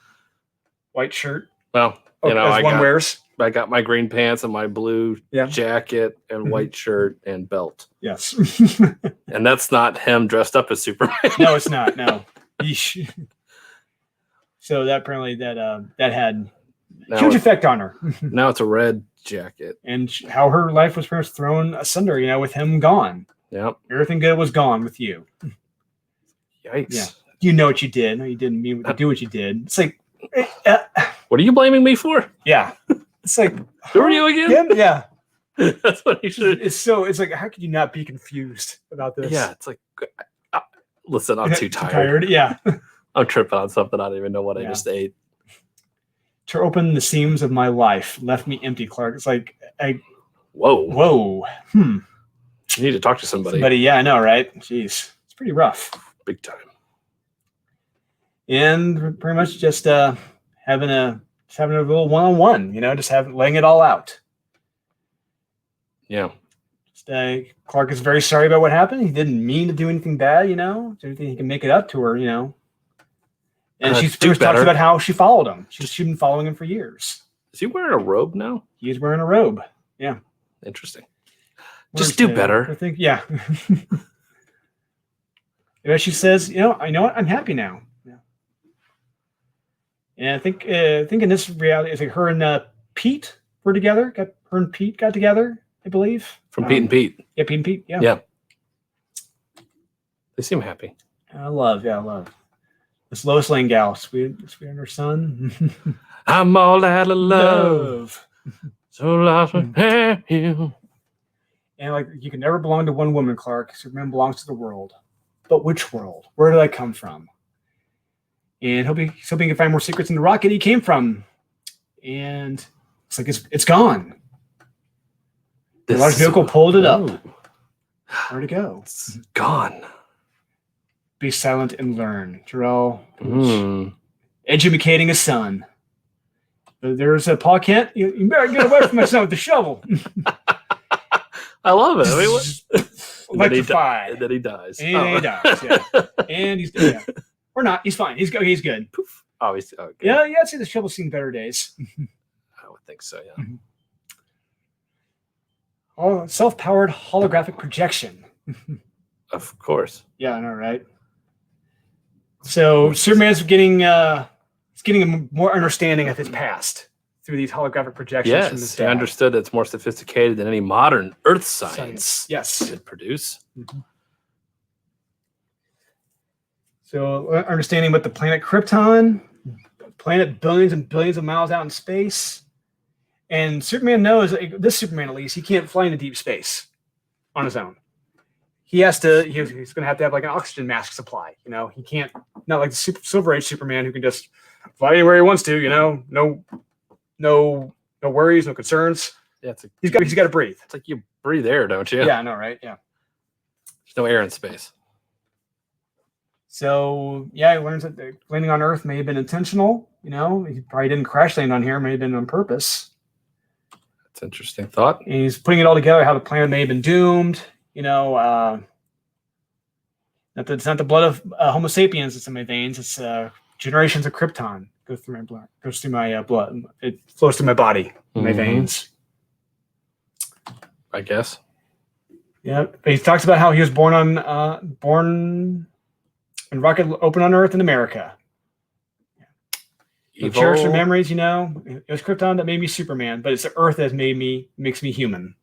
white shirt. Well, I got my green pants and my blue jacket and white shirt and belt. Yes. And that's not him dressed up as Superman. No, it's not. No. Yeesh. So that apparently that had huge effect on her. Now it's a red jacket. And how her life was pretty much thrown asunder, with him gone. Yep. Everything good was gone with you. Yikes. Yeah. You know what you did. No, you didn't mean to do what you did. It's like, what are you blaming me for? Yeah. It's like, who are you again? Yeah. That's what he should. It's like, how could you not be confused about this? Yeah. It's like, listen, I'm too tired. Yeah. I'm tripping on something. I don't even know what I just ate. To open the seams of my life left me empty, Clark. It's like, whoa. You need to talk to somebody. Yeah, I know, right? Jeez. It's pretty rough. Big time. And pretty much just having a little one-on-one, just laying it all out. Yeah. Clark is very sorry about what happened. He didn't mean to do anything bad, anything he can make it up to her, And she talks about how she followed him. She's been following him for years. Is he wearing a robe now? He's wearing a robe. Yeah. Interesting. Just do better. I think, yeah. And she says, I know what? I'm happy now. Yeah. And I think in this reality, it's like her and Pete were together. Her and Pete got together, I believe. From Pete and Pete. Yeah, Pete and Pete. Yeah. Yeah. They seem happy. I love. This Lois Lane gal, sweet and her son. I'm all out of love. So lost with you. And like, you can never belong to one woman, Clark. Superman belongs to the world. But which world? Where did I come from? And he's hoping he can find more secrets in the rocket he came from. And it's like it's gone. The large vehicle pulled it up. Where'd it go? It's gone. Be silent and learn. Jarrell educating his son. There's a Paul Kent. You better get away from my son with the shovel. I love it. I mean, electrified. And then he dies. And he dies. Yeah. And he's dead. Yeah. Or not. He's fine. He's good. Poof. Oh, he's okay. Yeah. I'd say the shovel's seen better days. think so. Yeah. Mm-hmm. Oh, self-powered holographic projection. Of course. Yeah, I know, right? So Superman's getting more understanding of his past through these holographic projections from his Yes, dad. he understood it's more sophisticated than any modern Earth science yes. could produce. Mm-hmm. So understanding about the planet Krypton, planet billions and billions of miles out in space. And Superman knows, this Superman at least, he can't fly into deep space on his own. He has to, he's going to have like an oxygen mask supply. You know, he can't, not like the Silver Age Superman who can just fly anywhere he wants to, you know, no worries, no concerns. Yeah, he's got to breathe. It's like you breathe air, don't you? Yeah, I know, right? Yeah. There's no air in space. So yeah, he learns that the landing on Earth may have been intentional. You know, he probably didn't crash land on here, may have been on purpose. That's an interesting thought. And he's putting it all together, how the planet may have been doomed. You know, it's not the blood of Homo sapiens that's in my veins. It's generations of Krypton goes through my blood. It flows through my body, my veins. I guess. Yeah, he talks about how he was born when rocket opened on Earth in America. So cherish the memories, you know. It was Krypton that made me Superman, but it's the Earth that makes me human.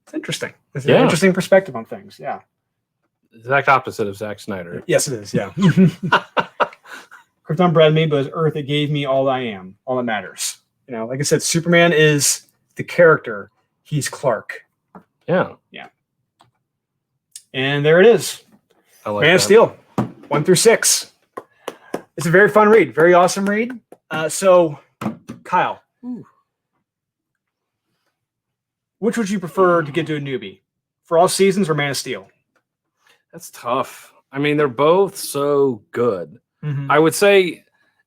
It's interesting. It's an interesting perspective on things. Yeah. Exact opposite of Zack Snyder. Yes, it is. Yeah. Krypton bred me, but it's Earth that gave me all I am, all that matters. You know, like I said, Superman is the character. He's Clark. Yeah. Yeah. And there it is. I like Man of Steel, 1 through 6. It's a very fun read, very awesome read. So, Kyle, which would you prefer to get to a newbie? For All Seasons or Man of Steel? That's tough. I mean, they're both so good. Mm-hmm. I would say,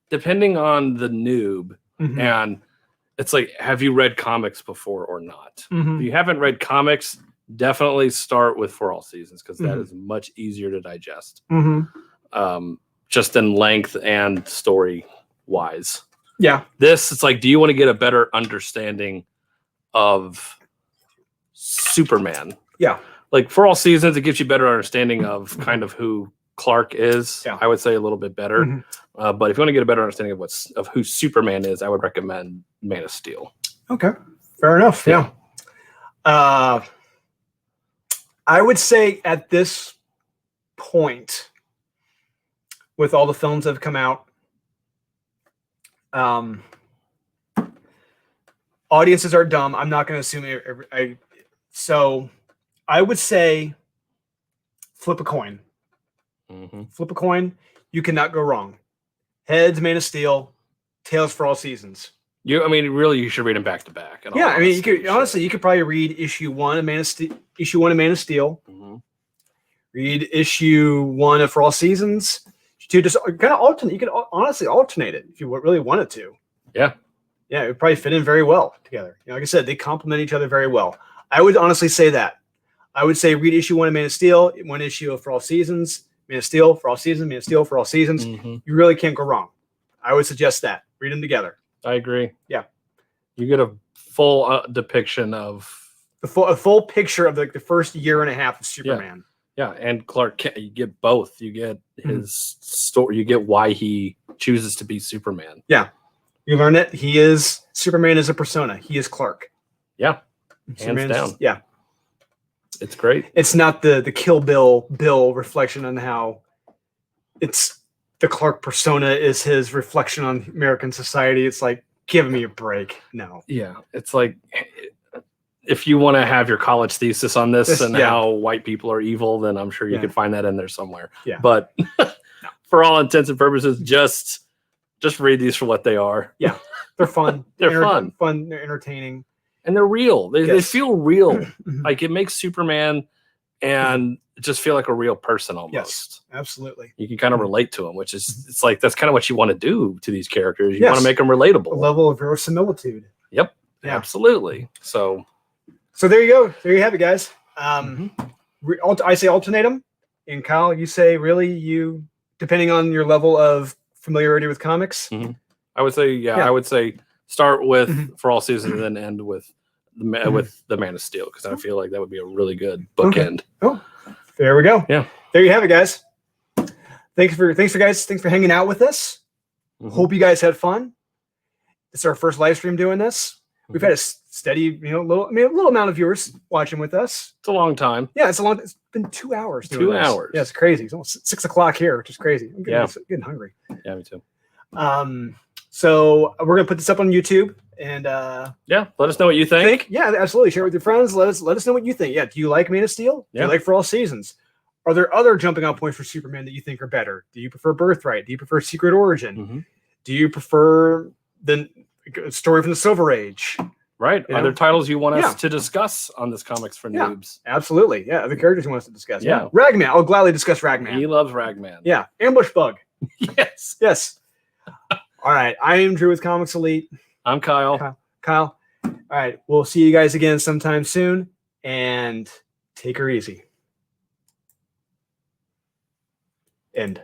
depending on the noob, and it's like, have you read comics before or not? If you haven't read comics, definitely start with For All Seasons, because that is much easier to digest. Just in length and story wise. Yeah. It's like, do you want to get a better understanding of Superman? Yeah. Like For All Seasons, it gives you better understanding of kind of who Clark is. Yeah. I would say a little bit better. But if you want to get a better understanding of who Superman is, I would recommend Man of Steel. Okay. Fair enough. Yeah. I would say at this point, with all the films that have come out, audiences are dumb. I'm not going to assume so I would say flip a coin. Flip a coin. You cannot go wrong. Heads, Man of Steel. Tails, For All Seasons. Really, you should read them back to back. Yeah, I mean, you could probably read issue 1 of Man of Steel. Read issue 1 of For All Seasons. To just kind of alternate. You could honestly alternate it if you really wanted to. Yeah. Yeah, it would probably fit in very well together. You know, like I said, they complement each other very well. I would honestly say that. I would say read issue 1 of Man of Steel, 1 issue of For All Seasons, Man of Steel, For All Seasons, Man of Steel, For All Seasons. You really can't go wrong. I would suggest that. Read them together. I agree. Yeah. You get a full depiction of a full picture of the first year and a half of Superman. Yeah, and Clark Kent, you get both. You get his story. You get why he chooses to be Superman. Yeah. You learn it. Superman is a persona. He is Clark. Yeah. Hands down. Yeah. It's great. It's not the Kill Bill reflection on how it's the Clark persona is his reflection on American society. It's like, give me a break. No. Yeah. It's like, if you want to have your college thesis on this and how white people are evil, then I'm sure you could find that in there somewhere. Yeah. But for all intents and purposes, just read these for what they are. Yeah. They're fun. They're fun. They're entertaining. And they're real. They feel real. Like it makes Superman and just feel like a real person almost. Yes, absolutely. You can kind of relate to them, which is, it's like, that's kind of what you want to do to these characters. You want to make them relatable. A level of verisimilitude. Yep. Yeah. Absolutely. So there you go. There you have it, guys. I say alternate them. And Kyle, you say really depending on your level of familiarity with comics. I would say, I would say start with For All Seasons and then end with the Man of Steel, because I feel like that would be a really good bookend. Oh, there we go. Yeah, there you have it, guys. Thanks for hanging out with us. Hope you guys had fun. It's our first live stream doing this. We've had a steady, little amount of viewers watching with us. It's a long time. Yeah, it's been 2 hours. 2 hours. Yeah, it's crazy. It's almost 6 o'clock here, which is crazy. I'm getting hungry. Yeah, me too. So we're gonna put this up on YouTube, and let us know what you think. Yeah, absolutely. Share it with your friends. Let us know what you think. Yeah, do you like Man of Steel? Do you like For All Seasons? Are there other jumping off points for Superman that you think are better? Do you prefer Birthright? Do you prefer Secret Origin? Do you prefer the story from the Silver Age? Right. Other titles you want us to discuss on this Comics for Noobs? Absolutely. Yeah, the characters you want us to discuss. Yeah. Ragman. I'll gladly discuss Ragman. He loves Ragman. Yeah. Ambush Bug. Yes. All right. I am Drew with Comics Elite. I'm Kyle. Kyle. All right. We'll see you guys again sometime soon, and take her easy. End.